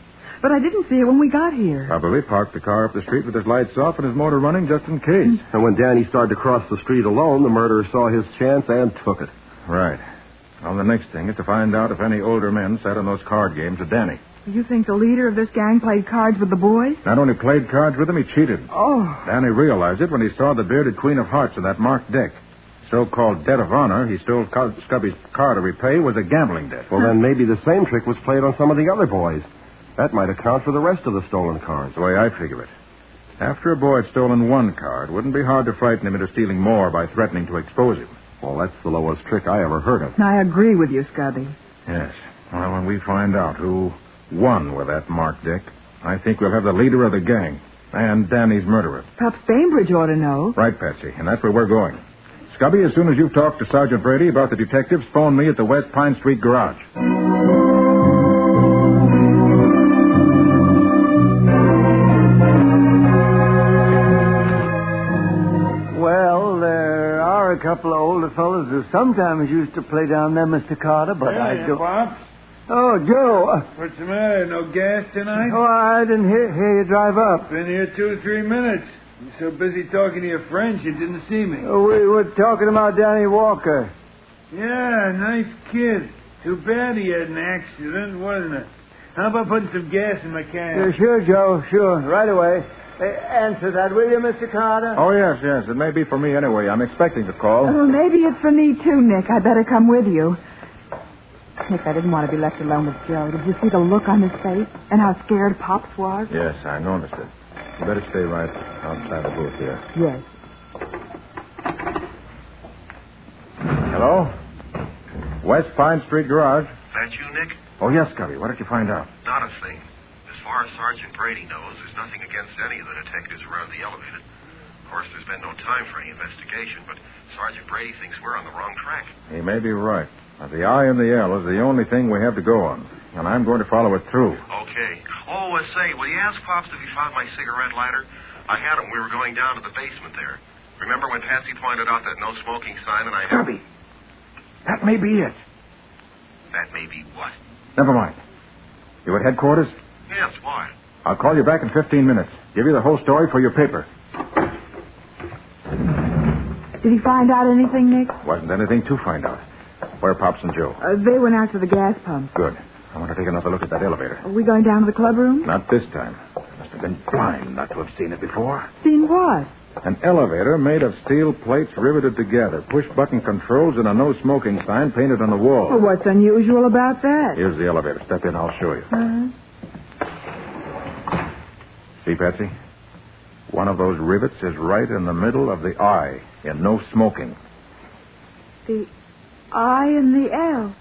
but I didn't see it when we got here. Probably parked the car up the street with his lights off and his motor running just in case. And when Danny started to cross the street alone, the murderer saw his chance and took it. Right. Well, the next thing is to find out if any older men sat on those card games with Danny. You think the leader of this gang played cards with the boys? Not only played cards with him, he cheated. Oh. Danny realized it when he saw the bearded Queen of Hearts in that marked deck. So-called debt of honor he stole Scubby's car to repay was a gambling debt. Well, then maybe the same trick was played on some of the other boys. That might account for the rest of the stolen cars. The way I figure it. After a boy had stolen one car, it wouldn't be hard to frighten him into stealing more by threatening to expose him. Well, that's the lowest trick I ever heard of. I agree with you, Scubby. Yes. Well, when we find out who won with that marked deck, I think we'll have the leader of the gang and Danny's murderer. Perhaps Bainbridge ought to know. Right, Patsy, and that's where we're going. Scubby, as soon as you've talked to Sergeant Brady about the detectives, phone me at the West Pine Street garage. Well, there are a couple of older fellas who sometimes used to play down there, Mr. Carter, but I don't... Pops. Oh, Joe. What's the matter? No gas tonight? Oh, I didn't hear you drive up. Been here 2 or 3 minutes. You're so busy talking to your friends, you didn't see me. Oh, we were talking about Danny Walker. Yeah, nice kid. Too bad he had an accident, wasn't it? How about putting some gas in my car? Sure, Joe. Sure. Right away. Answer that, will you, Mr. Carter? Oh, yes. It may be for me anyway. I'm expecting the call. Oh, maybe it's for me, too, Nick. I better come with you. Nick, I didn't want to be left alone with Joe. Did you see the look on his face and how scared Pops was? Yes, I noticed it. You better stay right outside the booth here. Yes. Hello? West Pine Street Garage. That you, Nick? Oh, yes, Scotty. What did you find out? Not a thing. As far as Sergeant Brady knows, there's nothing against any of the detectives around the elevator. Of course, there's been no time for any investigation, but Sergeant Brady thinks we're on the wrong track. He may be right. Now, the I and the L is the only thing we have to go on, and I'm going to follow it through. Okay. Oh, say, will you ask Pops if he found my cigarette lighter? I had him. We were going down to the basement there. Remember when Patsy pointed out that no smoking sign and I... Scotty, that may be it. That may be what? Never mind. You at headquarters? Yes, why? I'll call you back in 15 minutes. Give you the whole story for your paper. Did he find out anything, Nick? Wasn't anything to find out. Where are Pops and Joe? They went out to the gas pump. Good. I want to take another look at that elevator. Are we going down to the clubroom? Not this time. Must have been blind not to have seen it before. Seen what? An elevator made of steel plates riveted together, push-button controls, and a no-smoking sign painted on the wall. Well, what's unusual about that? Here's the elevator. Step in, I'll show you. See, Patsy? One of those rivets is right in the middle of the I in no smoking. The I and the L.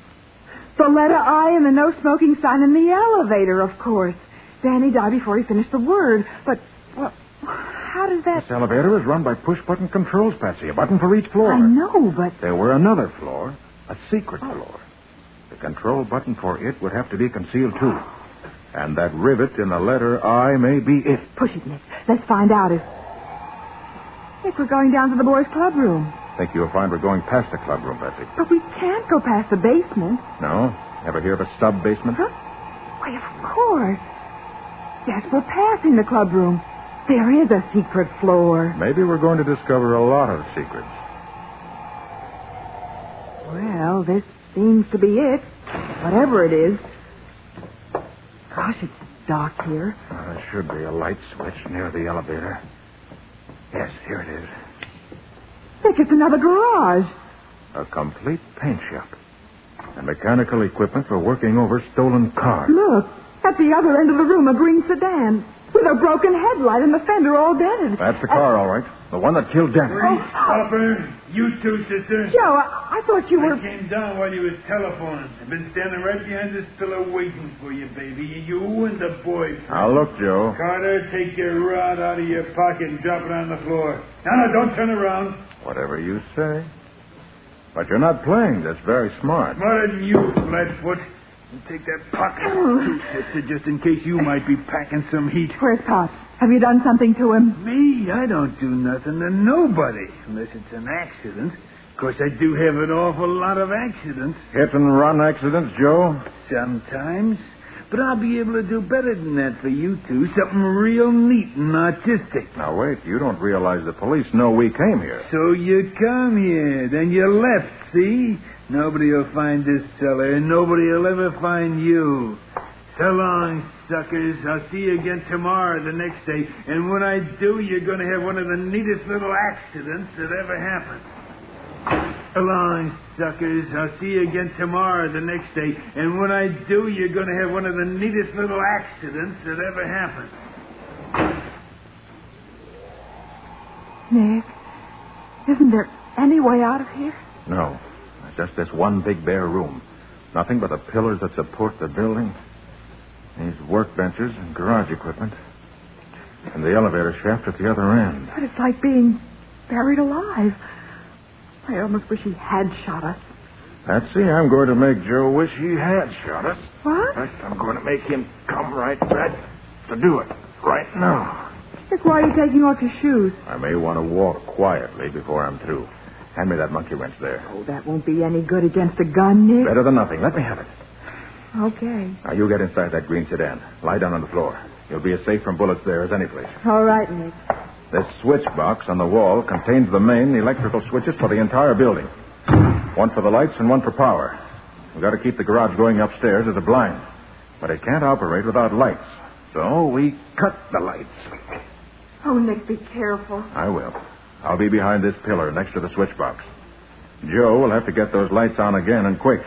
The letter I and the no smoking sign in the elevator, of course. Danny died before he finished the word. But, well, how does that... This elevator is run by push-button controls, Patsy. A button for each floor. I know, but... There were another floor, a secret floor. The control button for it would have to be concealed, too. And that rivet in the letter I may be it. Push it, Nick. Let's find out if we're going down to the boys' clubroom. Think you'll find we're going past the clubroom, Patsy. But we can't go past the basement. No? Ever hear of a sub-basement? Huh? Why, of course. Yes, we're passing the clubroom. There is a secret floor. Maybe we're going to discover a lot of secrets. Well, this seems to be it. Whatever it is. Gosh, it's dark here. There should be a light switch near the elevator. Yes, here it is. Look, it's another garage. A complete paint shop. And mechanical equipment for working over stolen cars. Look, at the other end of the room, a green sedan with a broken headlight and the fender all dented. That's the car, all right. The one that killed Danny. Papa, you too, sister. Joe, I thought you were... I came down while you was telephoning. I've been standing right behind this pillar waiting for you, baby. You and the boy. Now, look, Joe. Carter, take your rod out of your pocket and drop it on the floor. No, don't turn around. Whatever you say. But you're not playing this very smart. Smarter than you, Flatfoot. And take that pocket, too, sister, just in case you might be packing some heat. Where's Pop? Have you done something to him? Me? I don't do nothing to nobody, unless it's an accident. Of course, I do have an awful lot of accidents. Hit and run accidents, Joe? Sometimes. But I'll be able to do better than that for you two. Something real neat and artistic. Now, wait. You don't realize the police know we came here. So you come here. Then you left, see? Nobody will find this cellar, and nobody will ever find you. So long, suckers. I'll see you again tomorrow, the next day. And when I do, you're going to have one of the neatest little accidents that ever happened. So long, suckers. I'll see you again tomorrow, the next day. And when I do, you're going to have one of the neatest little accidents that ever happened. Nick, isn't there any way out of here? No. Just this one big bare room. Nothing but the pillars that support the building. These workbenches and garage equipment. And the elevator shaft at the other end. But it's like being buried alive. I almost wish he had shot us. Patsy, I'm going to make Joe wish he had shot us. What? In fact, I'm going to make him come right back to do it right now. Nick, why are you taking off your shoes? I may want to walk quietly before I'm through. Hand me that monkey wrench there. Oh, that won't be any good against a gun, Nick. Better than nothing. Let me have it. Okay. Now, you get inside that green sedan. Lie down on the floor. You'll be as safe from bullets there as any place. All right, Nick. This switch box on the wall contains the main electrical switches for the entire building. One for the lights and one for power. We've got to keep the garage going upstairs as a blind. But it can't operate without lights. So we cut the lights. Oh, Nick, be careful. I will. I'll be behind this pillar next to the switch box. Joe will have to get those lights on again and quick.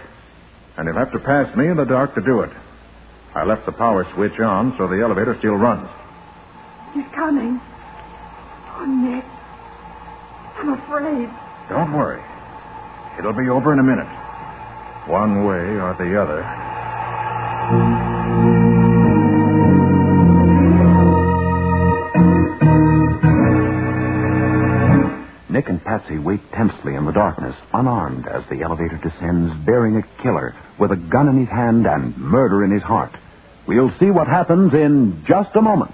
And he'll have to pass me in the dark to do it. I left the power switch on so the elevator still runs. He's coming. Oh, Nick. I'm afraid. Don't worry. It'll be over in a minute. One way or the other. Nick and Patsy wait tensely in the darkness, unarmed, as the elevator descends, bearing a killer with a gun in his hand and murder in his heart. We'll see what happens in just a moment.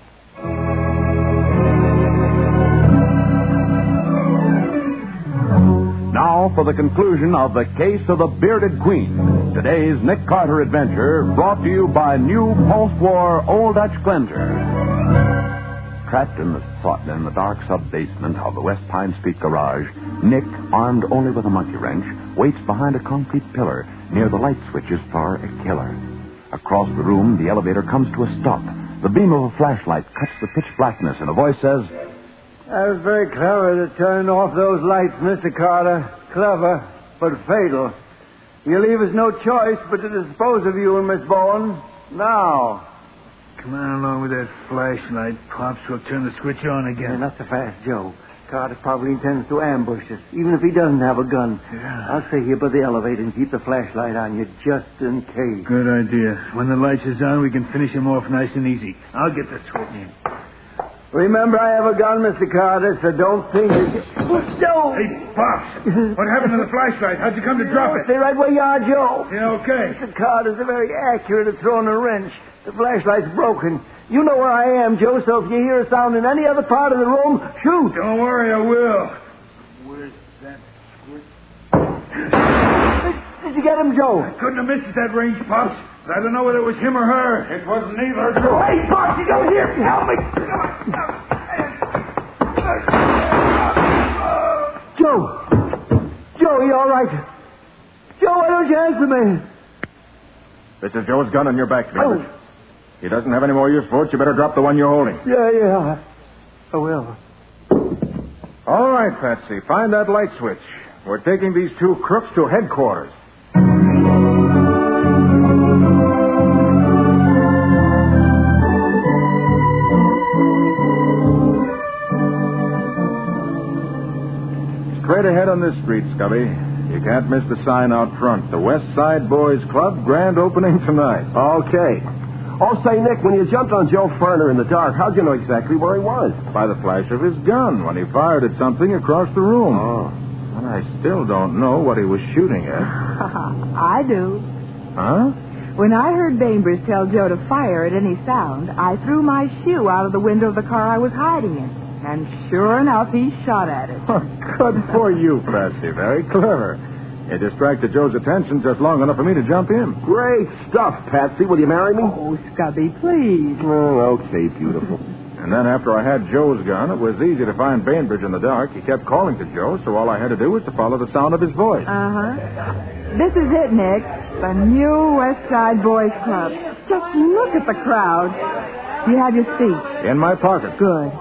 Now for the conclusion of the case of the Bearded Queen. Today's Nick Carter adventure brought to you by new post-war Old Dutch Cleanser. Trapped in the dark sub-basement of the West Pine Street garage, Nick, armed only with a monkey wrench, waits behind a concrete pillar near the light switches for a killer. Across the room, the elevator comes to a stop. The beam of a flashlight cuts the pitch blackness, and a voice says, That was very clever to turn off those lights, Mr. Carter. Clever, but fatal. You leave us no choice but to dispose of you and Miss Bowen now. Come on along with that flashlight, Pops. We'll turn the switch on again. Yeah, not so fast, Joe. Carter probably intends to ambush us, even if he doesn't have a gun. Yeah. I'll stay here by the elevator and keep the flashlight on you just in case. Good idea. When the lights is on, we can finish him off nice and easy. I'll get the switch. Remember, I have a gun, Mr. Carter, so don't think it... Joe! Hey, Pops! What happened to the flashlight? How'd you come to drop it? Stay right where you are, Joe. Yeah, okay. Mr. Carter's very accurate at throwing a wrench. The flashlight's broken. You know where I am, Joe, so if you hear a sound in any other part of the room, shoot. Don't worry, I will. Where's that switch? Did you get him, Joe? I couldn't have missed at that range, Pops. But I don't know whether it was him or her. It wasn't either. Hey, Pops, you over here. Help me. Joe, you all right? Joe, why don't you answer me? This is Joe's gun on your back, Bainbridge. He doesn't have any more use for it. You better drop the one you're holding. Yeah. I will. All right, Patsy. Find that light switch. We're taking these two crooks to headquarters. Straight ahead on this street, Scubby. You can't miss the sign out front. The West Side Boys Club, grand opening tonight. Okay. Oh, say, Nick, when you jumped on Joe Ferner in the dark, how'd you know exactly where he was? By the flash of his gun when he fired at something across the room. Oh. And I still don't know what he was shooting at. I do. Huh? When I heard Bainbridge tell Joe to fire at any sound, I threw my shoe out of the window of the car I was hiding in. And sure enough, he shot at it. Good for you, Patsy. Very clever. You distracted Joe's attention just long enough for me to jump in. Great stuff, Patsy. Will you marry me? Oh, Scubby, please. Oh, okay, beautiful. And then after I had Joe's gun, it was easy to find Bainbridge in the dark. He kept calling to Joe, so all I had to do was to follow the sound of his voice. Uh-huh. This is it, Nick. The new West Side Boys Club. Just look at the crowd. You have your seat. In my pocket. Good.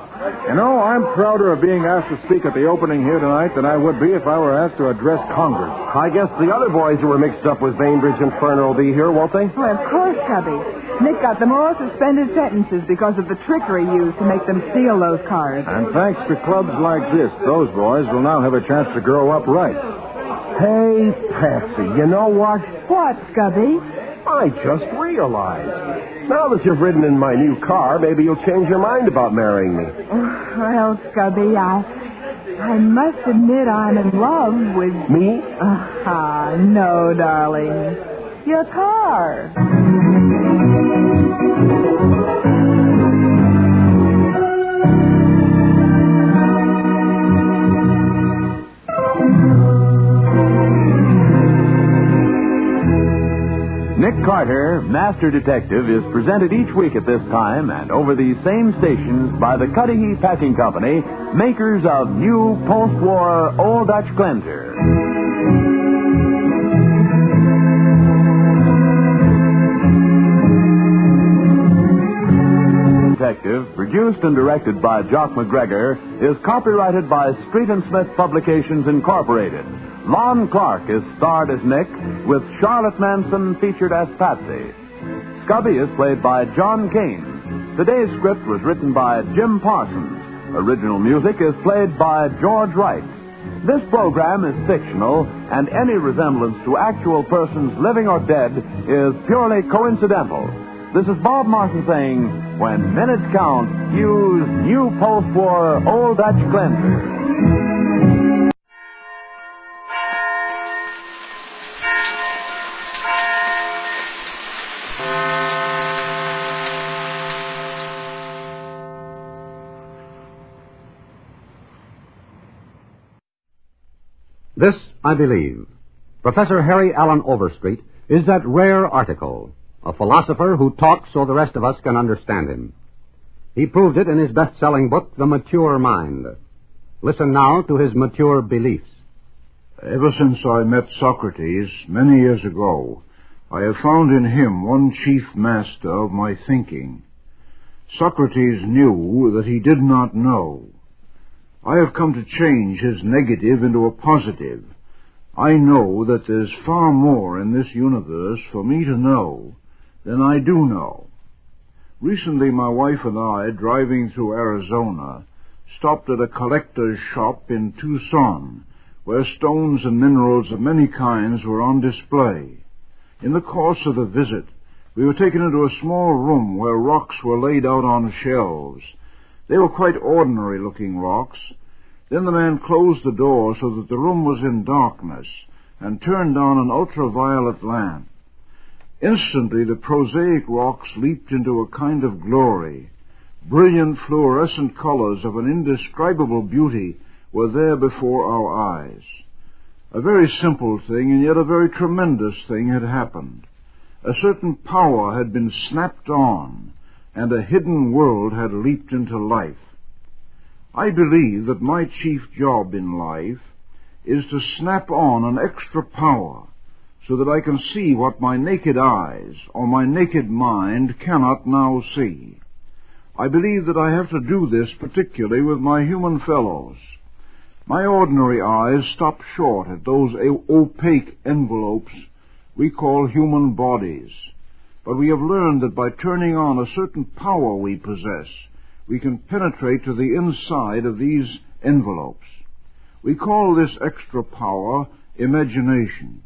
You know, I'm prouder of being asked to speak at the opening here tonight than I would be if I were asked to address Congress. I guess the other boys who were mixed up with Bainbridge and Ferner will be here, won't they? Well, of course, Cubby. Nick got them all suspended sentences because of the trickery used to make them steal those cars. And thanks to clubs like this, those boys will now have a chance to grow up right. Hey, Patsy, you know what? What, Scubby? I just realized. Now that you've ridden in my new car, maybe you'll change your mind about marrying me. Well, Scubby, I must admit I'm in love with... Me? No, darling. Your car. Nick Carter, Master Detective, is presented each week at this time and over these same stations by the Cudahy Packing Company, makers of new post-war Old Dutch Cleanser. Detective, produced and directed by Jock McGregor, is copyrighted by Street & Smith Publications, Incorporated. Lon Clark is starred as Nick, with Charlotte Manson featured as Patsy. Scubby is played by John Kane. Today's script was written by Jim Parsons. Original music is played by George Wright. This program is fictional, and any resemblance to actual persons living or dead is purely coincidental. This is Bob Martin saying, when minutes count, use new post-war Old Dutch cleanser. This, I believe. Professor Harry Allen Overstreet is that rare article, a philosopher who talks so the rest of us can understand him. He proved it in his best-selling book, The Mature Mind. Listen now to his mature beliefs. Ever since I met Socrates many years ago, I have found in him one chief master of my thinking. Socrates knew that he did not know. I have come to change his negative into a positive. I know that there's far more in this universe for me to know than I do know. Recently, my wife and I, driving through Arizona, stopped at a collector's shop in Tucson, where stones and minerals of many kinds were on display. In the course of the visit, we were taken into a small room where rocks were laid out on shelves. They were quite ordinary-looking rocks. Then the man closed the door so that the room was in darkness and turned on an ultraviolet lamp. Instantly, the prosaic rocks leaped into a kind of glory. Brilliant fluorescent colors of an indescribable beauty were there before our eyes. A very simple thing, and yet a very tremendous thing had happened. A certain power had been snapped on, and a hidden world had leaped into life. I believe that my chief job in life is to snap on an extra power so that I can see what my naked eyes or my naked mind cannot now see. I believe that I have to do this particularly with my human fellows. My ordinary eyes stop short at those opaque envelopes we call human bodies. But we have learned that by turning on a certain power we possess, we can penetrate to the inside of these envelopes. We call this extra power imagination.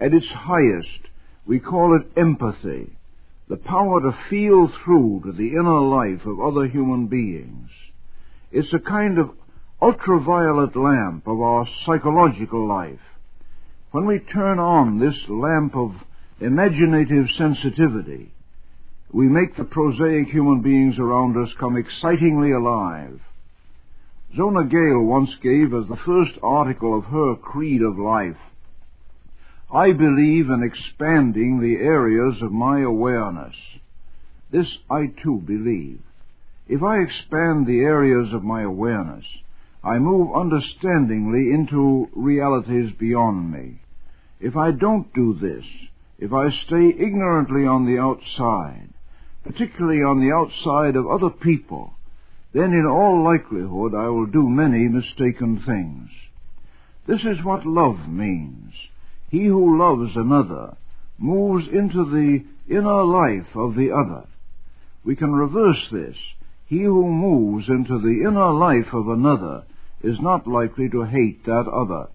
At its highest, we call it empathy, the power to feel through to the inner life of other human beings. It's a kind of ultraviolet lamp of our psychological life. When we turn on this lamp of imaginative sensitivity, we make the prosaic human beings around us come excitingly alive. Zona Gale once gave as the first article of her creed of life, I believe in expanding the areas of my awareness. This I too believe. If I expand the areas of my awareness, I move understandingly into realities beyond me. If I don't do this, if I stay ignorantly on the outside, particularly on the outside of other people, then in all likelihood I will do many mistaken things. This is what love means. He who loves another moves into the inner life of the other. We can reverse this. He who moves into the inner life of another is not likely to hate that other.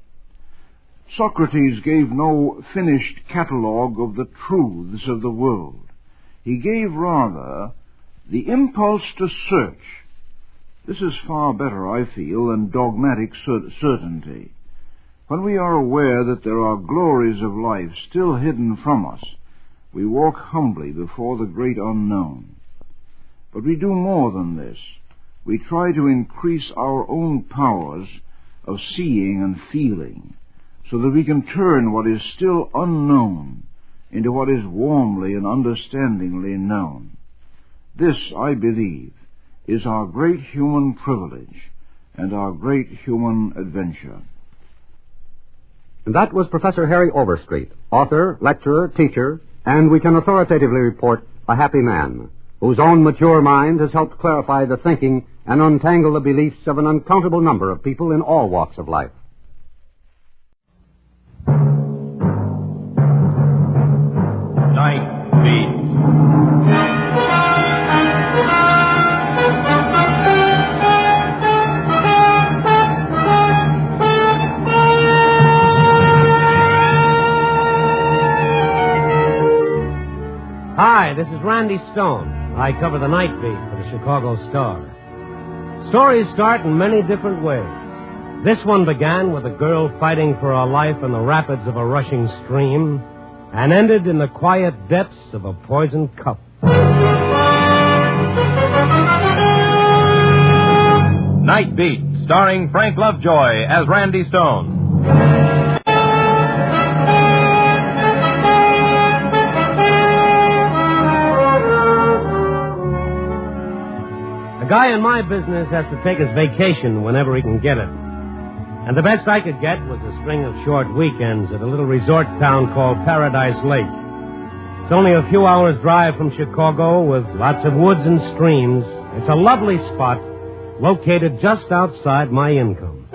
Socrates gave no finished catalogue of the truths of the world. He gave rather the impulse to search. This is far better, I feel, than dogmatic certainty. When we are aware that there are glories of life still hidden from us, we walk humbly before the great unknown. But we do more than this. We try to increase our own powers of seeing and feeling, so that we can turn what is still unknown into what is warmly and understandingly known. This, I believe, is our great human privilege and our great human adventure. And that was Professor Harry Overstreet, author, lecturer, teacher, and we can authoritatively report a happy man, whose own mature mind has helped clarify the thinking and untangle the beliefs of an uncountable number of people in all walks of life. Night Beat. Hi, this is Randy Stone. I cover the night beat for the Chicago Star. Stories start in many different ways. This one began with a girl fighting for her life in the rapids of a rushing stream and ended in the quiet depths of a poisoned cup. Night Beat, starring Frank Lovejoy as Randy Stone. A guy in my business has to take his vacation whenever he can get it. And the best I could get was a string of short weekends at a little resort town called Paradise Lake. It's only a few hours' drive from Chicago with lots of woods and streams. It's a lovely spot located just outside my income.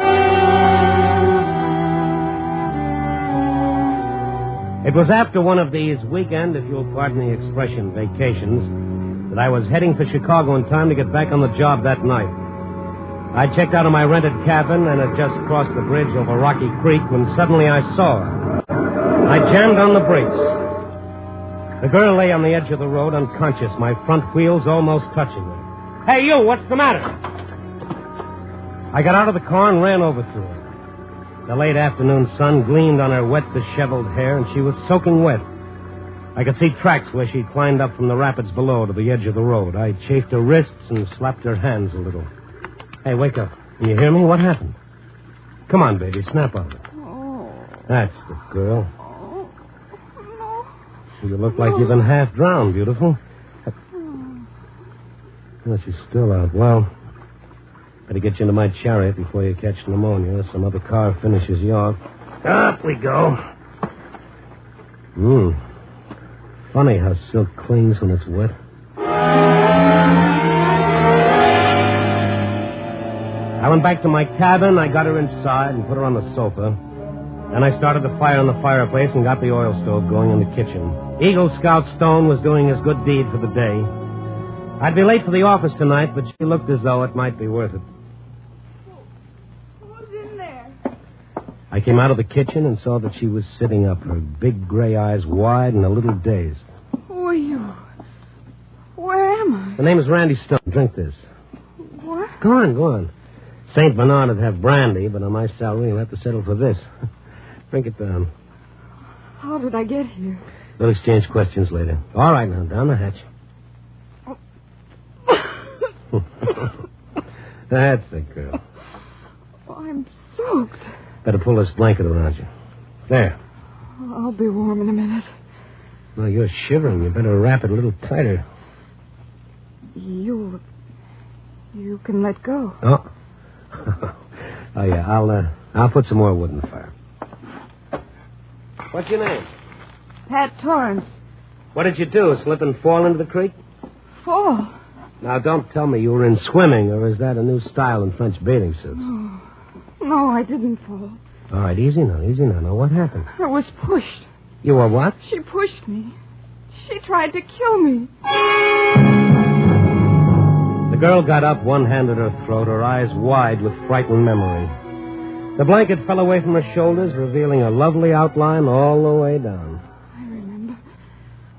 It was after one of these weekend, if you'll pardon the expression, vacations, that I was heading for Chicago in time to get back on the job that night. I checked out of my rented cabin and had just crossed the bridge over Rocky Creek when suddenly I saw her. I jammed on the brakes. The girl lay on the edge of the road unconscious, my front wheels almost touching her. Hey, you, what's the matter? I got out of the car and ran over to her. The late afternoon sun gleamed on her wet, disheveled hair, and she was soaking wet. I could see tracks where she'd climbed up from the rapids below to the edge of the road. I chafed her wrists and slapped her hands a little. Hey, wake up. Can you hear me? What happened? Come on, baby. Snap out of it. Oh. That's the girl. You look like you've been half drowned, beautiful. Well, she's still out. Well, better get you into my chariot before you catch pneumonia. Some other car finishes you off. Up we go. Funny how silk clings when it's wet. I went back to my cabin, I got her inside and put her on the sofa. Then I started the fire in the fireplace and got the oil stove going in the kitchen. Eagle Scout Stone was doing his good deed for the day. I'd be late for the office tonight, but she looked as though it might be worth it. Who's in there? I came out of the kitchen and saw that she was sitting up, her big gray eyes wide and a little dazed. Who are you? Where am I? The name is Randy Stone. Drink this. What? Go on. St. Bernard would have brandy, but on my salary you'll have to settle for this. Drink it down. How did I get here? We'll exchange questions later. All right, now, down the hatch. That's the girl. I'm soaked. Better pull this blanket around you. There. I'll be warm in a minute. Well, you're shivering. You better wrap it a little tighter. You can let go. Oh. Oh, yeah. I'll put some more wood in the fire. What's your name? Pat Torrance. What did you do? Slip and fall into the creek? Fall? Now, don't tell me you were in swimming, or is that a new style in French bathing suits? No, I didn't fall. All right, easy now. Now, what happened? I was pushed. You were what? She pushed me. She tried to kill me. The girl got up, one hand at her throat, her eyes wide with frightened memory. The blanket fell away from her shoulders, revealing a lovely outline all the way down. I remember.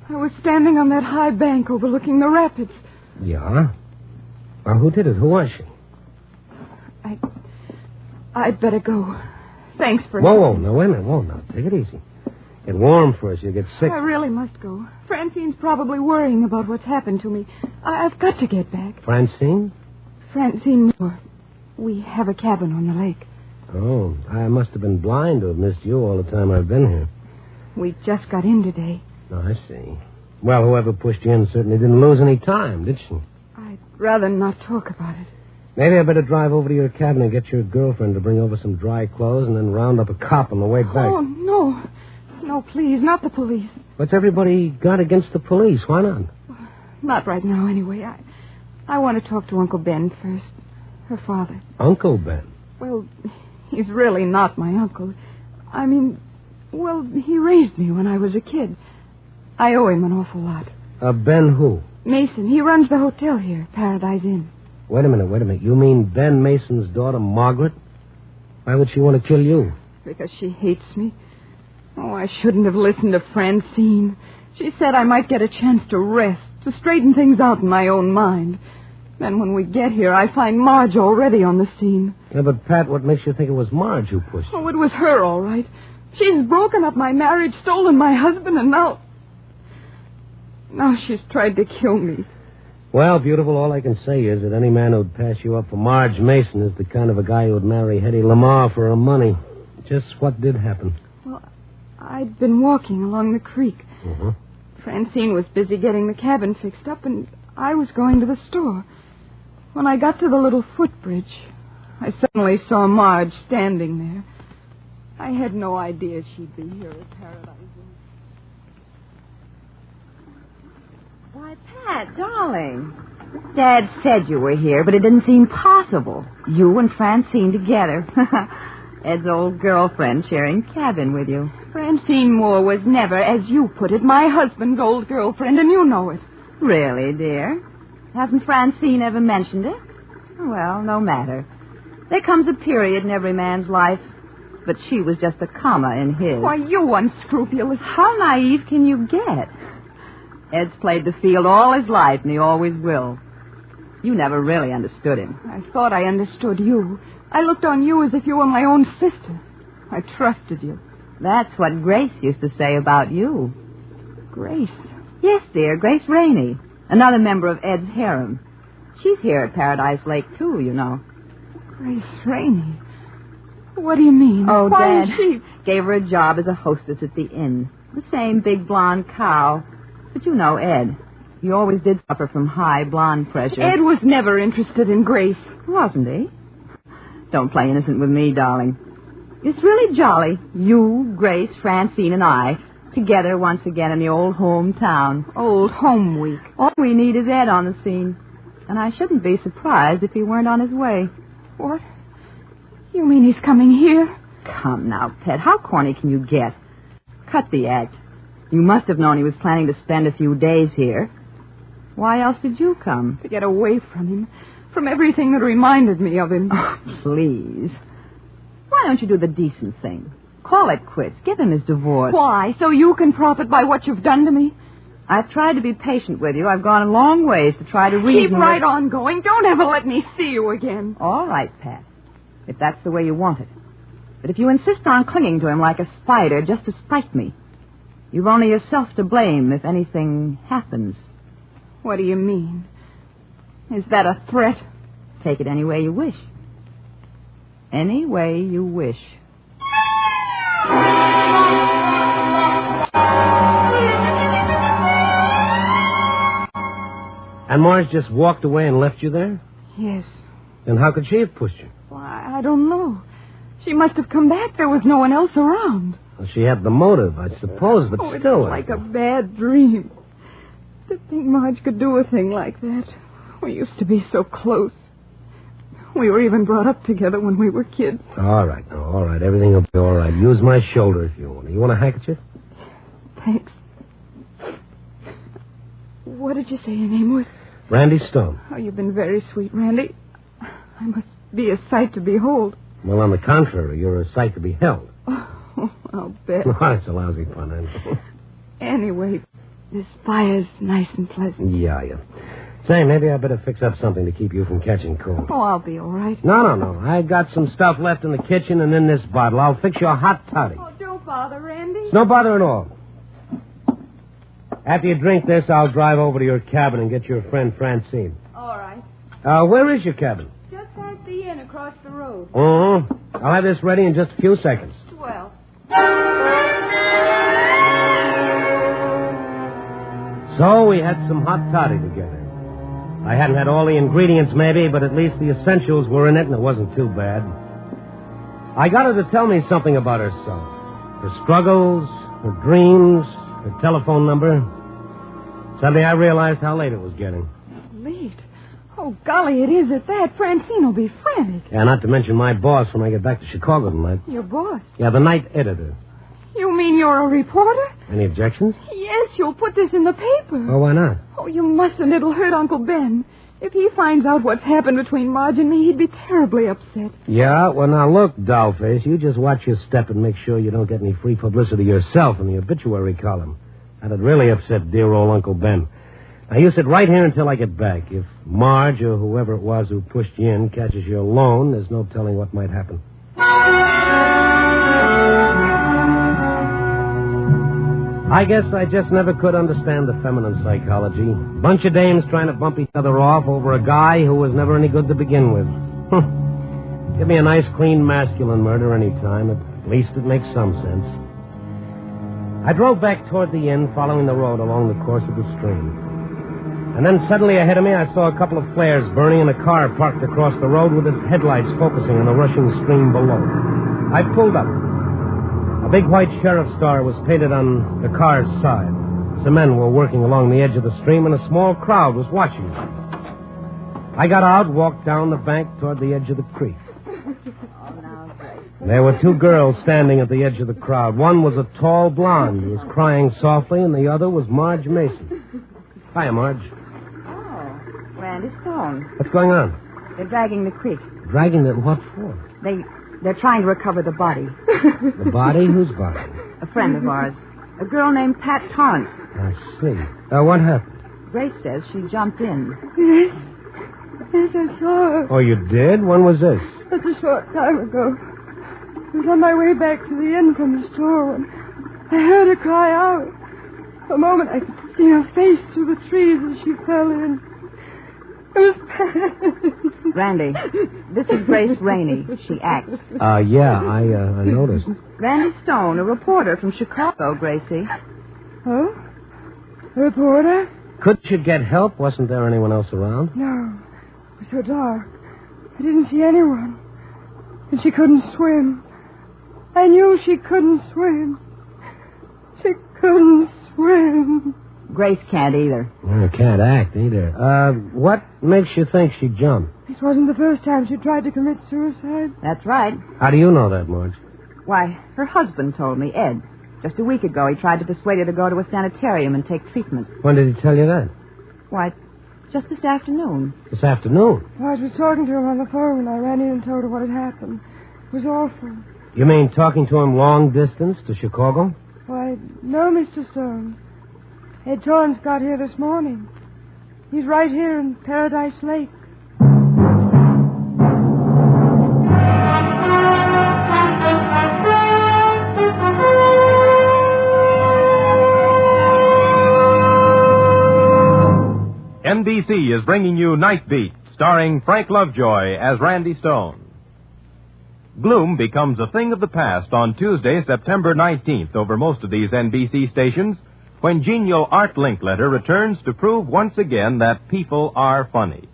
I was standing on that high bank overlooking the rapids. Yeah? Well, who did it? Who was she? I'd better go. Thanks for... Whoa, now, wait a minute. Whoa, now, take it easy. Get warm first. You'll get sick. I really must go. Francine's probably worrying about what's happened to me. I've got to get back. Francine? Francine Moore. We have a cabin on the lake. Oh, I must have been blind to have missed you all the time I've been here. We just got in today. Oh, I see. Well, whoever pushed you in certainly didn't lose any time, did she? I'd rather not talk about it. Maybe I better drive over to your cabin and get your girlfriend to bring over some dry clothes and then round up a cop on the way back. Oh, no. No, please, not the police. What's everybody got against the police? Why not? Not right now, anyway. I want to talk to Uncle Ben first. Her father. Uncle Ben? Well, he's really not my uncle. I mean, well, he raised me when I was a kid. I owe him an awful lot. Ben who? Mason. He runs the hotel here, Paradise Inn. Wait a minute. You mean Ben Mason's daughter, Margaret? Why would she want to kill you? Because she hates me. Oh, I shouldn't have listened to Francine. She said I might get a chance to rest, to straighten things out in my own mind. Then when we get here, I find Marge already on the scene. Yeah, but, Pat, what makes you think it was Marge who pushed you? Oh, it was her, all right. She's broken up my marriage, stolen my husband, and now she's tried to kill me. Well, beautiful, all I can say is that any man who'd pass you up for Marge Mason is the kind of a guy who'd marry Hetty Lamar for her money. Just what did happen? Well, I'd been walking along the creek. Uh-huh. Francine was busy getting the cabin fixed up, and I was going to the store. When I got to the little footbridge, I suddenly saw Marge standing there. I had no idea she'd be here at Paradise Inn. Why, Pat, darling. Dad said you were here, but it didn't seem possible. You and Francine together. Ed's old girlfriend sharing cabin with you. Francine Moore was never, as you put it, my husband's old girlfriend, and you know it. Really, dear? Hasn't Francine ever mentioned it? Well, no matter. There comes a period in every man's life, but she was just a comma in his. Why, you unscrupulous. How naive can you get? Ed's played the field all his life, and he always will. You never really understood him. I thought I understood you. I looked on you as if you were my own sister. I trusted you. That's what Grace used to say about you. Grace? Yes, dear, Grace Rainey. Another member of Ed's harem. She's here at Paradise Lake, too, you know. Grace Rainey? What do you mean? Oh, Why Dad is she... gave her a job as a hostess at the inn. The same big blonde cow. But you know Ed. He always did suffer from high blonde pressure. Ed was never interested in Grace. Wasn't he? Don't play innocent with me, darling. It's really jolly. You, Grace, Francine, and I, together once again in the old hometown. Old home week. All we need is Ed on the scene. And I shouldn't be surprised if he weren't on his way. What? You mean he's coming here? Come now, Pet. How corny can you get? Cut the act. You must have known he was planning to spend a few days here. Why else did you come? To get away from him. From everything that reminded me of him. Oh, please. Why don't you do the decent thing? Call it quits. Give him his divorce. Why? So you can profit by what you've done to me? I've tried to be patient with you. I've gone a long ways to try to reason. Keep right on going. Don't ever let me see you again. All right, Pat. If that's the way you want it. But if you insist on clinging to him like a spider just to spite me, you've only yourself to blame if anything happens. What do you mean? Is that a threat? Take it any way you wish. Any way you wish. And Marge just walked away and left you there? Yes. Then how could she have pushed you? Well, I don't know. She must have come back. There was no one else around. Well, she had the motive, I suppose, but still. It's like a bad dream. To think Marge could do a thing like that. We used to be so close. We were even brought up together when we were kids. All right. Everything will be all right. Use my shoulder if you want. You want a handkerchief? Thanks. What did you say your name was? Randy Stone. Oh, you've been very sweet, Randy. I must be a sight to behold. Well, on the contrary, you're a sight to be held. Oh, I'll bet. Oh, that's a lousy pun, anyway. Anyway, this fire's nice and pleasant. Yeah. Say, maybe I better fix up something to keep you from catching cold. Oh, I'll be all right. No. I got some stuff left in the kitchen and in this bottle. I'll fix you a hot toddy. Oh, don't bother, Randy. It's no bother at all. After you drink this, I'll drive over to your cabin and get your friend Francine. All right. Where is your cabin? Just past the inn across the road. I'll have this ready in just a few seconds. Well. So we had some hot toddy together. I hadn't had all the ingredients, maybe, but at least the essentials were in it, and it wasn't too bad. I got her to tell me something about herself. Her struggles, her dreams, her telephone number. Suddenly I realized how late it was getting. Late? Oh, golly, it is at that. Francine will be frantic. Yeah, not to mention my boss when I get back to Chicago tonight. Your boss? Yeah, the night editor. You mean you're a reporter? Any objections? Yes, you'll put this in the paper. Oh, why not? Oh, you mustn't. It'll hurt Uncle Ben. If he finds out what's happened between Marge and me, he'd be terribly upset. Yeah, well, now look, dollface, you just watch your step and make sure you don't get any free publicity yourself in the obituary column. That'd really upset dear old Uncle Ben. Now, you sit right here until I get back. If Marge or whoever it was who pushed you in catches you alone, there's no telling what might happen. I guess I just never could understand the feminine psychology. Bunch of dames trying to bump each other off over a guy who was never any good to begin with. Give me a nice, clean, masculine murder any time. At least it makes some sense. I drove back toward the inn, following the road along the course of the stream. And then suddenly ahead of me, I saw a couple of flares burning in a car parked across the road with its headlights focusing on the rushing stream below. I pulled up. A big white sheriff's star was painted on the car's side. Some men were working along the edge of the stream, and a small crowd was watching. I got out, walked down the bank toward the edge of the creek. There were two girls standing at the edge of the crowd. One was a tall blonde who was crying softly, and the other was Marge Mason. Hiya, Marge. Oh, Randy Stone. What's going on? They're dragging the creek. Dragging it what for? They're trying to recover the body. The body? Whose body? A friend of ours. A girl named Pat Torrance. I see. What happened? Grace says she jumped in. Yes. Yes, I saw her. Oh, you did? When was this? Just a short time ago. I was on my way back to the inn from the store when I heard her cry out. For a moment, I could see her face through the trees as she fell in. It was Pat. Randy, this is Grace Rainey. She acts. Yeah, I noticed. Randy Stone, a reporter from Chicago, Gracie. Oh? A reporter? Couldn't you get help? Wasn't there anyone else around? No. It was so dark. I didn't see anyone. And she couldn't swim. I knew she couldn't swim. She couldn't swim. Grace can't either. Well, can't act either. What makes you think she jumped? This wasn't the first time she tried to commit suicide. That's right. How do you know that, Marge? Why, her husband told me, Ed. Just a week ago, he tried to persuade her to go to a sanitarium and take treatment. When did he tell you that? Why, just this afternoon. This afternoon? Well, I was talking to him on the phone. I ran in and told her what had happened. It was awful. You mean talking to him long distance to Chicago? Why, no, Mr. Stone. Ed Torrance got here this morning. He's right here in Paradise Lake. NBC is bringing you Night Beat, starring Frank Lovejoy as Randy Stone. Gloom becomes a thing of the past on Tuesday, September 19th over most of these NBC stations, when genial Art Linkletter returns to prove once again that people are funny.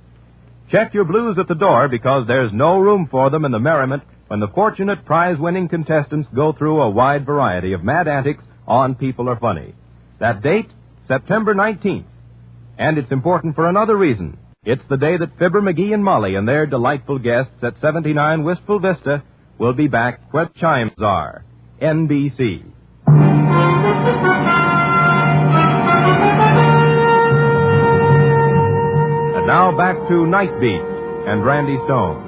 Check your blues at the door because there's no room for them in the merriment when the fortunate prize-winning contestants go through a wide variety of mad antics on People Are Funny. That date, September 19th. And it's important for another reason. It's the day that Fibber, McGee, and Molly and their delightful guests at 79 Wistful Vista will be back where the chimes are. NBC. And now back to Night Beat and Randy Stone.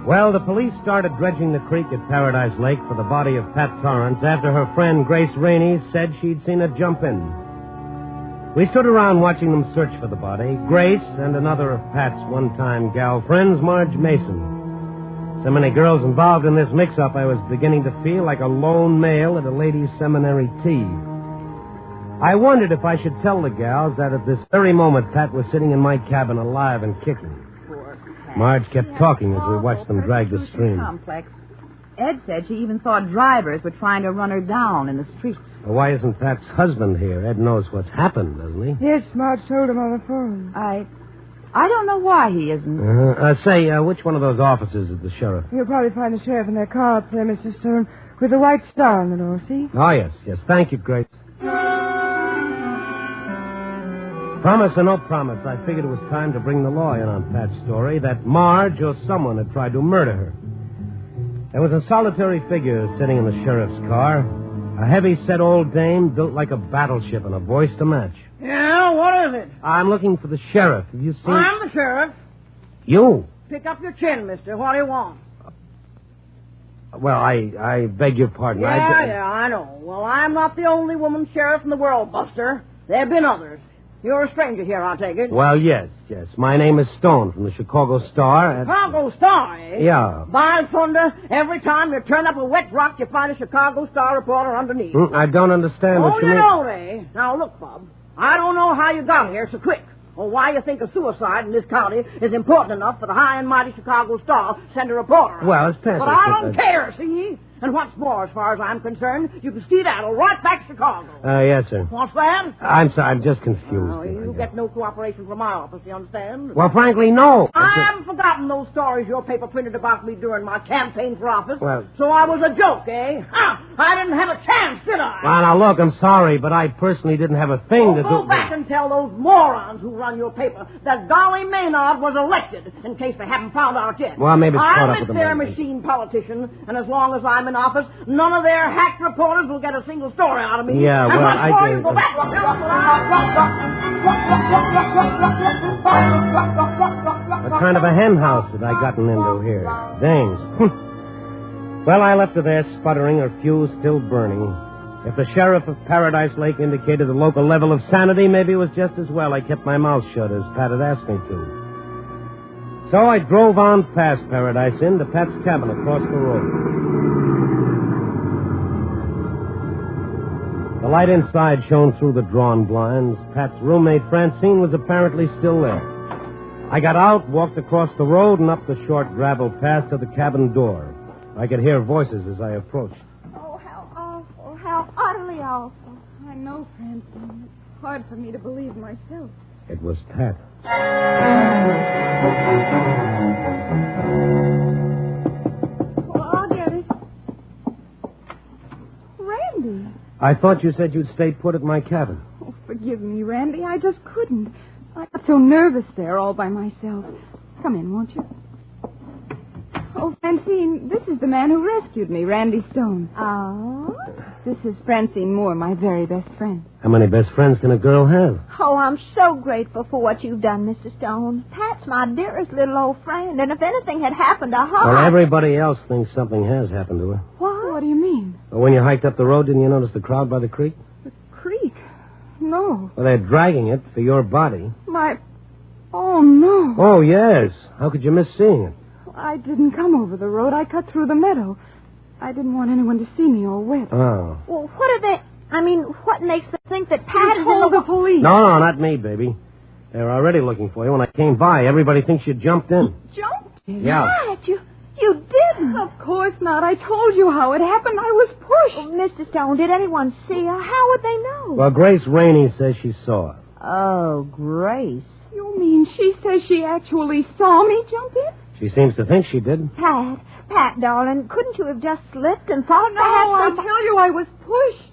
Well, the police started dredging the creek at Paradise Lake for the body of Pat Torrance after her friend Grace Rainey said she'd seen her jump in. We stood around watching them search for the body, Grace and another of Pat's one-time gal friends, Marge Mason. So many girls involved in this mix-up, I was beginning to feel like a lone male at a ladies' seminary tea. I wondered if I should tell the gals that at this very moment Pat was sitting in my cabin alive and kicking. Marge kept talking as we watched them drag the stream. Complex. Ed said she even thought drivers were trying to run her down in the streets. Well, why isn't Pat's husband here? Ed knows what's happened, doesn't he? Yes, Marge told him on the phone. I don't know why he isn't. Say, which one of those officers is the sheriff? You'll probably find the sheriff in their car up there, Mr. Stone, with the white star on the door, see? Oh, yes. Thank you, Grace. Promise or no promise, I figured it was time to bring the law in on Pat's story that Marge or someone had tried to murder her. There was a solitary figure sitting in the sheriff's car, a heavy-set old dame built like a battleship and a voice to match. Yeah, what is it? I'm looking for the sheriff. Have you seen... I'm the sheriff. You? Pick up your chin, mister. What do you want? Well, I beg your pardon. Yeah, I know. Well, I'm not the only woman sheriff in the world, Buster. There have been others. You're a stranger here, I take it. Well, yes. My name is Stone from the Chicago Star. Chicago Star, eh? Yeah. By thunder, every time you turn up a wet rock, you find a Chicago Star reporter underneath. I don't understand what you mean. Oh, you don't, eh? Now, look, Bub. I don't know how you got here so quick, or why you think a suicide in this county is important enough for the high and mighty Chicago Star to send a reporter. Well, it's Pat. But I don't care, see? And what's more, as far as I'm concerned, you can skedaddle right back to Chicago. Yes, sir. What's that? I'm sorry, I'm just confused. Oh, you get no cooperation from my office, you understand? Well, frankly, no. I haven't forgotten those stories your paper printed about me during my campaign for office. Well... So I was a joke, eh? I didn't have a chance, did I? Well, now, look, I'm sorry, but I personally didn't have a thing to do... Go back and tell those morons who run your paper that Dolly Maynard was elected, in case they haven't found out yet. Well, maybe it's caught up with them. I'm their machine politician, and as long as I'm in office, none of their hack reporters will get a single story out of me. Yeah, and well, I can't... Go back. What kind of a hen house had I gotten into here? Dames. Well, I left her there sputtering, her fuse still burning. If the sheriff of Paradise Lake indicated the local level of sanity, maybe it was just as well I kept my mouth shut as Pat had asked me to. So I drove on past Paradise Inn to Pat's cabin across the road. The light inside shone through the drawn blinds. Pat's roommate, Francine, was apparently still there. I got out, walked across the road, and up the short gravel path to the cabin door. I could hear voices as I approached. Oh, how awful. How utterly awful. I know, Francine. It's hard for me to believe myself. It was Pat. Well, I'll get it. Randy. I thought you said you'd stay put at my cabin. Oh, forgive me, Randy. I just couldn't. I got so nervous there all by myself. Come in, won't you? Oh, Francine, this is the man who rescued me, Randy Stone. Oh? This is Francine Moore, my very best friend. How many best friends can a girl have? Oh, I'm so grateful for what you've done, Mr. Stone. Pat's my dearest little old friend, and if anything had happened to her... Well, everybody else thinks something has happened to her. What do you mean? Well, when you hiked up the road, didn't you notice the crowd by the creek? The creek? No. Well, they're dragging it for your body. Oh, no. Oh, yes. How could you miss seeing it? I didn't come over the road. I cut through the meadow. I didn't want anyone to see me all wet. Oh. Well, what makes them think that Pat is told the police? No, not me, baby. They're already looking for you. When I came by, everybody thinks you jumped in. Jumped in? Yeah. Pat, you didn't. Of course not. I told you how it happened. I was pushed. Oh, Mr. Stone, did anyone see her? How would they know? Well, Grace Rainey says she saw her. Oh, Grace. You mean she says she actually saw me jump in? She seems to think she did. Pat, darling, couldn't you have just slipped and thought I tell you I was pushed.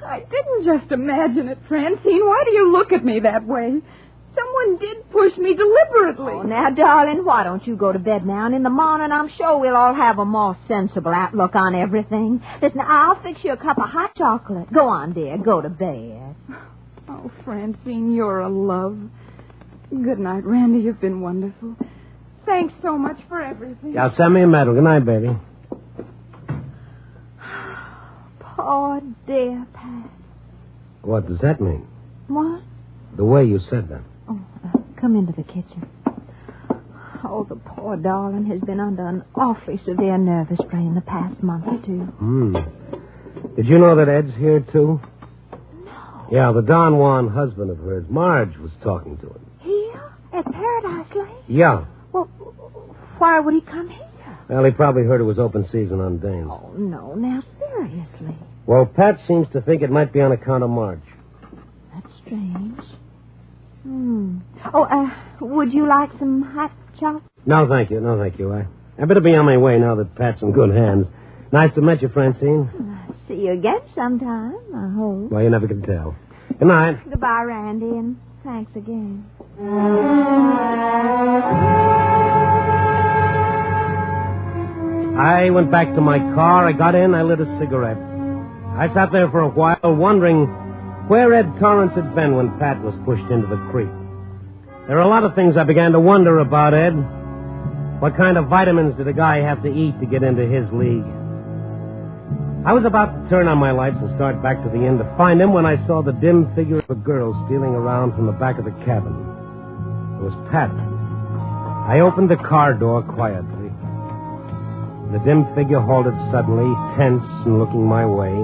I didn't just imagine it, Francine. Why do you look at me that way? Someone did push me deliberately. Oh, now, darling, why don't you go to bed now? And in the morning, I'm sure we'll all have a more sensible outlook on everything. Listen, I'll fix you a cup of hot chocolate. Go on, dear. Go to bed. Oh, Francine, you're a love. Good night, Randy. You've been wonderful. Thanks so much for everything. Yeah, send me a medal. Good night, baby. Poor dear Pat. What does that mean? What? The way you said that. Oh, come into the kitchen. Oh, the poor darling has been under an awfully severe nervous strain the past month or two. Did you know that Ed's here, too? No. Yeah, the Don Juan husband of hers, Marge, was talking to him. Here? At Paradise Lake? Yeah. Well, why would he come here? Well, he probably heard it was open season on dames. Oh, no. Now, seriously. Well, Pat seems to think it might be on account of Marge. That's strange. Oh, would you like some hot chocolate? No, thank you. I better be on my way now that Pat's in good hands. Nice to meet you, Francine. I'll see you again sometime, I hope. Well, you never can tell. Good night. Goodbye, Randy, and Thanks again. I went back to my car. I got in. I lit a cigarette. I sat there for a while wondering where Ed Torrance had been when Pat was pushed into the creek. There are a lot of things I began to wonder about Ed. What kind of vitamins did a guy have to eat to get into his league? I was about to turn on my lights and start back to the inn to find him when I saw the dim figure of a girl stealing around from the back of the cabin. It was Pat. I opened the car door quietly. The dim figure halted suddenly, tense and looking my way.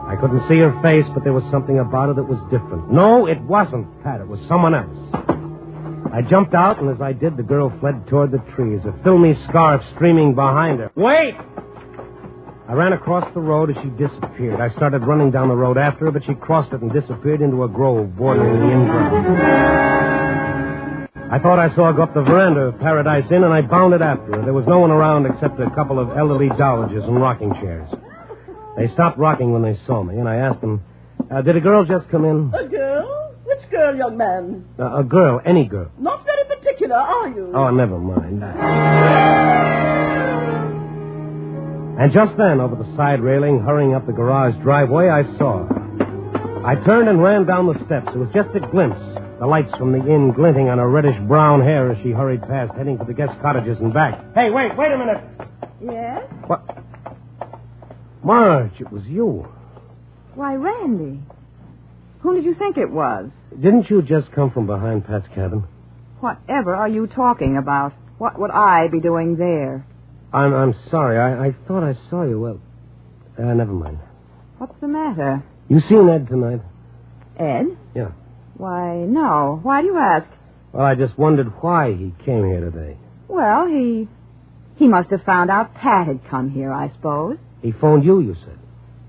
I couldn't see her face, but there was something about her that was different. No, it wasn't Pat. It was someone else. I jumped out, and as I did, the girl fled toward the trees, a filmy scarf streaming behind her. Wait! I ran across the road as she disappeared. I started running down the road after her, but she crossed it and disappeared into a grove bordering the inn grounds. I thought I saw her go up the veranda of Paradise Inn, and I bounded after her. There was no one around except a couple of elderly dowagers in rocking chairs. They stopped rocking when they saw me, and I asked them, did a girl just come in? A girl? Which girl, young man? A girl, any girl. Not very particular, are you? Oh, never mind. And just then, over the side railing, hurrying up the garage driveway, I saw her. I turned and ran down the steps. It was just a glimpse, the lights from the inn glinting on her reddish-brown hair as she hurried past, heading for the guest cottages and back. Hey, wait a minute. Yes? What? Marge, it was you. Why, Randy. Who did you think it was? Didn't you just come from behind Pat's cabin? Whatever are you talking about? What would I be doing there? I'm sorry. I thought I saw you. Well, never mind. What's the matter? You seen Ed tonight? Ed? Yeah. Why, no. Why do you ask? Well, I just wondered why he came here today. Well, he must have found out Pat had come here, I suppose. He phoned you said.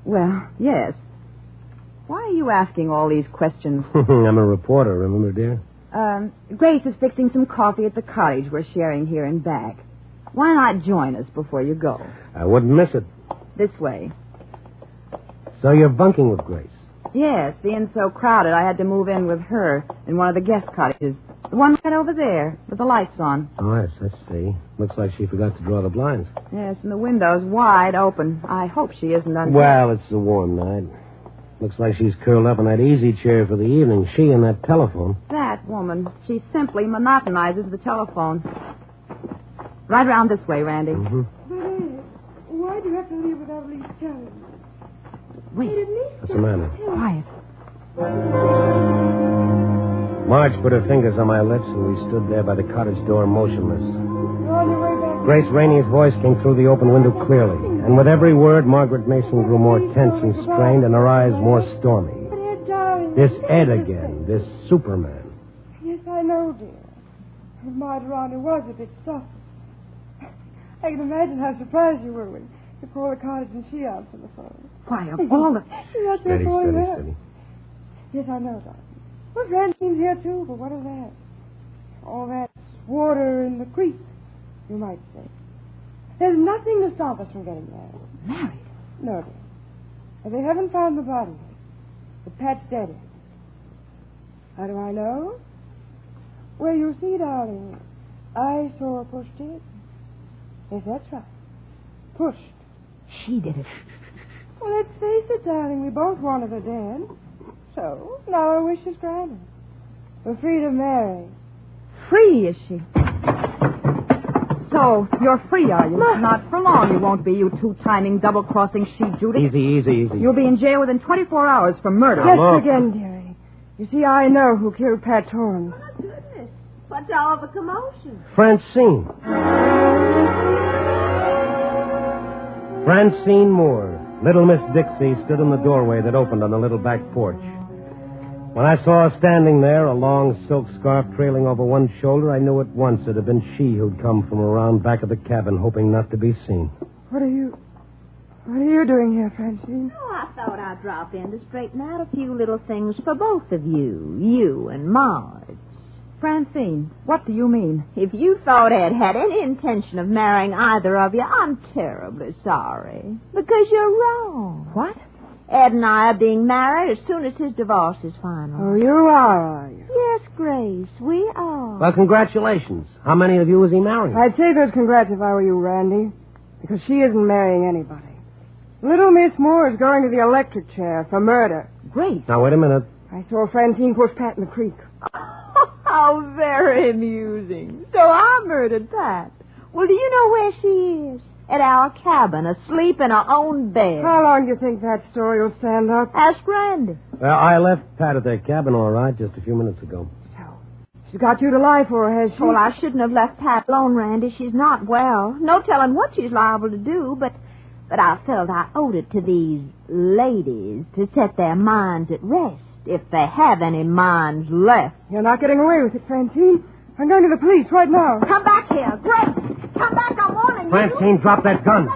Well, yes. Why are you asking all these questions? I'm a reporter, remember, dear? Grace is fixing some coffee at the cottage we're sharing here and back. Why not join us before you go? I wouldn't miss it. This way. So you're bunking with Grace? Yes, the inn's so crowded I had to move in with her in one of the guest cottages. The one right over there, with the lights on. Oh, yes, I see. Looks like she forgot to draw the blinds. Yes, and the window's wide open. I hope she isn't under... Well, it's a warm night. Looks like she's curled up in that easy chair for the evening. She and that telephone. That woman. She simply monotonizes the telephone. Right around this way, Randy. Mm-hmm. Why do you have to leave without at least telling me? Wait. What's the matter? Quiet. Marge put her fingers on my lips, and we stood there by the cottage door motionless. You're on your way back. Grace Rainey's voice came through the open window clearly, and with every word, Margaret Mason grew more tense and strained, and her eyes more stormy. Dear darling. This Ed again, this Superman. Yes, I know, dear. Margarita was a bit stuffy. I can imagine how surprised you were when you called the cottage and she answered the phone. Why, of all the... Steady. Yes, I know, darling. Well, Francine's here, too, but what of that? All that water in the creek, you might say. There's nothing to stop us from getting married. Married? No, dear. And they haven't found the body. But Pat's dead. How do I know? Well, you see, darling, I saw her pushed in. Yes, that's right. Pushed. She did it. Well, let's face it, darling. We both wanted her dead. So, now our wish is granted. We're free to marry. Free, is she? So, you're free, are you? Not for long you won't be, you two-timing, double-crossing she-Judy. Easy. You'll be in jail within 24 hours for murder. Just again, dearie. You see, I know who killed Pat Torrance. Oh, goodness. What's all the commotion? Francine Moore. Little Miss Dixie stood in the doorway that opened on the little back porch. When I saw her standing there, a long silk scarf trailing over one shoulder, I knew at once it had been she who'd come from around back of the cabin, hoping not to be seen. What are you doing here, Francine? Oh, I thought I'd drop in to straighten out a few little things for both of you and Marge. Francine, what do you mean? If you thought Ed had any intention of marrying either of you, I'm terribly sorry. Because you're wrong. What? Ed and I are being married as soon as his divorce is final. Oh, you are you? Yes, Grace, we are. Well, congratulations. How many of you is he marrying? I'd say those congrats if I were you, Randy, because she isn't marrying anybody. Little Miss Moore is going to the electric chair for murder. Grace. Now, wait a minute. I saw Francine push Pat in the creek. How very amusing. So I murdered Pat. Well, do you know where she is? At our cabin, asleep in her own bed. How long do you think that story will stand up? Ask Randy. Well, I left Pat at their cabin all right just a few minutes ago. She's got you to lie for her, has she? Well, I shouldn't have left Pat alone, Randy. She's not well. No telling what she's liable to do, but I felt I owed it to these ladies to set their minds at rest, if they have any minds left. You're not getting away with it, Francine. I'm going to the police right now. Come back here. Grace, come back. I'm warning you. Francine, drop that gun.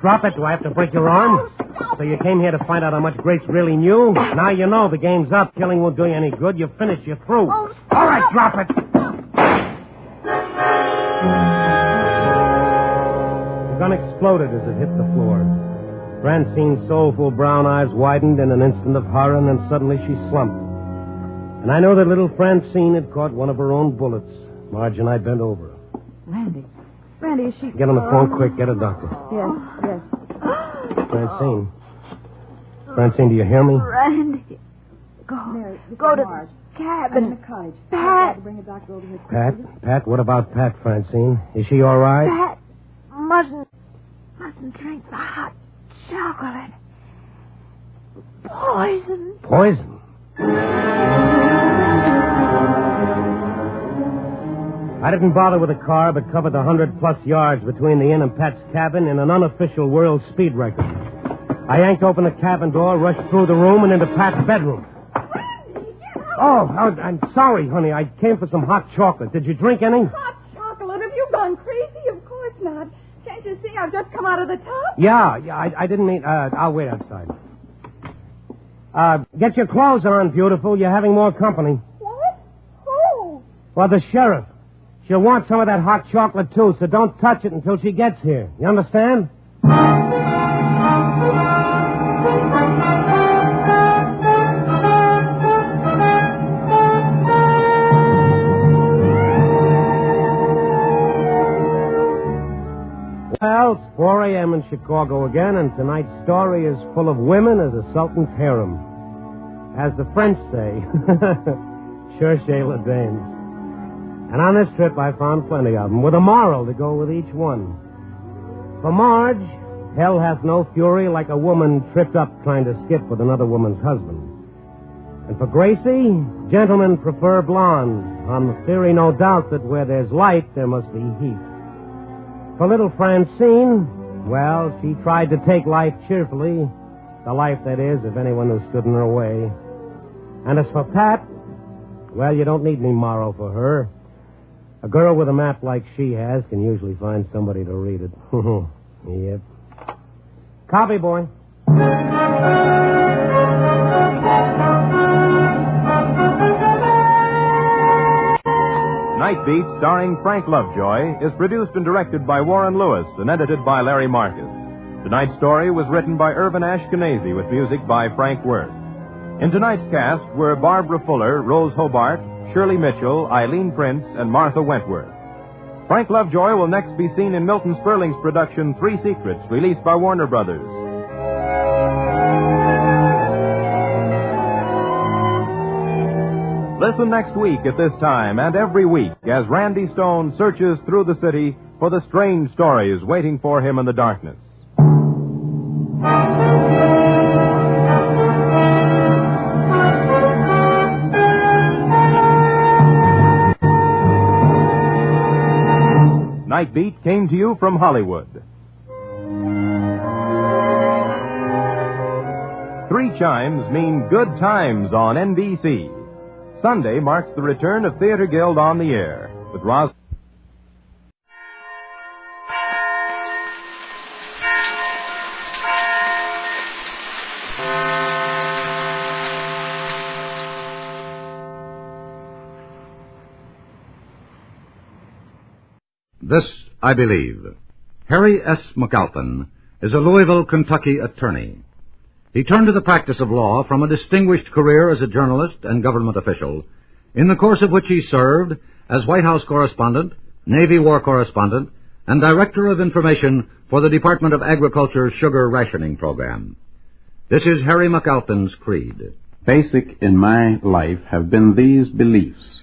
Drop it. Do I have to break your arm? So you came here to find out how much Grace really knew? Now you know the game's up. Killing won't do you any good. You're finished. You're through. All right, drop it. The gun exploded as it hit the floor. Francine's soulful brown eyes widened in an instant of horror, and then suddenly she slumped. And I know that little Francine had caught one of her own bullets. Marge and I bent over her. Randy, is she... Get on the phone quick. Get a doctor. Yes. Francine. Francine, do you hear me? Randy. Mary, Go to Marge. the cabin. I'm in the cottage. Pat. Bring a doctor over here. Pat, what about Pat, Francine? Is she all right? Pat mustn't drink the hot chocolate. Poison. Poison? I didn't bother with a car, but covered the 100-plus yards between the inn and Pat's cabin in an unofficial world speed record. I yanked open the cabin door, rushed through the room, and into Pat's bedroom. Oh, I'm sorry, honey. I came for some hot chocolate. Did you drink any? Hot chocolate? Have you gone crazy? Of course not. Can't you see I've just come out of the tub? Yeah, I didn't mean... I'll wait outside. Get your clothes on, beautiful. You're having more company. What? Who? Well, the sheriff. She'll want some of that hot chocolate, too, so don't touch it until she gets here. You understand? Well, it's 4 a.m. in Chicago again, and tonight's story is full of women as a sultan's harem. As the French say, cherchez les dames. And on this trip, I found plenty of them, with a moral to go with each one. For Marge, hell hath no fury like a woman tripped up trying to skip with another woman's husband. And for Gracie, gentlemen prefer blondes, on the theory, no doubt, that where there's light, there must be heat. For little Francine, well, she tried to take life cheerfully, the life, that is, of anyone who stood in her way. And as for Pat, well, you don't need any moral for her. A girl with a map like she has can usually find somebody to read it. Yep. Copy, boy. Night Beat, starring Frank Lovejoy, is produced and directed by Warren Lewis and edited by Larry Marcus. Tonight's story was written by Irvin Ashkenazi with music by Frank Worth. In tonight's cast were Barbara Fuller, Rose Hobart, Shirley Mitchell, Eileen Prince, and Martha Wentworth. Frank Lovejoy will next be seen in Milton Sperling's production Three Secrets, released by Warner Brothers. Listen next week at this time and every week as Randy Stone searches through the city for the strange stories waiting for him in the darkness. Night Beat came to you from Hollywood. 3 chimes mean good times on NBC. Sunday marks the return of Theater Guild on the Air with Ros. This I Believe. Harry S. McAlpin is a Louisville, Kentucky attorney. He turned to the practice of law from a distinguished career as a journalist and government official, in the course of which he served as White House correspondent, Navy War correspondent, and Director of Information for the Department of Agriculture's sugar rationing program. This is Harry McAlpin's creed. Basic in my life have been these beliefs,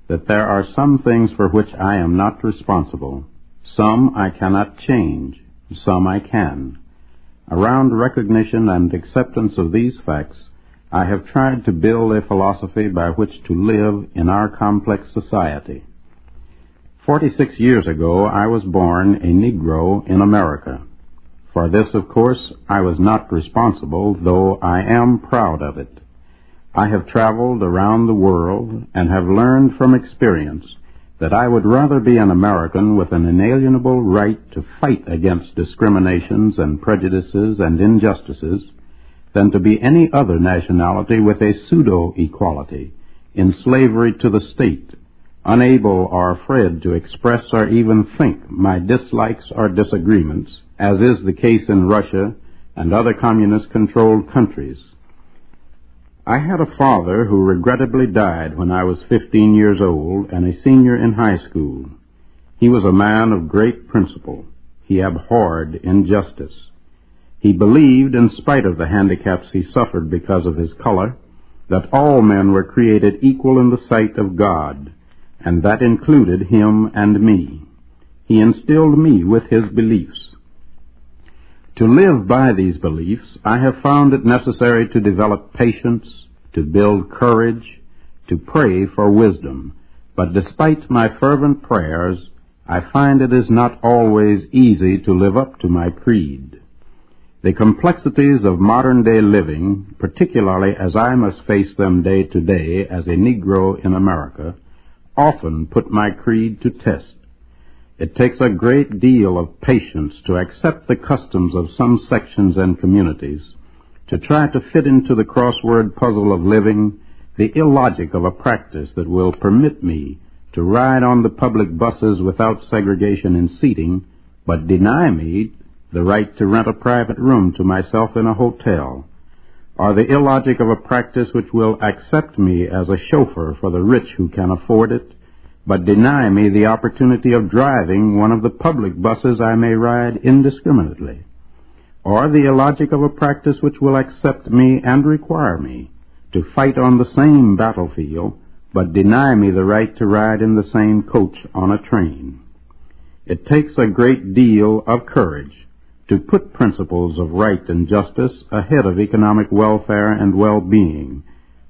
that there are some things for which I am not responsible, some I cannot change, some I can. Around recognition and acceptance of these facts, I have tried to build a philosophy by which to live in our complex society. 46 years ago, I was born a Negro in America. For this, of course, I was not responsible, though I am proud of it. I have traveled around the world and have learned from experience that I would rather be an American with an inalienable right to fight against discriminations and prejudices and injustices than to be any other nationality with a pseudo-equality in slavery to the state, unable or afraid to express or even think my dislikes or disagreements, as is the case in Russia and other communist-controlled countries. I had a father who regrettably died when I was 15 years old and a senior in high school. He was a man of great principle. He abhorred injustice. He believed, in spite of the handicaps he suffered because of his color, that all men were created equal in the sight of God, and that included him and me. He instilled me with his beliefs. To live by these beliefs, I have found it necessary to develop patience, to build courage, to pray for wisdom. But despite my fervent prayers, I find it is not always easy to live up to my creed. The complexities of modern-day living, particularly as I must face them day to day as a Negro in America, often put my creed to test. It takes a great deal of patience to accept the customs of some sections and communities, to try to fit into the crossword puzzle of living the illogic of a practice that will permit me to ride on the public buses without segregation in seating, but deny me the right to rent a private room to myself in a hotel, or the illogic of a practice which will accept me as a chauffeur for the rich who can afford it, but deny me the opportunity of driving one of the public buses I may ride indiscriminately, or the illogic of a practice which will accept me and require me to fight on the same battlefield, but deny me the right to ride in the same coach on a train. It takes a great deal of courage to put principles of right and justice ahead of economic welfare and well-being,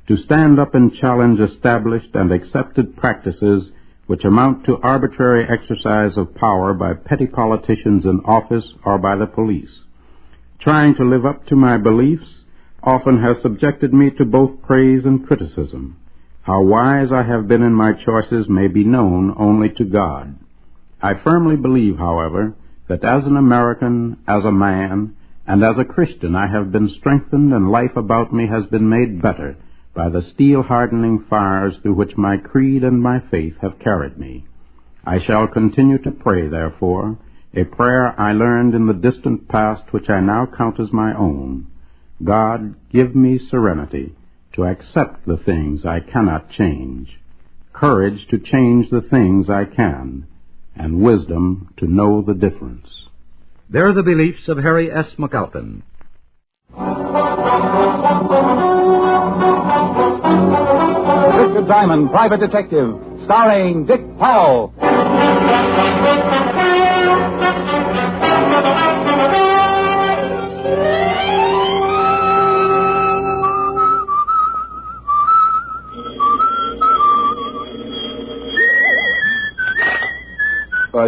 to stand up and challenge established and accepted practices which amount to arbitrary exercise of power by petty politicians in office or by the police. Trying to live up to my beliefs often has subjected me to both praise and criticism. How wise I have been in my choices may be known only to God. I firmly believe, however, that as an American, as a man, and as a Christian I have been strengthened and life about me has been made better by the steel-hardening fires through which my creed and my faith have carried me. I shall continue to pray, therefore, a prayer I learned in the distant past which I now count as my own. God, give me serenity to accept the things I cannot change, courage to change the things I can, and wisdom to know the difference. They're the beliefs of Harry S. McAlpin. Richard Diamond, Private Detective, starring Dick Powell.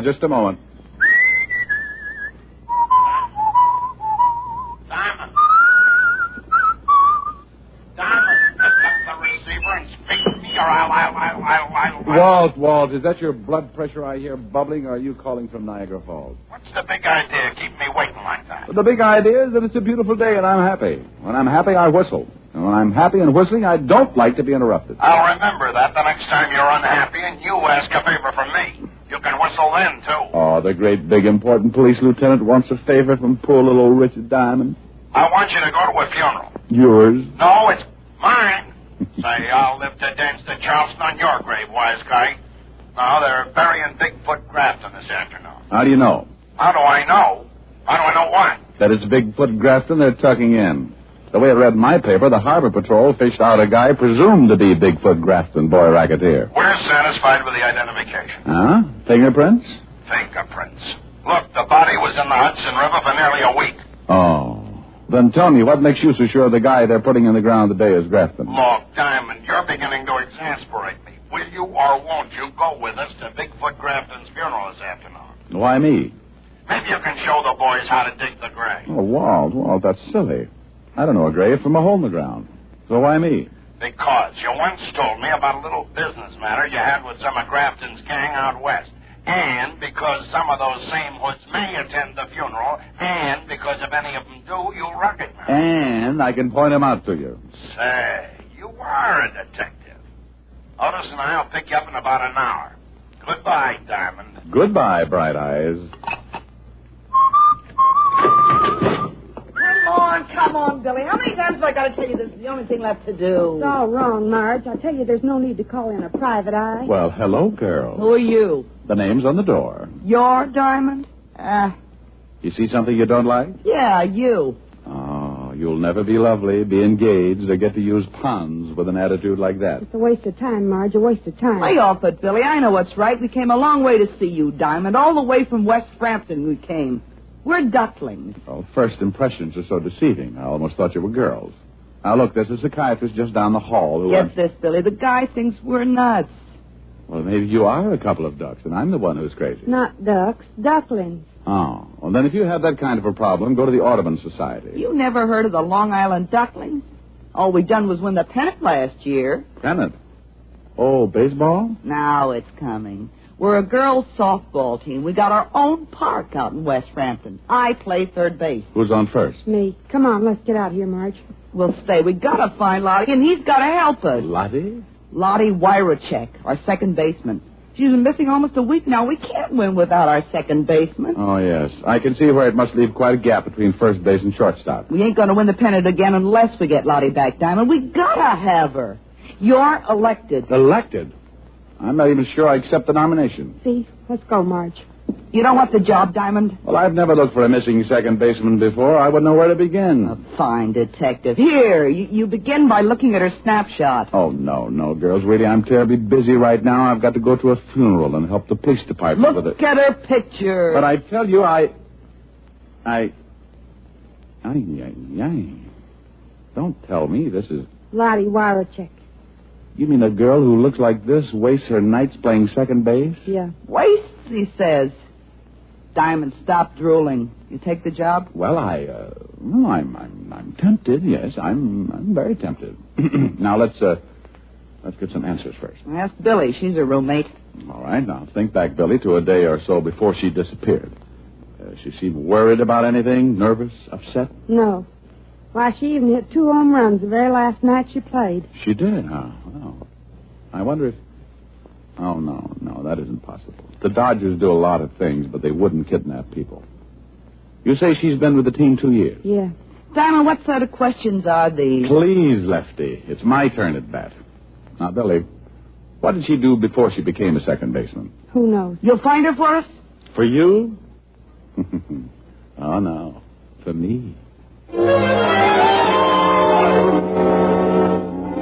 Just a moment. Diamond, pick up the receiver and speak to me, or I'll... Walt, is that your blood pressure I hear bubbling, or are you calling from Niagara Falls? What's the big idea? Keep me waiting like that. The big idea is that it's a beautiful day and I'm happy. When I'm happy, I whistle. And when I'm happy and whistling, I don't like to be interrupted. I'll remember that the next time you're unhappy and you ask a favor from me. You can whistle then, too. Oh, the great, big, important police lieutenant wants a favor from poor little old Richard Diamond. I want you to go to a funeral. Yours? No, it's mine. Say, I'll live to dance the Charleston on your grave, wise guy. No, they're burying Bigfoot Grafton this afternoon. How do you know? How do I know? How do I know what? That it's Bigfoot Grafton they're tucking in. The way it read in my paper, the Harbor Patrol fished out a guy presumed to be Bigfoot Grafton, boy racketeer. We're satisfied with the identification. Huh? Fingerprints? Fingerprints. Look, the body was in the Hudson River for nearly a week. Oh. Then tell me, what makes you so sure the guy they're putting in the ground today is Grafton? Look, Diamond, you're beginning to exasperate me. Will you or won't you go with us to Bigfoot Grafton's funeral this afternoon? Why me? Maybe you can show the boys how to dig the grave. Oh, Walt, that's silly. I don't know a grave from a hole in the ground. So why me? Because you once told me about a little business matter you had with some of Grafton's gang out west. And because some of those same hoods may attend the funeral. And because if any of them do, you'll recognize them. And I can point them out to you. Say, you are a detective. Otis and I'll pick you up in about an hour. Goodbye, Diamond. Goodbye, Bright Eyes. Come on, Billy. How many times have I got to tell you this is the only thing left to do? It's all wrong, Marge. I tell you, there's no need to call in a private eye. Well, hello, girl. Who are you? The name's on the door. Your Diamond? You see something you don't like? Yeah, you. Oh, you'll never be lovely, be engaged, or get to use puns with an attitude like that. It's a waste of time, Marge, a waste of time. Lay off it, Billy. I know what's right. We came a long way to see you, Diamond. All the way from West Frampton we came. We're ducklings. Well, first impressions are so deceiving. I almost thought you were girls. Now, look, there's a psychiatrist just down the hall who... Get this, Billy. The guy thinks we're nuts. Well, maybe you are a couple of ducks, and I'm the one who's crazy. Not ducks, ducklings. Oh, well, then if you have that kind of a problem, go to the Audubon Society. You never heard of the Long Island Ducklings? All we done was win the pennant last year. Pennant? Oh, baseball? Now it's coming. We're a girls' softball team. We got our own park out in West Frampton. I play third base. Who's on first? Me. Come on, let's get out here, Marge. We'll stay. We gotta find Lottie, and he's gotta help us. Lottie? Lottie Wyrachek, our second baseman. She's been missing almost a week now. We can't win without our second baseman. Oh, yes. I can see where it must leave quite a gap between first base and shortstop. We ain't gonna win the pennant again unless we get Lottie back, Diamond. We gotta have her. You're elected. Elected? I'm not even sure I accept the nomination. See? Let's go, Marge. You don't want the job, Diamond? Well, I've never looked for a missing second baseman before. I wouldn't know where to begin. A fine detective. Here, you begin by looking at her snapshot. Oh, no, girls. Really, I'm terribly busy right now. I've got to go to a funeral and help the police department with it. Look at her picture. But I tell you, Don't tell me this is... Lottie Wyrachek. You mean a girl who looks like this wastes her nights playing second base? Yeah. Wastes, he says. Diamond, stop drooling. You take the job? Well, I'm tempted. Yes, I'm very tempted. Now let's get some answers first. Ask Billy. She's her roommate. All right. Now think back, Billy, to a day or so before she disappeared. She seemed worried about anything? Nervous? Upset? No. Why, she even hit 2 home runs the very last night she played. She did, huh? Well, I wonder if... Oh, no, that isn't possible. The Dodgers do a lot of things, but they wouldn't kidnap people. You say she's been with the team 2 years? Yeah. Diamond, what sort of questions are these? Please, Lefty. It's my turn at bat. Now, Billy, what did she do before she became a second baseman? Who knows? You'll find her for us? For you? Oh, no. For me.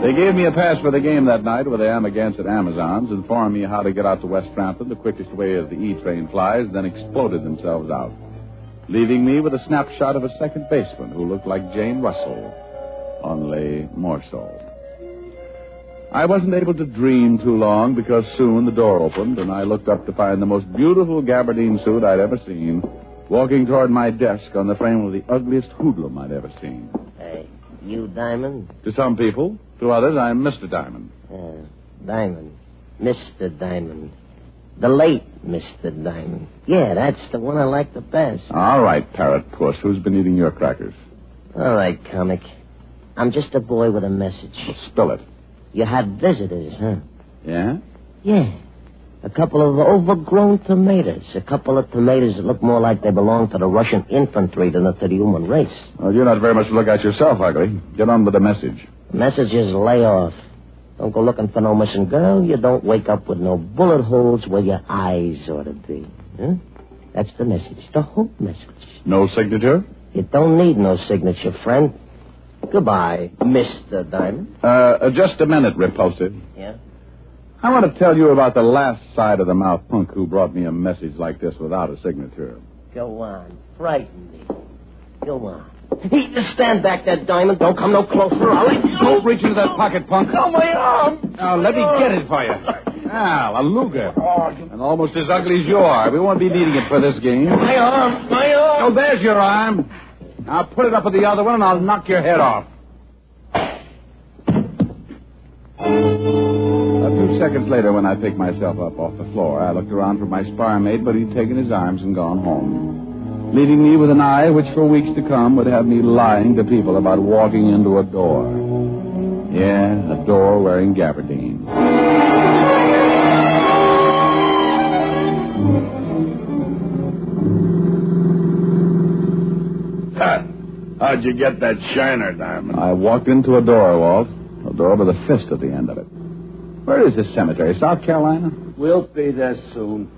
They gave me a pass for the game that night with the Amagansett Amazons, informed me how to get out to West Frampton the quickest way as the E-train flies, then exploded themselves out, leaving me with a snapshot of a second baseman who looked like Jane Russell, only more so. I wasn't able to dream too long because soon the door opened and I looked up to find the most beautiful gabardine suit I'd ever seen walking toward my desk on the frame of the ugliest hoodlum I'd ever seen. Hey, you Diamond? To some people. To others, I'm Mr. Diamond. Diamond. Mr. Diamond. The late Mr. Diamond. Yeah, that's the one I like the best. All right, parrot puss. Who's been eating your crackers? All right, comic. I'm just a boy with a message. Well, spill it. You have visitors, huh? Yeah? Yeah. A couple of overgrown tomatoes. A couple of tomatoes that look more like they belong to the Russian infantry than to the human race. Well, you're not very much to look at yourself, Ugly. Get on with the message. The message is lay off. Don't go looking for no missing girl. You don't wake up with no bullet holes where your eyes ought to be. Huh? That's the message. The whole message. No signature? You don't need no signature, friend. Goodbye, Mr. Diamond. Just a minute, Repulsive. Yeah? I want to tell you about the last side-of-the-mouth punk who brought me a message like this without a signature. Go on. Frighten me. Go on. Hey, just stand back there, Diamond. Don't come no closer. I'll let you... Don't reach into that pocket, punk. Oh, my arm. Now, let me get it for you. Now, a Luger. And almost as ugly as you are. We won't be needing it for this game. My arm. Oh, there's your arm. Now, put it up with the other one, and I'll knock your head off. A few seconds later, when I picked myself up off the floor, I looked around for my spar mate, but he'd taken his arms and gone home, leaving me with an eye which for weeks to come would have me lying to people about walking into a door. Yeah, a door wearing gabardine. How'd you get that shiner, Diamond? I walked into a door, Walt. A door with a fist at the end of it. Where is this cemetery? South Carolina? We'll be there soon.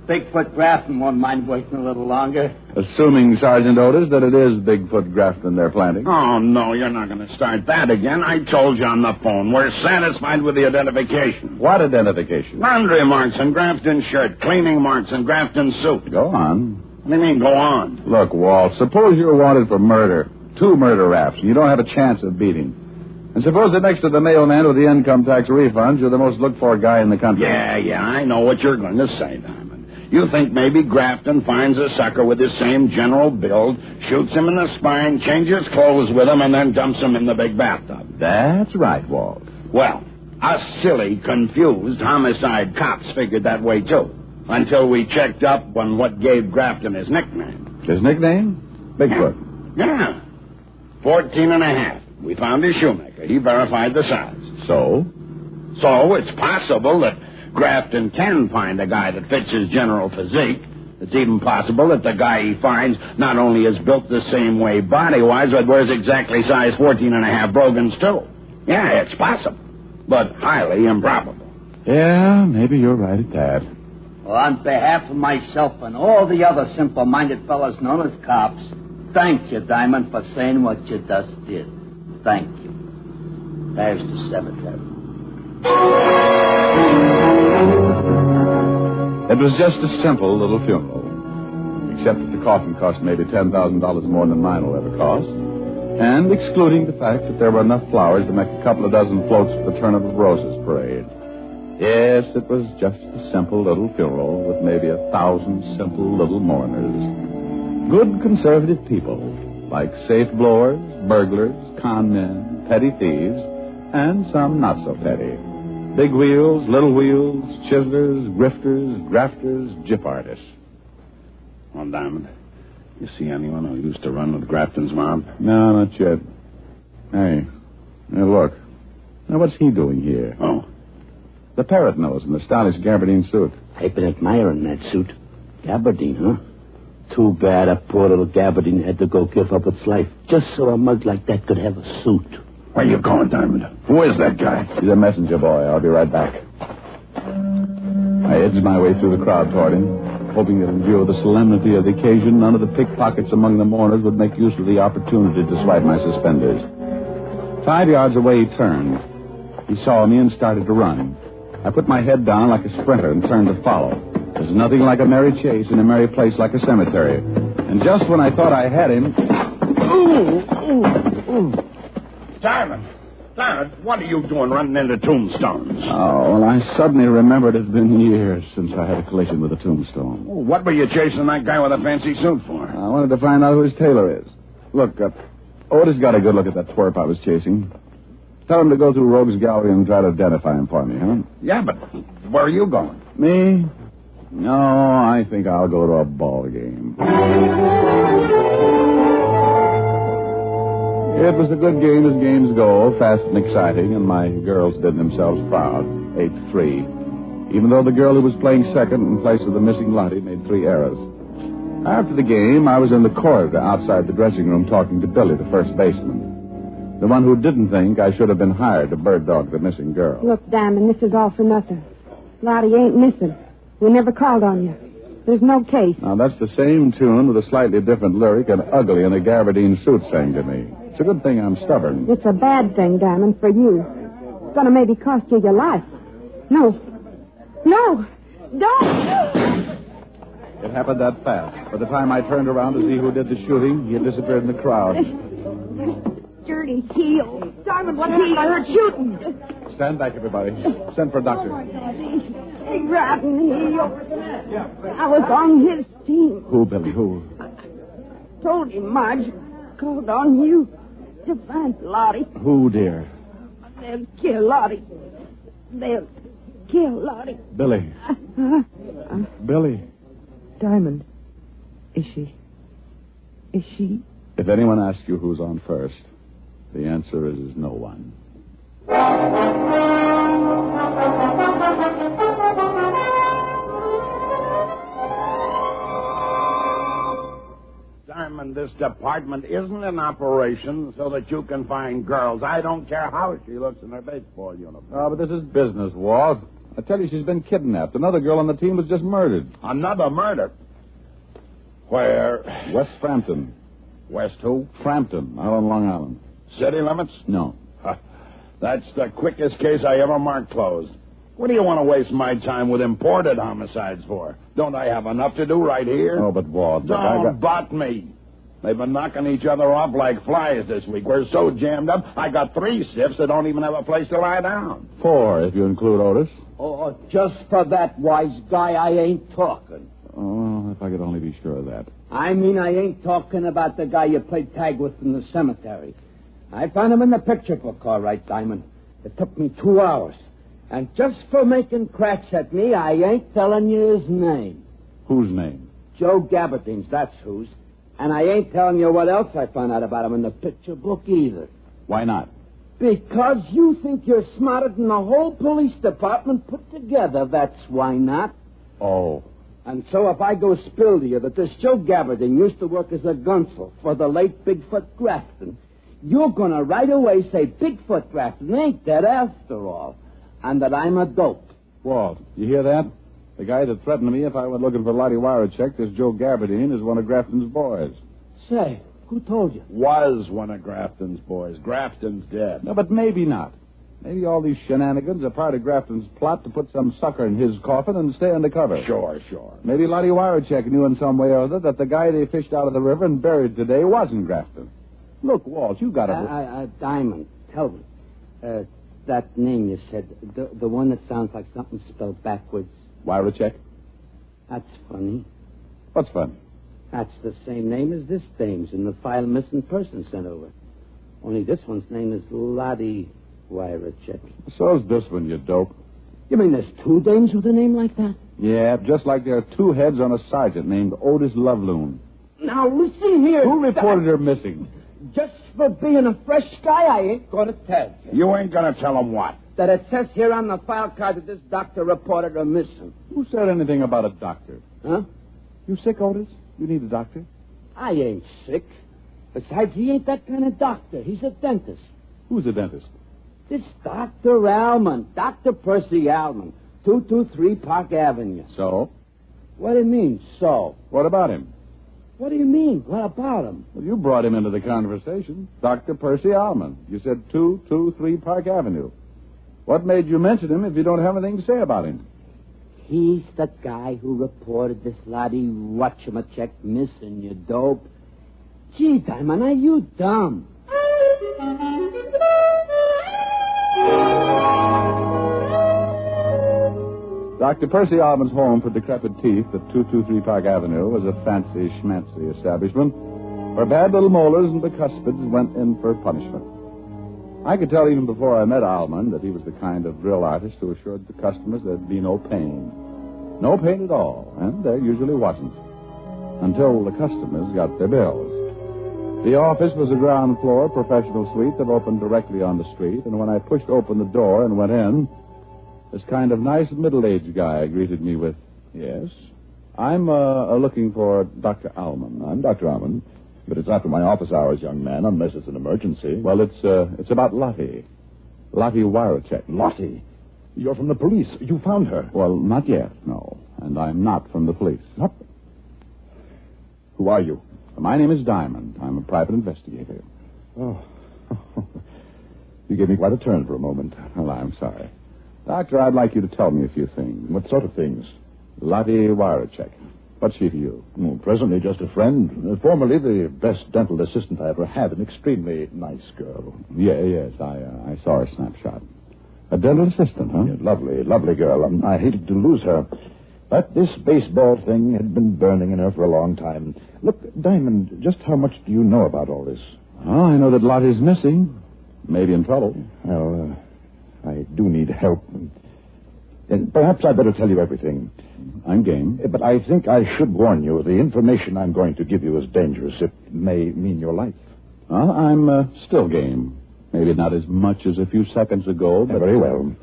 Bigfoot Grafton won't mind waiting a little longer. Assuming, Sergeant Otis, that it is Bigfoot Grafton they're planting. Oh, no, you're not going to start that again. I told you on the phone. We're satisfied with the identification. What identification? Laundry marks on Grafton's shirt, cleaning marks on Grafton's suit. Go on. What do you mean, go on? Look, Walt, suppose you're wanted for murder. 2 murder raps. You don't have a chance of beating. And suppose that next to the mailman with the income tax refunds, you're the most looked-for guy in the country. Yeah, I know what you're going to say, Diamond. You think maybe Grafton finds a sucker with his same general build, shoots him in the spine, changes clothes with him, and then dumps him in the big bathtub. That's right, Walt. Well, us silly, confused homicide cops figured that way, too, until we checked up on what gave Grafton his nickname. His nickname? Bigfoot. Yeah. 14 and a half. We found his shoemaker. He verified the size. So? So it's possible that Grafton can find a guy that fits his general physique. It's even possible that the guy he finds not only is built the same way body-wise, but wears exactly size 14 and a half brogans, too. Yeah, it's possible, but highly improbable. Yeah, maybe you're right at that. Well, on behalf of myself and all the other simple-minded fellas known as cops, thank you, Diamond, for saying what you just did. Thank you. There's the cemetery. It was just a simple little funeral, except that the coffin cost maybe $10,000 more than mine will ever cost, and excluding the fact that there were enough flowers to make a couple of dozen floats for the Turnip of Roses parade. Yes, it was just a simple little funeral with maybe 1,000 simple little mourners. Good conservative people, like safe blowers, burglars, con men, petty thieves, and some not so petty. Big wheels, little wheels, chiselers, grifters, grafters, gyp artists. Well, Diamond, you see anyone who used to run with Grafton's mob? No, not yet. Hey, look. Now, what's he doing here? Oh. The parrot nose in the stylish gabardine suit. I've been admiring that suit. Gabardine, huh? Too bad a poor little gabardine had to go give up its life just so a mug like that could have a suit. Where you going, Diamond? Who is that guy? He's a messenger boy. I'll be right back. I edged my way through the crowd toward him, hoping that in view of the solemnity of the occasion, none of the pickpockets among the mourners would make use of the opportunity to swipe my suspenders. 5 yards away, he turned. He saw me and started to run. I put my head down like a sprinter and turned to follow. There's nothing like a merry chase in a merry place like a cemetery. And just when I thought I had him... Diamond, what are you doing running into tombstones? Oh, well, I suddenly remembered it's been years since I had a collision with a tombstone. Oh, what were you chasing that guy with a fancy suit for? I wanted to find out who his tailor is. Look, Otis got a good look at that twerp I was chasing. Tell him to go through Rogue's Gallery and try to identify him for me, huh? Yeah, but where are you going? Me? No, I think I'll go to a ball game. It was a good game as games go, fast and exciting, and my girls did themselves proud. 8-3. even though the girl who was playing second in place of the missing Lottie made 3 errors. After the game, I was in the corridor outside the dressing room talking to Billy, the first baseman. The one who didn't think I should have been hired to bird dog the missing girl. Look, Diamond, this is all for nothing. Lottie ain't missing. We never called on you. There's no case. Now, that's the same tune with a slightly different lyric and ugly in a gabardine suit sang to me. It's a good thing I'm stubborn. It's a bad thing, Diamond, for you. It's going to maybe cost you your life. No. No! Don't! It happened that fast. By the time I turned around to see who did the shooting, he had disappeared in the crowd. Gertie, heel. Diamond, what happened? I heard shooting. Stand back, everybody. Send for a doctor. Big rotten heel. I was on his team. Who, Billy? Who? Told him Marge called on you to find Lottie. Who, dear? They'll kill Lottie. They'll kill Lottie. Billy. Billy. Diamond. Is she? If anyone asks you who's on first, the answer is no one. Diamond, this department isn't in operation so that you can find girls. I don't care how she looks in her baseball uniform. Oh, but this is business, Walt. I tell you, she's been kidnapped. Another girl on the team was just murdered. Another murder? Where? West Frampton. West who? Frampton, out on Long Island. City limits? No. That's the quickest case I ever marked closed. What do you want to waste my time with imported homicides for? Don't I have enough to do right here? Oh, but Walt... Don't butt me. They've been knocking each other off like flies this week. We're so jammed up, I got 3 stiffs that don't even have a place to lie down. 4, if you include Otis. Oh, just for that wise guy, I ain't talking. Oh, if I could only be sure of that. I mean, I ain't talking about the guy you played tag with in the cemetery. I found him in the picture book, all right, Diamond. It took me 2 hours. And just for making cracks at me, I ain't telling you his name. Whose name? Joe Gabardine's, that's whose. And I ain't telling you what else I found out about him in the picture book either. Why not? Because you think you're smarter than the whole police department put together, that's why not. Oh. And so if I go spill to you that this Joe Gabardine used to work as a gunsel for the late Bigfoot Grafton, you're going to right away say Bigfoot Grafton ain't dead after all, and that I'm a dope. Walt, you hear that? The guy that threatened me if I went looking for Lottie Wirachek, this Joe Gabardine, is one of Grafton's boys. Say, who told you? Was one of Grafton's boys. Grafton's dead. No, but maybe not. Maybe all these shenanigans are part of Grafton's plot to put some sucker in his coffin and stay undercover. Sure. Maybe Lottie Wirachek knew in some way or other that the guy they fished out of the river and buried today wasn't Grafton. Look, Walt, you got to... Diamond, tell me. That name you said, the one that sounds like something spelled backwards. Wirachek? That's funny. What's funny? That's the same name as this dame's in the file missing person sent over. Only this one's name is Lottie Wirachek. So's this one, you dope. You mean there's 2 dames with a name like that? Yeah, just like there are 2 heads on a sergeant named Otis Loveloon. Now, listen here. Who reported her missing? Just for being a fresh guy, I ain't going to tell you. You ain't going to tell him what? That it says here on the file card that this doctor reported her missing. Who said anything about a doctor? Huh? You sick, Otis? You need a doctor? I ain't sick. Besides, he ain't that kind of doctor. He's a dentist. Who's a dentist? This Dr. Allman. Dr. Percy Allman. 223 Park Avenue. So? What do you mean, so? What about him? What do you mean? What about him? Well, you brought him into the conversation. Dr. Percy Allman. You said 223 Park Avenue. What made you mention him if you don't have anything to say about him? He's the guy who reported this Lottie whatchamacheck missing, you dope. Gee, Diamond, are you dumb? Dr. Percy Allman's home for decrepit teeth at 223 Park Avenue was a fancy schmancy establishment where bad little molars and bicuspids went in for punishment. I could tell even before I met Allman that he was the kind of drill artist who assured the customers there'd be no pain. No pain at all, and there usually wasn't. Until the customers got their bills. The office was a ground floor professional suite that opened directly on the street, and when I pushed open the door and went in, This kind of nice middle-aged guy greeted me with, yes, I'm looking for Dr. Allman. I'm Dr. Allman, but it's after my office hours, young man, unless it's an emergency. Well, it's about Lottie. Lottie Warachek. Lottie? You're from the police. You found her. Well, not yet, no. And I'm not from the police. What? Who are you? My name is Diamond. I'm a private investigator. Oh. You gave me quite a turn for a moment. Well, I'm sorry. Doctor, I'd like you to tell me a few things. What sort of things? Lottie Warachek. What's she to you? Well, presently just a friend. Formerly the best dental assistant I ever had. An extremely nice girl. Yes, I saw her snapshot. A dental assistant, huh? Yeah, lovely girl. I hated to lose her. But this baseball thing had been burning in her for a long time. Look, Diamond, just how much do you know about all this? Oh, I know that Lottie's missing. Maybe in trouble. Well, I do need help. And perhaps I'd better tell you everything. I'm game. But I think I should warn you. The information I'm going to give you is dangerous. It may mean your life. Well, I'm still game. Maybe not as much as a few seconds ago, but... Very well.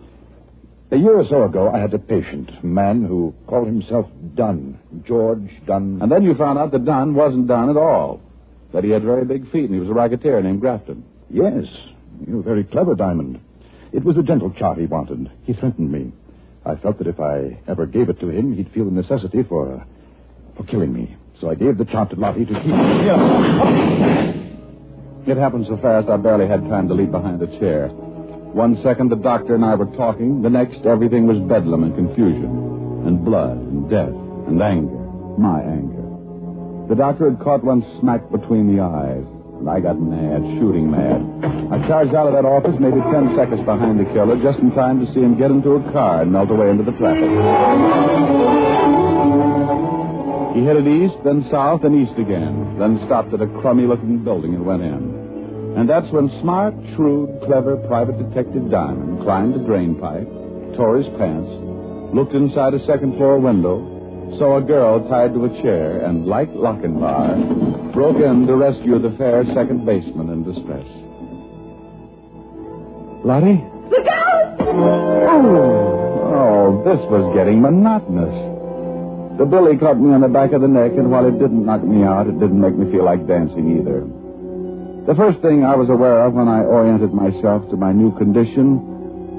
A year or so ago, I had a patient, a man who called himself Dunn, George Dunn. And then you found out that Dunn wasn't Dunn at all. That he had very big feet and he was a racketeer named Grafton. Yes. You're very clever, Diamond. It was a dental chart he wanted. He threatened me. I felt that if I ever gave it to him, he'd feel the necessity for killing me. So I gave the chart to Lottie to keep... It happened so fast I barely had time to leap behind a chair. 1 second, the doctor and I were talking. The next, everything was bedlam and confusion. And blood and death and anger. My anger. The doctor had caught one smack between the eyes. And I got mad, shooting mad. I charged out of that office maybe 10 seconds behind the killer, just in time to see him get into a car and melt away into the traffic. He headed east, then south, and east again, then stopped at a crummy-looking building and went in. And that's when smart, shrewd, clever private detective Diamond climbed the drain pipe, tore his pants, looked inside a second-floor window, saw a girl tied to a chair, and, like Lochinvar, broke in to rescue the fair second baseman in distress. Lottie? Look out! Oh, this was getting monotonous. The billy caught me on the back of the neck, and while it didn't knock me out, it didn't make me feel like dancing either. The first thing I was aware of when I oriented myself to my new condition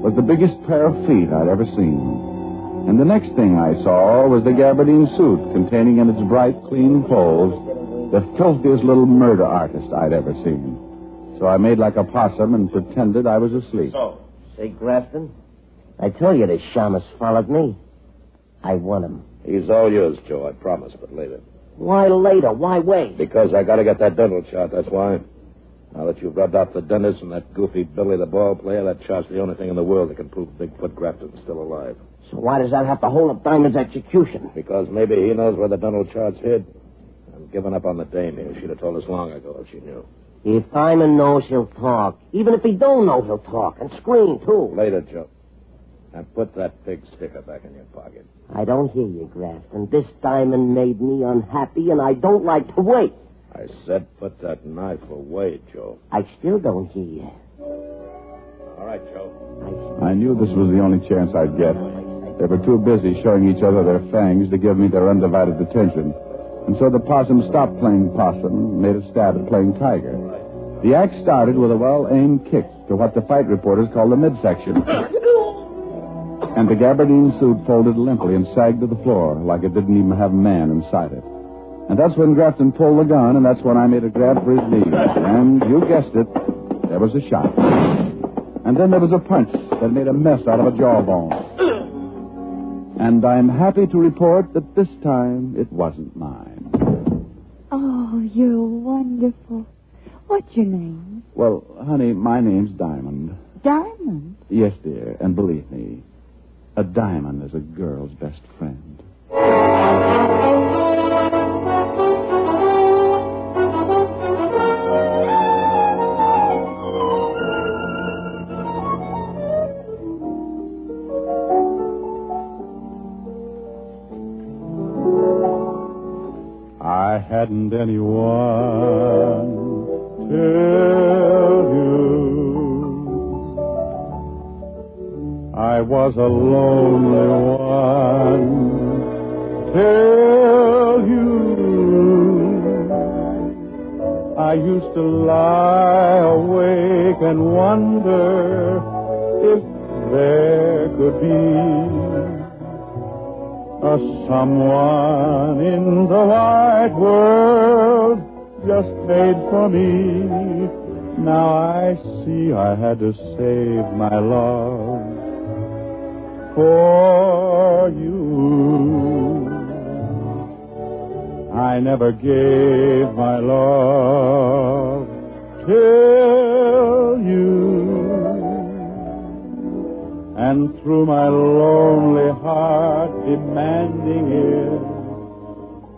was the biggest pair of feet I'd ever seen. And the next thing I saw was the gabardine suit containing in its bright, clean folds the filthiest little murder artist I'd ever seen. So I made like a possum and pretended I was asleep. So, say, Grafton, I told you this shamus followed me. I want him. He's all yours, Joe, I promise, but later. Why later? Why wait? Because I gotta get that dental chart, that's why. Now that you've rubbed out the dentist and that goofy Billy the ball player, that chart's the only thing in the world that can prove Bigfoot Grafton's still alive. So why does that have to hold up Diamond's execution? Because maybe he knows where the dental chart's hid. I'm giving up on the dame here. She'd have told us long ago if she knew. If Diamond knows, he'll talk. Even if he don't know, he'll talk. And scream, too. Later, Joe. And put that big sticker back in your pocket. I don't hear you, Grafton. This Diamond made me unhappy, and I don't like to wait. I said put that knife away, Joe. I still don't hear you. All right, Joe. I knew this was the only chance I'd get. They were too busy showing each other their fangs to give me their undivided attention. And so the possum stopped playing possum and made a stab at playing tiger. The act started with a well-aimed kick to what the fight reporters call the midsection. And the gabardine suit folded limply and sagged to the floor like it didn't even have a man inside it. And that's when Grafton pulled the gun, and that's when I made a grab for his knee. And you guessed it, there was a shot. And then there was a punch that made a mess out of a jawbone. And I'm happy to report that this time it wasn't mine. Oh, you're wonderful. What's your name? Well, honey, my name's Diamond. Diamond? Yes, dear, and believe me, a diamond is a girl's best friend. I hadn't anyone tell you I was a lonely one till I used to lie awake and wonder if there could be a someone in the wide world just made for me. Now I see I had to save my love for you. I never gave my love till you. And through my lonely heart demanding it,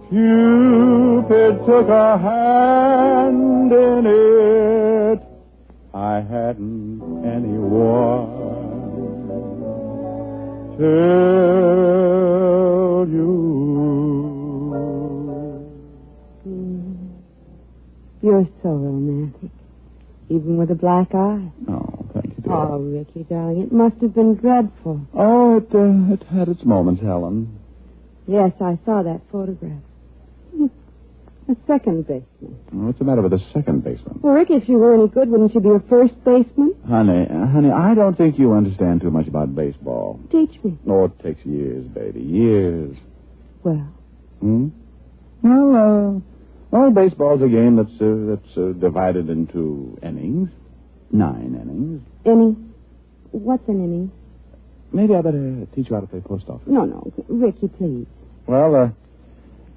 Cupid took a hand in it. I hadn't anyone till you. You're so romantic, even with a black eye. Oh, thank you, dear. Oh, Ricky, darling, it must have been dreadful. Oh, it had its moments, Helen. Yes, I saw that photograph. A second baseman. What's the matter with a second baseman? Well, Ricky, if you were any good, wouldn't you be a first baseman? Honey, I don't think you understand too much about baseball. Teach me. Oh, it takes years, baby, years. Well? Well, baseball's a game that's divided into innings. 9 innings. Inning? What's an inning? Maybe I better teach you how to play post office. No, Ricky, please. Well,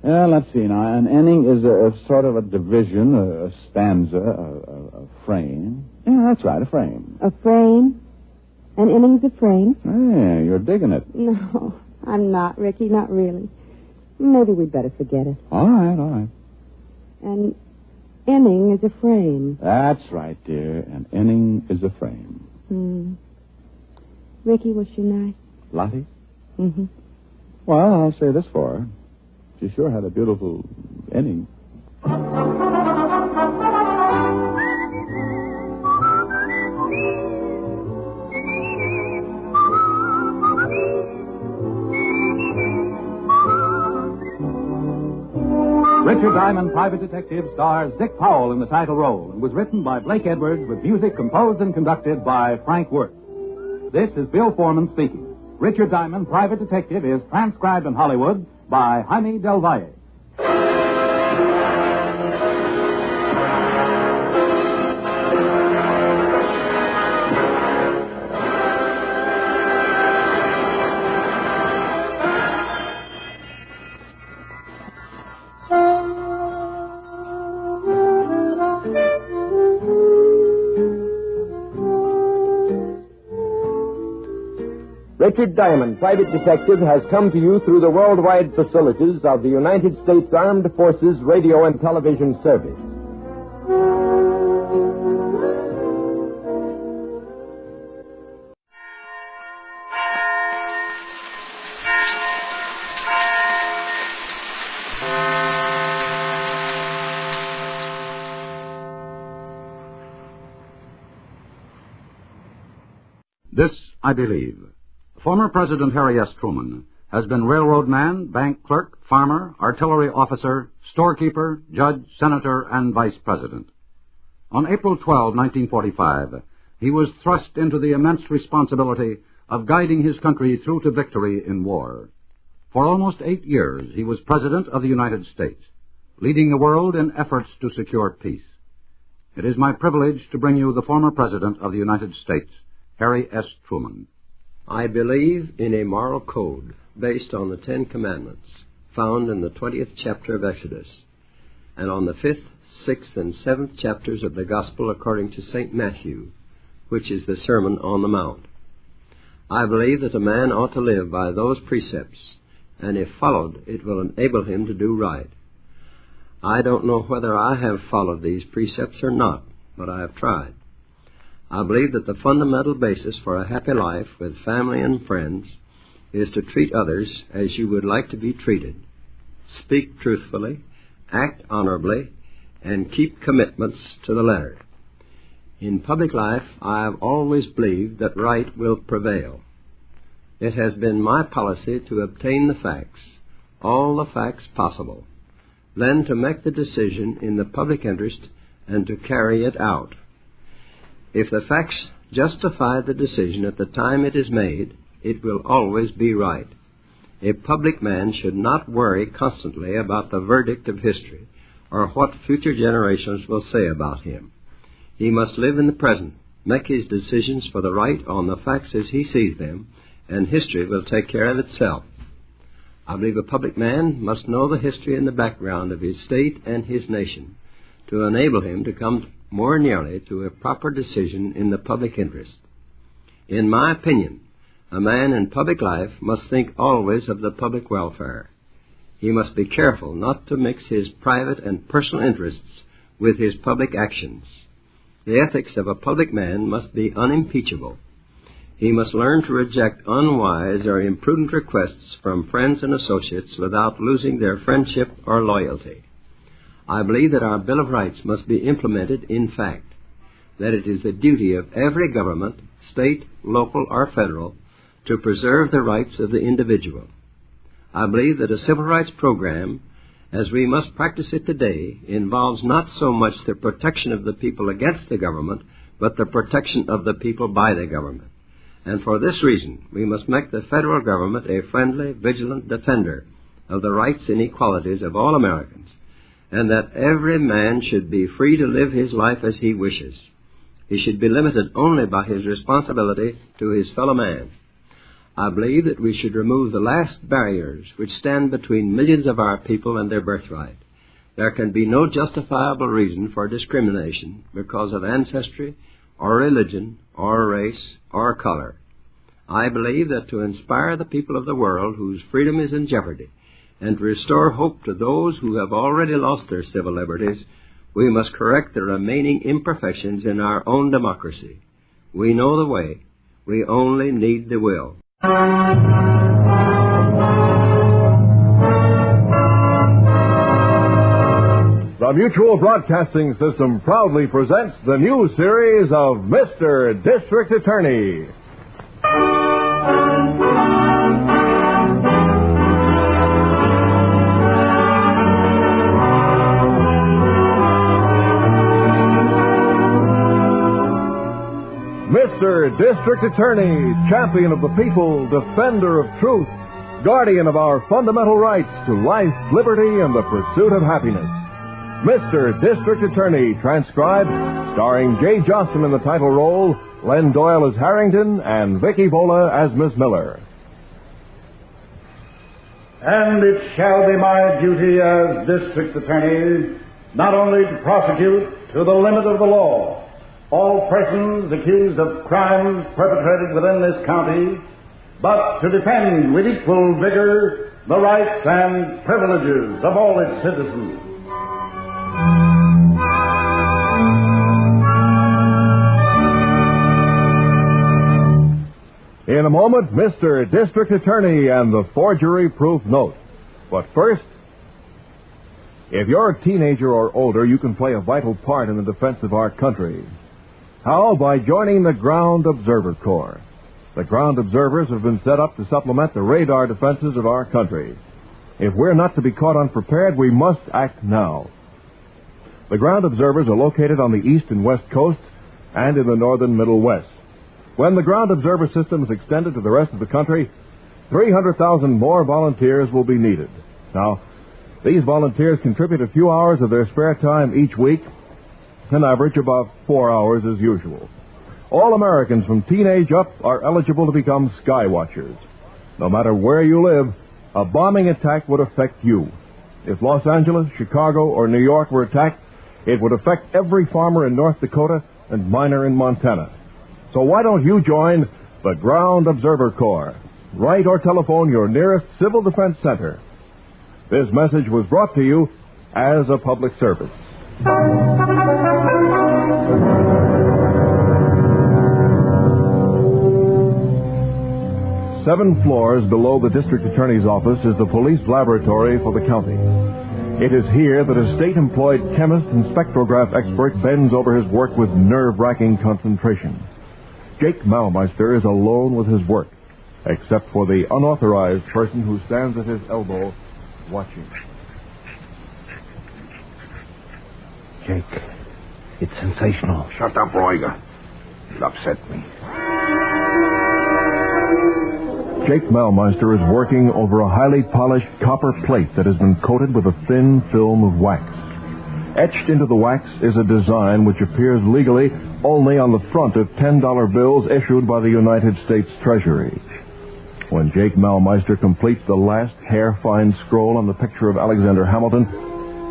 let's see now. An inning is a sort of a division, a stanza, a frame. Yeah, that's right, a frame. A frame? An inning's a frame? Hey, you're digging it. No, I'm not, Ricky, not really. Maybe we'd better forget it. All right. An inning is a frame. That's right, dear. An inning is a frame. Ricky, was she nice? Lottie? Mm-hmm. Well, I'll say this for her. She sure had a beautiful inning. Richard Diamond, Private Detective, stars Dick Powell in the title role and was written by Blake Edwards with music composed and conducted by Frank Worth. This is Bill Foreman speaking. Richard Diamond, Private Detective, is transcribed in Hollywood by Jaime Del Valle. Richard Diamond, Private Detective, has come to you through the worldwide facilities of the United States Armed Forces Radio and Television Service. This, I believe. Former President Harry S. Truman has been railroad man, bank clerk, farmer, artillery officer, storekeeper, judge, senator, and vice president. On April 12, 1945, he was thrust into the immense responsibility of guiding his country through to victory in war. For almost 8 years, he was President of the United States, leading the world in efforts to secure peace. It is my privilege to bring you the former President of the United States, Harry S. Truman. I believe in a moral code based on the 10 Commandments found in the 20th chapter of Exodus and on the 5th, 6th, and 7th chapters of the Gospel according to St. Matthew, which is the Sermon on the Mount. I believe that a man ought to live by those precepts, and if followed, it will enable him to do right. I don't know whether I have followed these precepts or not, but I have tried. I believe that the fundamental basis for a happy life with family and friends is to treat others as you would like to be treated, speak truthfully, act honorably, and keep commitments to the letter. In public life, I have always believed that right will prevail. it has been my policy to obtain the facts, all the facts possible, then to make the decision in the public interest and to carry it out. If the facts justify the decision at the time it is made, it will always be right. A public man should not worry constantly about the verdict of history or what future generations will say about him. He must live in the present, make his decisions for the right on the facts as he sees them, and history will take care of itself. I believe a public man must know the history and the background of his state and his nation to enable him to come more nearly to a proper decision in the public interest. In my opinion, a man in public life must think always of the public welfare. He must be careful not to mix his private and personal interests with his public actions. The ethics of a public man must be unimpeachable. He must learn to reject unwise or imprudent requests from friends and associates without losing their friendship or loyalty. I believe that our Bill of Rights must be implemented in fact, that it is the duty of every government, state, local, or federal, to preserve the rights of the individual. I believe that a civil rights program, as we must practice it today, involves not so much the protection of the people against the government, but the protection of the people by the government. And for this reason, we must make the federal government a friendly, vigilant defender of the rights and equalities of all Americans, and that every man should be free to live his life as he wishes. He should be limited only by his responsibility to his fellow man. I believe that we should remove the last barriers which stand between millions of our people and their birthright. There can be no justifiable reason for discrimination because of ancestry or religion or race or color. I believe that to inspire the people of the world whose freedom is in jeopardy and to restore hope to those who have already lost their civil liberties, we must correct the remaining imperfections in our own democracy. We know the way. We only need the will. The Mutual Broadcasting System proudly presents the new series of Mr. District Attorney. Mr. District Attorney, champion of the people, defender of truth, guardian of our fundamental rights to life, liberty, and the pursuit of happiness. Mr. District Attorney, transcribed, starring Jay Johnson in the title role, Len Doyle as Harrington, and Vicky Vola as Miss Miller. And it shall be my duty as District Attorney not only to prosecute to the limit of the law all persons accused of crimes perpetrated within this county, but to defend with equal vigor the rights and privileges of all its citizens. In a moment, Mr. District Attorney and the forgery-proof note. But first, if you're a teenager or older, you can play a vital part in the defense of our country. How? By joining the Ground Observer Corps. The Ground Observers have been set up to supplement the radar defenses of our country. If we're not to be caught unprepared, we must act now. The Ground Observers are located on the east and west coasts and in the northern Middle West. When the Ground Observer system is extended to the rest of the country, 300,000 more volunteers will be needed. Now, these volunteers contribute a few hours of their spare time each week, an average about 4 hours as usual. All Americans from teenage up are eligible to become sky watchers. No matter where you live, a bombing attack would affect you. If Los Angeles, Chicago, or New York were attacked, it would affect every farmer in North Dakota and miner in Montana. So why don't you join the Ground Observer Corps? Write or telephone your nearest Civil Defense Center. This message was brought to you as a public service. 7 floors below the district attorney's office is the police laboratory for the county. It is here that a state-employed chemist and spectrograph expert bends over his work with nerve-wracking concentration. Jake Malmeister is alone with his work. except for the unauthorized person who stands at his elbow watching. Jake, it's sensational. Shut up, Roiger. You'll upset me. Jake Malmeister is working over a highly polished copper plate that has been coated with a thin film of wax. Etched into the wax is a design which appears legally only on the front of $10 bills issued by the United States Treasury. When Jake Malmeister completes the last hair-fine scroll on the picture of Alexander Hamilton,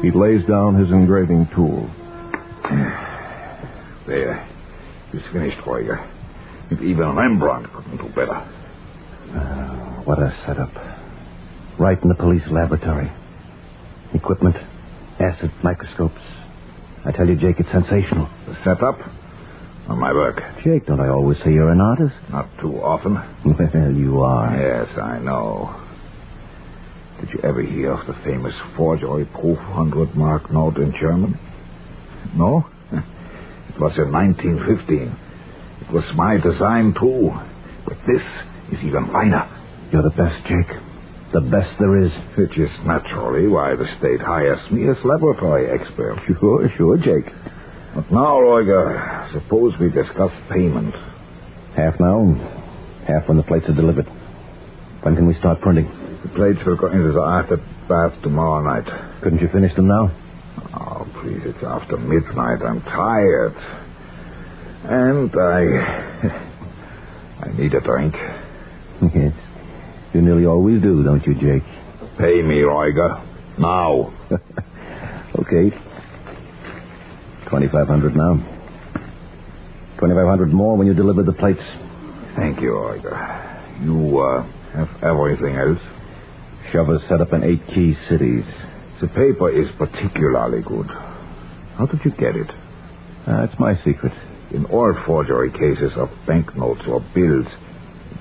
he lays down his engraving tool. There. It's finished, Roiger. If even Rembrandt couldn't do better. What a setup. Right in the police laboratory. Equipment, acid microscopes. I tell you, Jake, it's sensational. The setup? On my work. Jake, don't I always say you're an artist? Not too often. Well, you are. Yes, I know. Did you ever hear of the famous Forgery proof 100-mark note in German? No? It was in 1915. It was my design, too. But this is even finer. You're the best, Jake. The best there is. Which is naturally why the state hires me as laboratory expert. Sure, Jake. But now, Roiger, suppose we discuss payment. Half now, half when the plates are delivered. When can we start printing? The plates will go into the art bath tomorrow night. Couldn't you finish them now? Oh, please, it's after midnight. I'm tired. And I need a drink. Yes. You nearly always do, don't you, Jake? Pay me, Roiger. Now. Okay. 2,500 now. 2,500 more when you deliver the plates. Thank you, Roiger. You have everything else? Shover's set up in 8 key cities. The paper is particularly good. How did you get it? It's my secret. In all forgery cases of banknotes or bills,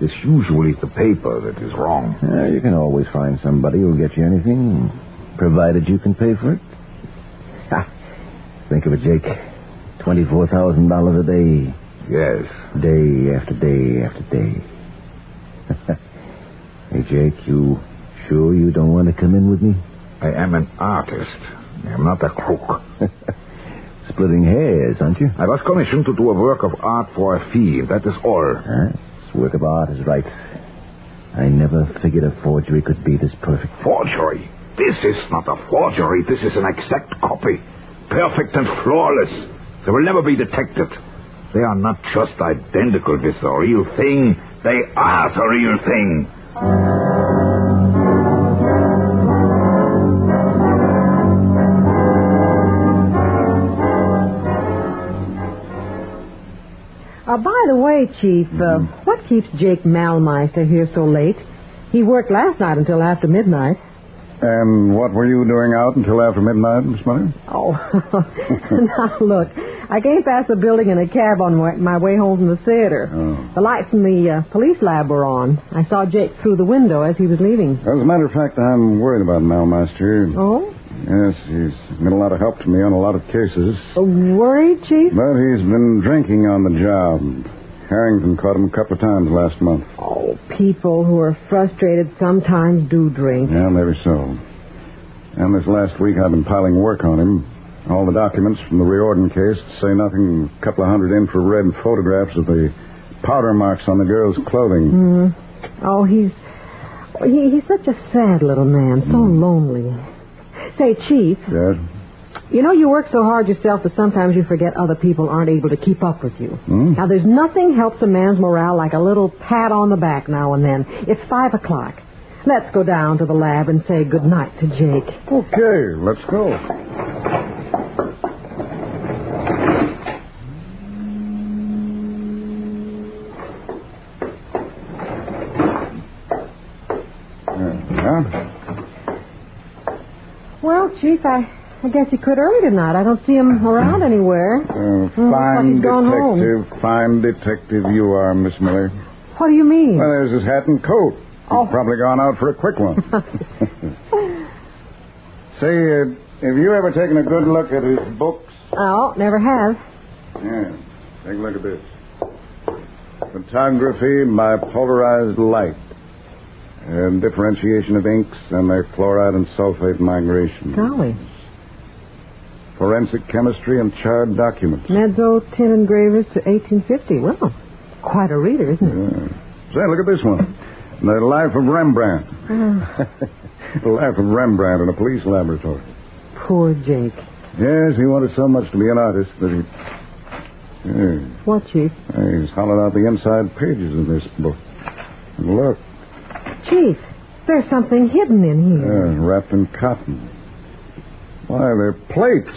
it is usually the paper that is wrong. You can always find somebody who'll get you anything, provided you can pay for it. Think of it, Jake. $24,000 a day. Yes. Day after day after day. Hey, Jake, you sure you don't want to come in with me? I am an artist. I am not a crook. Splitting hairs, aren't you? I was commissioned to do a work of art for a fee. That is all. This work of art is right. I never figured a forgery could be this perfect. Forgery? This is not a forgery. This is an exact copy. Perfect and flawless. They will never be detected. They are not just identical with the real thing. They are the real thing. By the way, Chief, what keeps Jake Malmeister here so late? He worked last night until after midnight. And what were you doing out until after midnight, Miss Miller? Oh, now look, I came past the building in a cab on my way home from the theater. Oh. The lights in the police lab were on. I saw Jake through the window as he was leaving. As a matter of fact, I'm worried about Malmeister. Oh? Yes, he's been a lot of help to me on a lot of cases. Worried, Chief? But he's been drinking on the job. Harrington caught him a couple of times last month. Oh, people who are frustrated sometimes do drink. Yeah, maybe so. And this last week I've been piling work on him. All the documents from the Riordan case say nothing, a couple of hundred infrared photographs of the powder marks on the girl's clothing. Oh, he's such a sad little man, so lonely. Say, Chief. Yes? You know, you work so hard yourself that sometimes you forget other people aren't able to keep up with you. Now, there's nothing helps a man's morale like a little pat on the back now and then. It's 5 o'clock. Let's go down to the lab and say goodnight to Jake. Okay, let's go. Well, Chief, I guess he quit early tonight. I don't see him around anywhere. Fine detective you are, Miss Miller. What do you mean? Well, there's his hat and coat. He's probably gone out for a quick one. Say, have you ever taken a good look at his books? Oh, never have. Yeah, take a look at this. Photography by polarized light. And differentiation of inks and their chloride and sulfate migration. Golly. Forensic chemistry and charred documents. Mezzo tin engravers to 1850. Well, quite a reader, isn't it? Yeah. Say, look at this one. The Life of Rembrandt. The Life of Rembrandt in a police laboratory. Poor Jake. Yes, he wanted so much to be an artist that he... Yeah. What, Chief? He's hollowed out the inside pages of this book. And look. Chief, there's something hidden in here. Yeah, wrapped in cotton. Why, they're plates.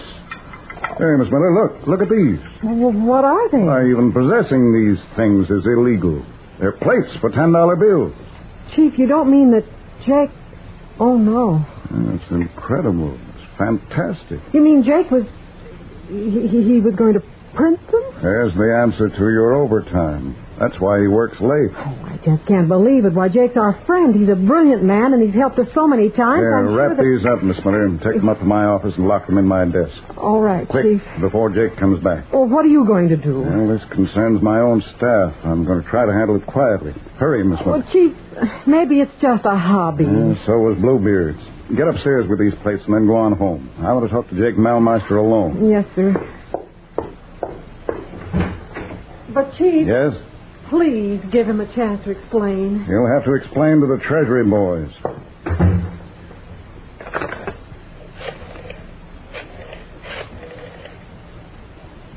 Hey, Miss Miller, look at these. Well, what are they? Why, even possessing these things is illegal. They're plates for $10 bills. Chief, you don't mean that Jake... Oh, no. It's incredible. It's fantastic. You mean Jake was... He was going to print them? There's the answer to your overtime. That's why he works late. Oh, I just can't believe it. Why, Jake's our friend. He's a brilliant man, and he's helped us so many times. Yeah, I'm wrap sure these up, Miss Miller, and take them up to my office and lock them in my desk. All right, Quick, Chief. before Jake comes back. Well, what are you going to do? Well, this concerns my own staff. I'm going to try to handle it quietly. Hurry, Miss Miller. Well, Chief, maybe it's just a hobby. Yeah, so was Bluebeard's. Get upstairs with these plates and then go on home. I want to talk to Jake Malmeister alone. Yes, sir. But, Chief... Yes? Please give him a chance to explain. He'll have to explain to the Treasury boys.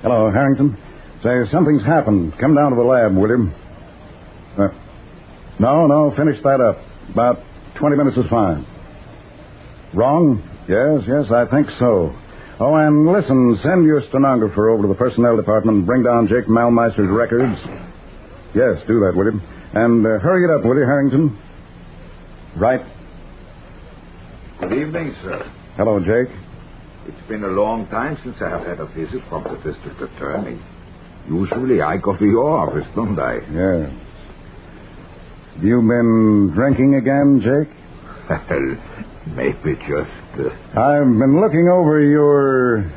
Hello, Harrington. Say, something's happened. Come down to the lab, will you? No, finish that up. About 20 minutes is fine. Wrong? Yes, I think so. Oh, and listen, send your stenographer over to the personnel department and bring down Jake Malmeister's records. Yes, do that, will you? And hurry it up, will you, Harrington? Right. Good evening, sir. Hello, Jake. It's been a long time since I have had a visit from the district attorney. Usually I go to your office, don't I? Yes. Have you been drinking again, Jake? Well, maybe just... I've been looking over your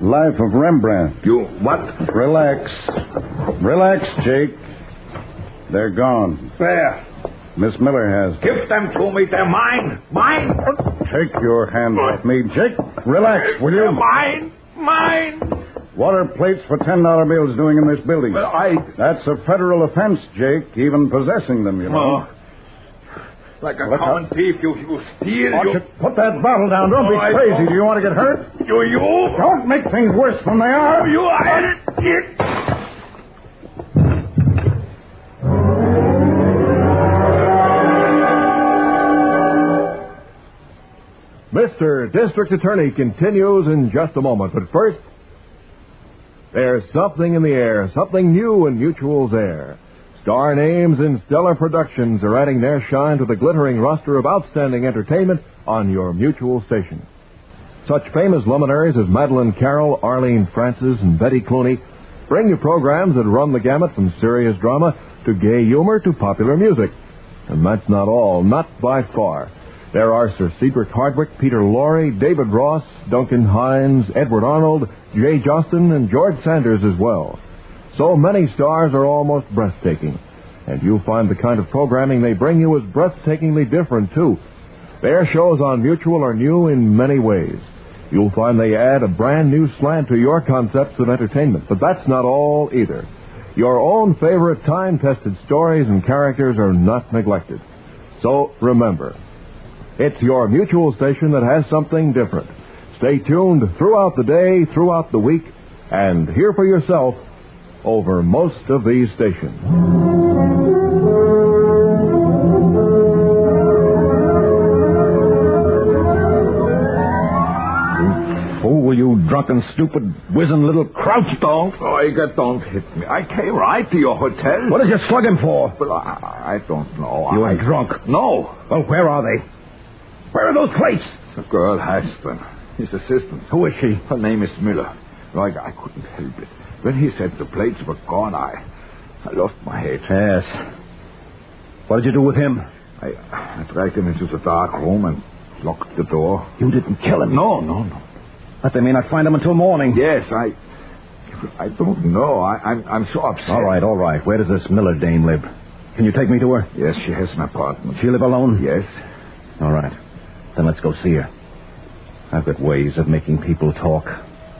Life of Rembrandt. You what? Relax, Jake. They're gone. Where? Miss Miller has them. Give them to me. They're mine. Mine. Take your hand off me, Jake. Relax, will you? They're mine. What are plates for $10 bills doing in this building? Well, That's a federal offense, Jake, even possessing them, you know. Oh. Like a common thief, you steal. Put that bottle down. Don't be crazy. Do you want to get hurt? You? Don't make things worse than they are. Mr. District Attorney continues in just a moment. But first, there's something in the air, something new in Mutual's air. Star names in stellar productions are adding their shine to the glittering roster of outstanding entertainment on your Mutual station. Such famous luminaries as Madeline Carroll, Arlene Francis, and Betty Clooney bring you programs that run the gamut from serious drama to gay humor to popular music. And that's not all, not by far. There are Sir Cedric Hardwicke, Peter Lorre, David Ross, Duncan Hines, Edward Arnold, Jay Justin, and George Sanders as well. So many stars are almost breathtaking. And you'll find the kind of programming they bring you is breathtakingly different, too. Their shows on Mutual are new in many ways. You'll find they add a brand new slant to your concepts of entertainment. But that's not all either. Your own favorite time-tested stories and characters are not neglected. So remember, it's your Mutual station that has something different. Stay tuned throughout the day, throughout the week, and hear for yourself over most of these stations. Fool, you drunken, stupid, whizzing little crouch dog. Oh, don't hit me. I came right to your hotel. What did you slug him for? Well, I don't know. You were drunk. No. Well, where are they? Where are those plates? The girl has them. His assistant. Who is she? Her name is Miller. Like, I couldn't help it. When he said the plates were gone, I lost my head. Yes. What did you do with him? I dragged him into the dark room and locked the door. You didn't kill him? No. But they may not find him until morning. Yes, I don't know. I'm so upset. All right. Where does this Miller dame live? Can you take me to her? Yes, she has an apartment. She live alone? Yes. All right. Then let's go see her. I've got ways of making people talk,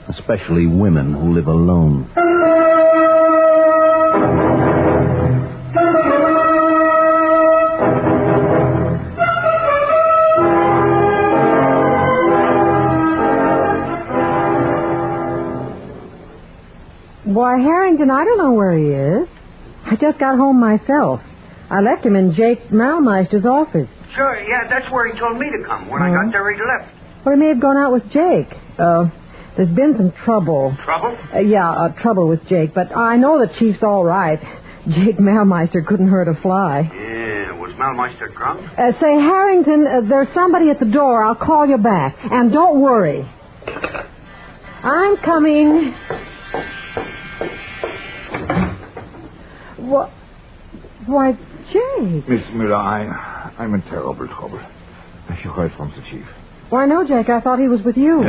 especially women who live alone. Why, Harrington, I don't know where he is. I just got home myself. I left him in Jake Malmeister's office. Sure, yeah, that's where he told me to come. When I got there, he left. Well, he may have gone out with Jake. There's been some trouble. Trouble? Trouble with Jake, but I know the chief's all right. Jake Malmeister couldn't hurt a fly. Yeah, was Malmeister drunk? Say, Harrington, there's somebody at the door. I'll call you back. And don't worry. I'm coming. Why, Jake. Miss Miller, I'm in terrible trouble. Have you heard from the chief? Why, no, Jake. I thought he was with you.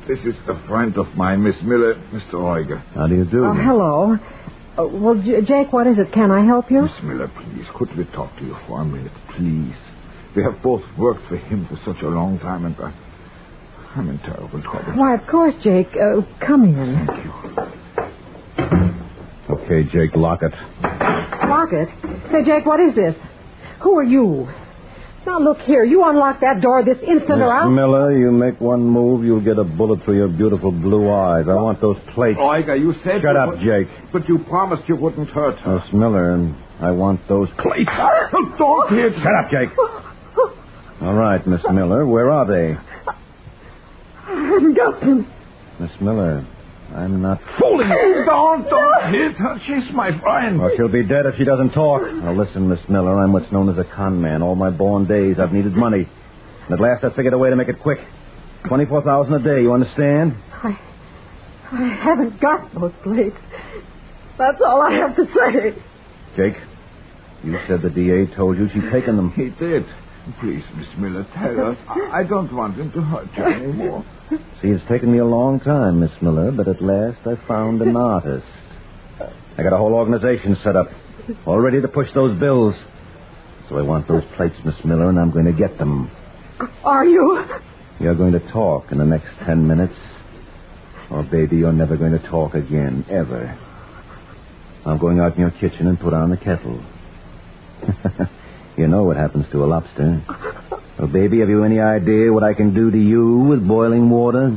This is a friend of mine, Miss Miller, Mr. Euger. How do you do? Hello. Well, Jake, what is it? Can I help you? Miss Miller, please, could we talk to you for a minute, please? We have both worked for him for such a long time, and I'm in terrible trouble. Why, of course, Jake. Come in. Thank you. Okay, Jake, lock it. Lock it? Say, Jake, what is this? Who are you? Now, look here. You unlock that door this instant or I'll... Miller, you make one move, you'll get a bullet through your beautiful blue eyes. I want those plates. Euger, you said... Shut up, Jake. But you promised you wouldn't hurt her. Miss Miller, and I want those plates. Don't hit. Shut up, Jake. All right, Miss Miller, where are they? I haven't got them. Miss Miller, I'm not... Fooling you! Don't hit her. She's my friend. Well, she'll be dead if she doesn't talk. Now, listen, Miss Miller, I'm what's known as a con man. All my born days, I've needed money. And at last I figured a way to make it quick. $24,000 a day, you understand? I haven't got those plates. That's all I have to say. Jake, you said the DA told you she'd taken them. He did. Please, Miss Miller, tell us. I don't want him to hurt you anymore. See, it's taken me a long time, Miss Miller, but at last I found an artist. I got a whole organization set up, all ready to push those bills. So I want those plates, Miss Miller, and I'm going to get them. Are you? You're going to talk in the next 10 minutes. Or, baby, you're never going to talk again, ever. I'm going out in your kitchen and put on the kettle. You know what happens to a lobster. Well, baby, have you any idea what I can do to you with boiling water?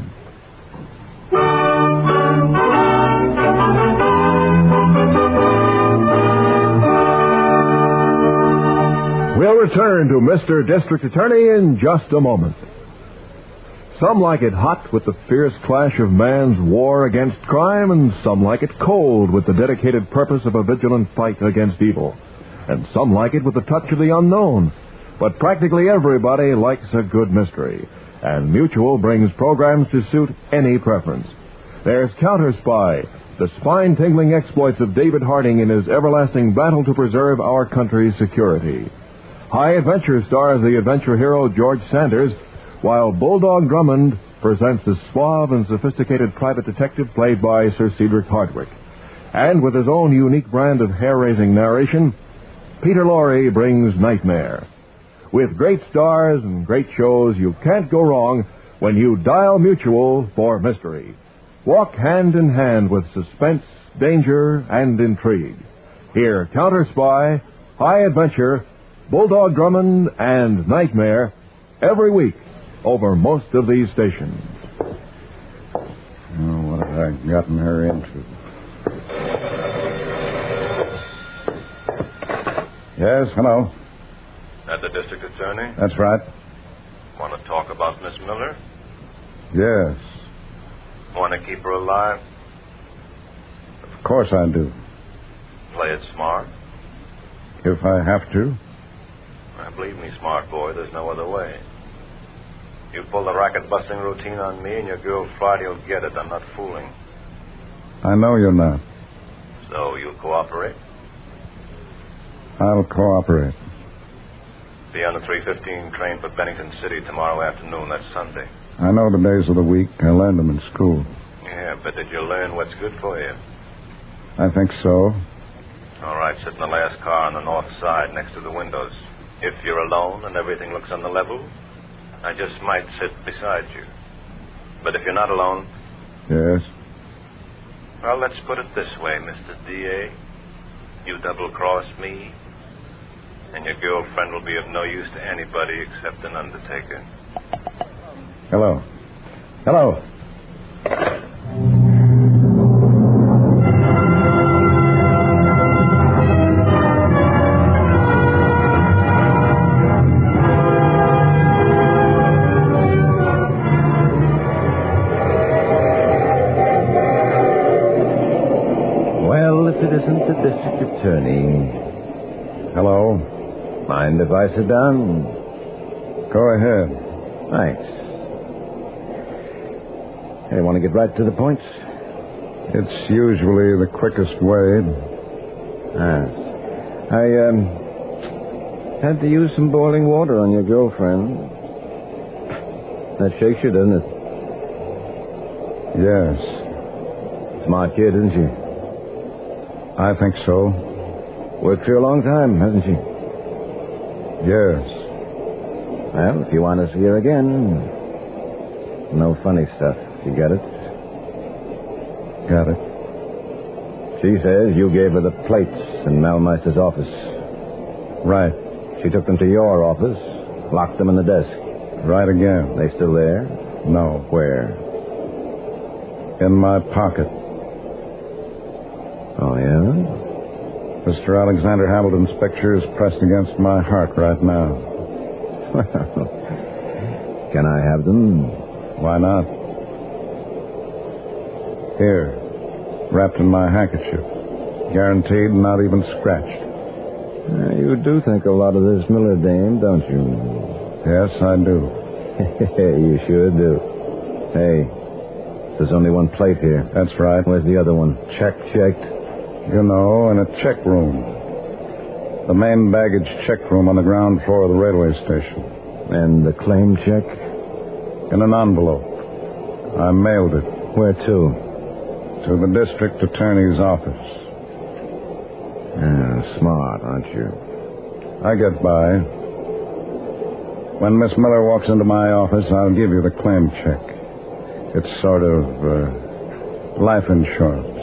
We'll return to Mr. District Attorney in just a moment. Some like it hot with the fierce clash of man's war against crime, and some like it cold with the dedicated purpose of a vigilant fight against evil. And some like it with the touch of the unknown. But practically everybody likes a good mystery. And Mutual brings programs to suit any preference. There's Counter Spy, the spine-tingling exploits of David Harding in his everlasting battle to preserve our country's security. High Adventure stars the adventure hero George Sanders, while Bulldog Drummond presents the suave and sophisticated private detective played by Sir Cedric Hardwicke. And with his own unique brand of hair-raising narration, Peter Lorre brings Nightmare. With great stars and great shows, you can't go wrong when you dial Mutual for mystery. Walk hand in hand with suspense, danger, and intrigue. Hear Counter Spy, High Adventure, Bulldog Drummond, and Nightmare every week over most of these stations. Oh, what have I gotten her into? Yes, hello. At the district attorney? That's right. Want to talk about Miss Miller? Yes. Want to keep her alive? Of course I do. Play it smart? If I have to. Believe me, smart boy, there's no other way. You pull the racket-busting routine on me, and your girl Friday will get it. I'm not fooling. I know you're not. So you'll cooperate? I'll cooperate. Be on the 3:15 train for Bennington City tomorrow afternoon. That's Sunday. I know the days of the week. I learned them in school. Yeah, Yeah, but did you learn what's good for you? I think so. All right, sit in the last car on the north side next to the windows. If you're alone and everything looks on the level, I just might sit beside you. But if you're not alone... Yes? Well, let's put it this way, Mr. D.A. You double-cross me, and your girlfriend will be of no use to anybody except an undertaker. Hello. Hello. Well, if it isn't the district attorney. Hello. Mind if I sit down? Go ahead. Thanks. Hey, want to get right to the point? It's usually the quickest way. I had to use some boiling water on your girlfriend. That shakes you, doesn't it? Yes. Smart kid, isn't she? I think so. Worked for you a long time, hasn't she? Yes. Well, if you want to see her again, no funny stuff. You get it? Got it. She says you gave her the plates in Malmeister's office. Right. She took them to your office, locked them in the desk. Right again. They still there? No. Where? In my pocket. Oh, yeah? Mr. Alexander Hamilton's picture is pressed against my heart right now. Can I have them? Why not? Here, wrapped in my handkerchief. Guaranteed, not even scratched. You do think a lot of this Miller dame, don't you? Yes, I do. You sure do. Hey, there's only one plate here. That's right. Where's the other one? Checked. You know, in a check room. The main baggage check room on the ground floor of the railway station. And the claim check? In an envelope. I mailed it. Where to? To the district attorney's office. Smart, aren't you? I get by. When Miss Miller walks into my office, I'll give you the claim check. It's sort of life insurance.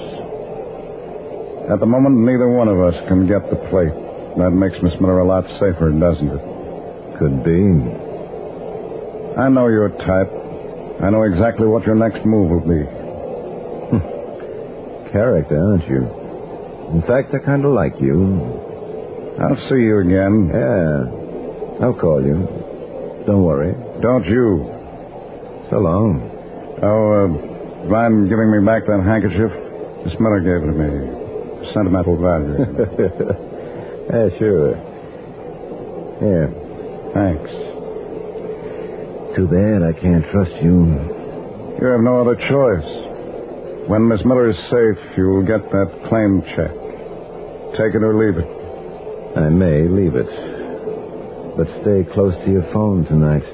At the moment, neither one of us can get the plate. That makes Miss Miller a lot safer, doesn't it? Could be. I know your type. I know exactly what your next move will be. Character, aren't you? In fact, I kind of like you. I'll see you again. Yeah. I'll call you. Don't worry. Don't you. So long. Oh, mind giving me back that handkerchief? Miss Miller gave it to me. Sentimental value. Yeah, sure. Here. Thanks. Too bad I can't trust you. You have no other choice. When Miss Miller is safe, you'll get that claim check. Take it or leave it. I may leave it. But stay close to your phone tonight.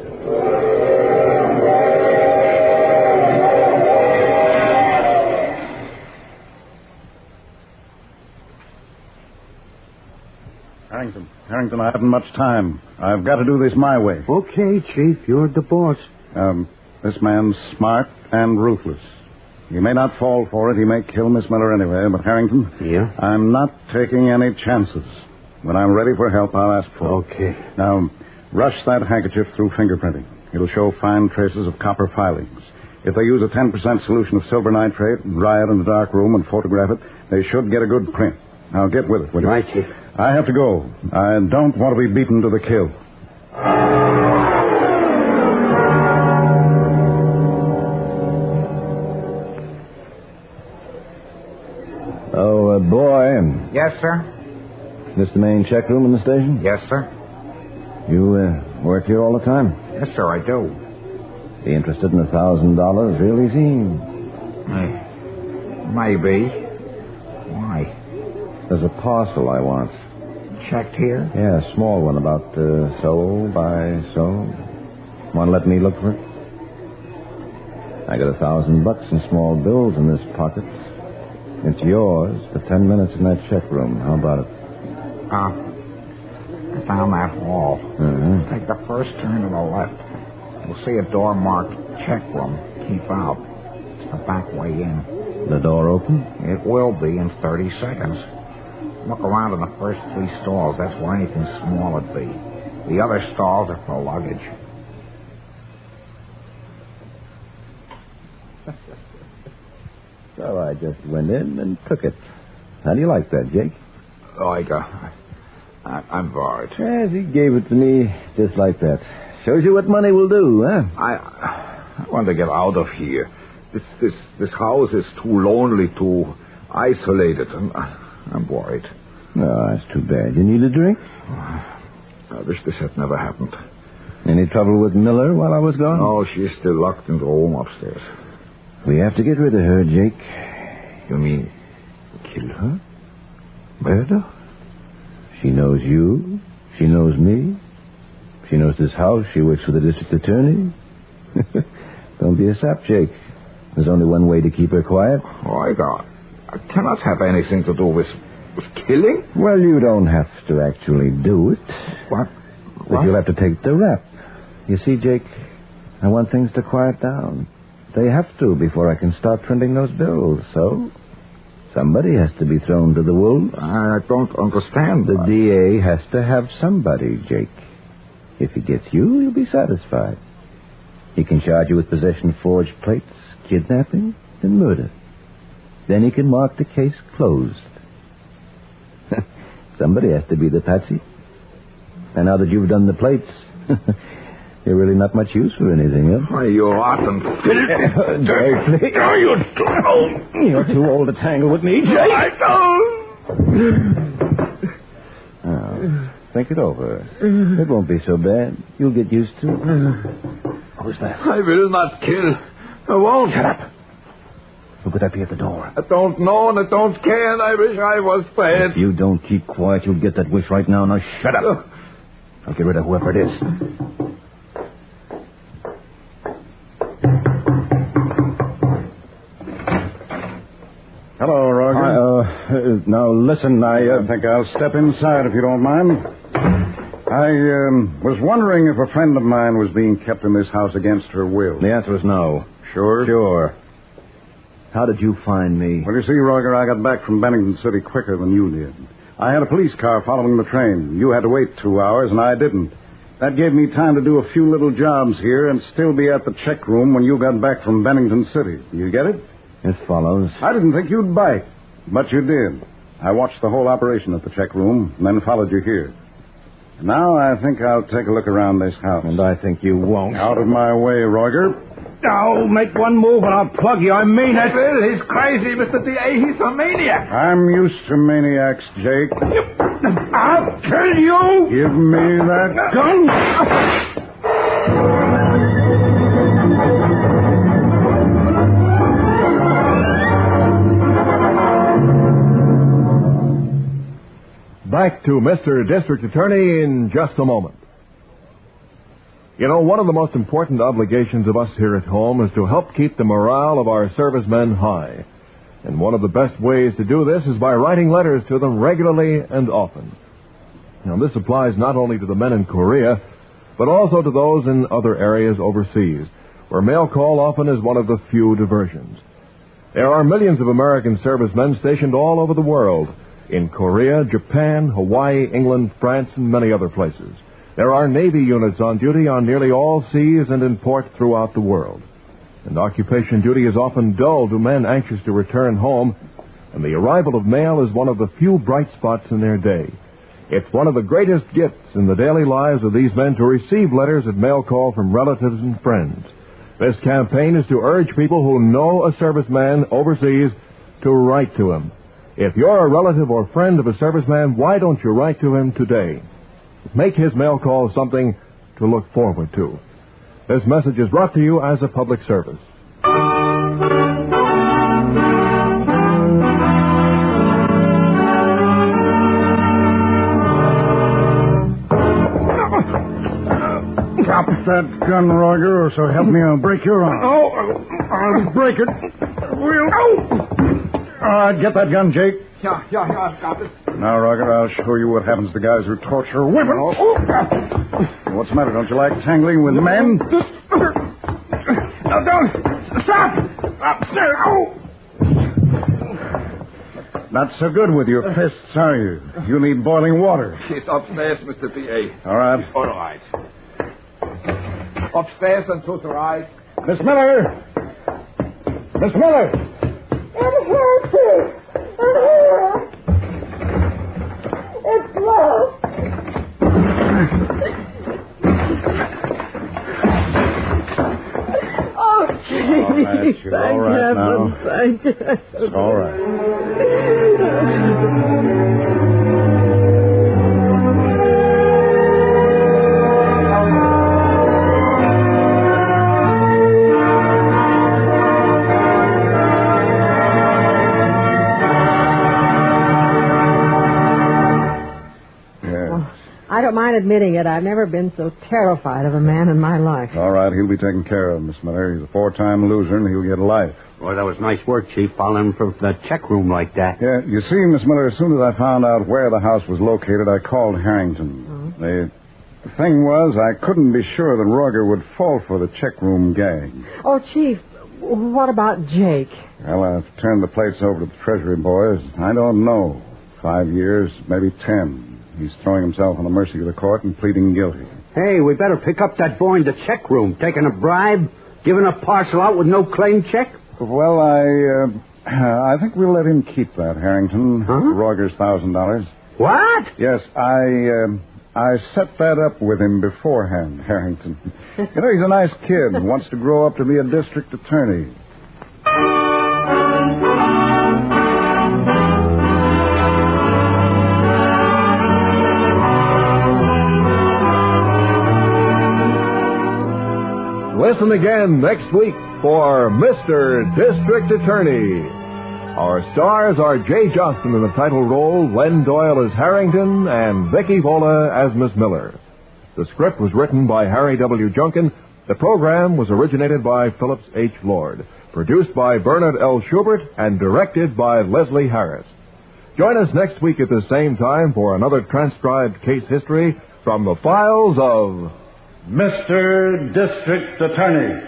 Harrington, I haven't much time. I've got to do this my way. Okay, Chief, you're the boss. This man's smart and ruthless. He may not fall for it. He may kill Miss Miller anyway. But, Harrington, Yeah? I'm not taking any chances. When I'm ready for help, I'll ask for it. Okay. Now, rush that handkerchief through fingerprinting. It'll show fine traces of copper filings. If they use a 10% solution of silver nitrate, dry it in the dark room, and photograph it, they should get a good print. Now, get with it, will you? Right, Chief. I have to go. I don't want to be beaten to the kill. Oh, boy. Yes, sir? Is this the main check room in the station? Yes, sir. You work here all the time? Yes, sir, I do. Be interested in $1,000 real easy? Maybe. Why? There's a parcel I want. Checked here? Yeah, a small one, about so by so. Want to let me look for it? I got $1,000 in small bills in this pocket. It's yours for 10 minutes in that check room. How about it? Down that hall. Take the first turn to the left. You'll see a door marked check room. Keep out. It's the back way in. The door open? It will be in 30 seconds. Look around in the first 3 stalls. That's where anything small would be. The other stalls are for luggage. So I just went in and took it. How do you like that, Jake? Oh, I'm bored. Yes, he gave it to me just like that. Shows you what money will do, huh? I want to get out of here. This house is too lonely, too isolated. I'm worried. No, that's too bad. You need a drink? I wish this had never happened. Any trouble with Miller while I was gone? No, she's still locked in the room upstairs. We have to get rid of her, Jake. You mean kill her? Murder? She knows you. She knows me. She knows this house. She works for the district attorney. Don't be a sap, Jake. There's only one way to keep her quiet. Oh, I cannot have anything to do with killing. Well, you don't have to actually do it. What? But you'll have to take the rap. You see, Jake, I want things to quiet down. They have to before I can start printing those bills. So, somebody has to be thrown to the wolves. I don't understand. The DA has to have somebody, Jake. If he gets you, he'll be satisfied. He can charge you with possession of forged plates, kidnapping, and murder. Then he can mark the case closed. Somebody has to be the patsy. And now that you've done the plates, you're really not much use for anything, huh? Why, you rotten Jake, you're too old to tangle with me, Jake. I don't. Now, think it over. It won't be so bad. You'll get used to it. Who's that? I will not kill. I won't. Shut up. Who could that be at the door? I don't know and I don't care and I wish I was dead. If you don't keep quiet, you'll get that wish right now. Now shut up. I'll get rid of whoever it is. Hello, Roger. Now, listen, I think I'll step inside if you don't mind. I was wondering if a friend of mine was being kept in this house against her will. The answer is no. Sure? Sure. How did you find me? Well, you see, Roger, I got back from Bennington City quicker than you did. I had a police car following the train. You had to wait 2 hours, and I didn't. That gave me time to do a few little jobs here and still be at the check room when you got back from Bennington City. You get it? It follows. I didn't think you'd bite, but you did. I watched the whole operation at the check room and then followed you here. Now I think I'll take a look around this house. And I think you won't. Out of my way, Roger. Oh, make one move and I'll plug you. I mean it. Bill, he's crazy, Mr. D.A. He's a maniac. I'm used to maniacs, Jake. I'll kill you. Give me that gun. Back to Mr. District Attorney in just a moment. You know, one of the most important obligations of us here at home is to help keep the morale of our servicemen high. And one of the best ways to do this is by writing letters to them regularly and often. Now, this applies not only to the men in Korea, but also to those in other areas overseas, where mail call often is one of the few diversions. There are millions of American servicemen stationed all over the world, in Korea, Japan, Hawaii, England, France, and many other places. There are Navy units on duty on nearly all seas and in port throughout the world. And occupation duty is often dull to men anxious to return home, and the arrival of mail is one of the few bright spots in their day. It's one of the greatest gifts in the daily lives of these men to receive letters at mail call from relatives and friends. This campaign is to urge people who know a serviceman overseas to write to him. If you're a relative or friend of a serviceman, why don't you write to him today? Make his mail call something to look forward to. This message is brought to you as a public service. Drop that gun, Roger, or so help me, I'll break your arm. Oh, I'll break it. We'll... All right, get that gun, Jake. Yeah, I've got it. Now, Roger, I'll show you what happens to guys who torture women. What's the matter? Don't you like tangling with men? No, don't. Stop! Not so good with your fists, are you? You need boiling water. She's upstairs, Mr. D.A. All right. All right. Upstairs and to the right. Miss Miller! Miss Miller! I'm here, too. I'm here. It's love. Oh, gee. You're all right now. Thank you. It's all right. I don't mind admitting it. I've never been so terrified of a man in my life. All right, he'll be taken care of, Miss Miller. He's a 4-time loser, and he'll get life. Boy, that was nice work, Chief, following him from the check room like that. Yeah, you see, Miss Miller, as soon as I found out where the house was located, I called Harrington. The thing was, I couldn't be sure that Roger would fall for the check room gang. Oh, Chief, what about Jake? Well, I've turned the plates over to the Treasury boys. I don't know. 5 years, maybe 10. He's throwing himself on the mercy of the court and pleading guilty. Hey, we better pick up that boy in the check room. Taking a bribe? Giving a parcel out with no claim check? Well, I think we'll let him keep that, Harrington. Huh? Roger's $1,000. What? Yes, I set that up with him beforehand, Harrington. You know, he's a nice kid and wants to grow up to be a district attorney. Listen again next week for Mr. District Attorney. Our stars are Jay Johnston in the title role, Len Doyle as Harrington, and Vicky Vola as Miss Miller. The script was written by Harry W. Junkin. The program was originated by Phillips H. Lord, produced by Bernard L. Schubert, and directed by Leslie Harris. Join us next week at the same time for another transcribed case history from the files of Mr. District Attorney.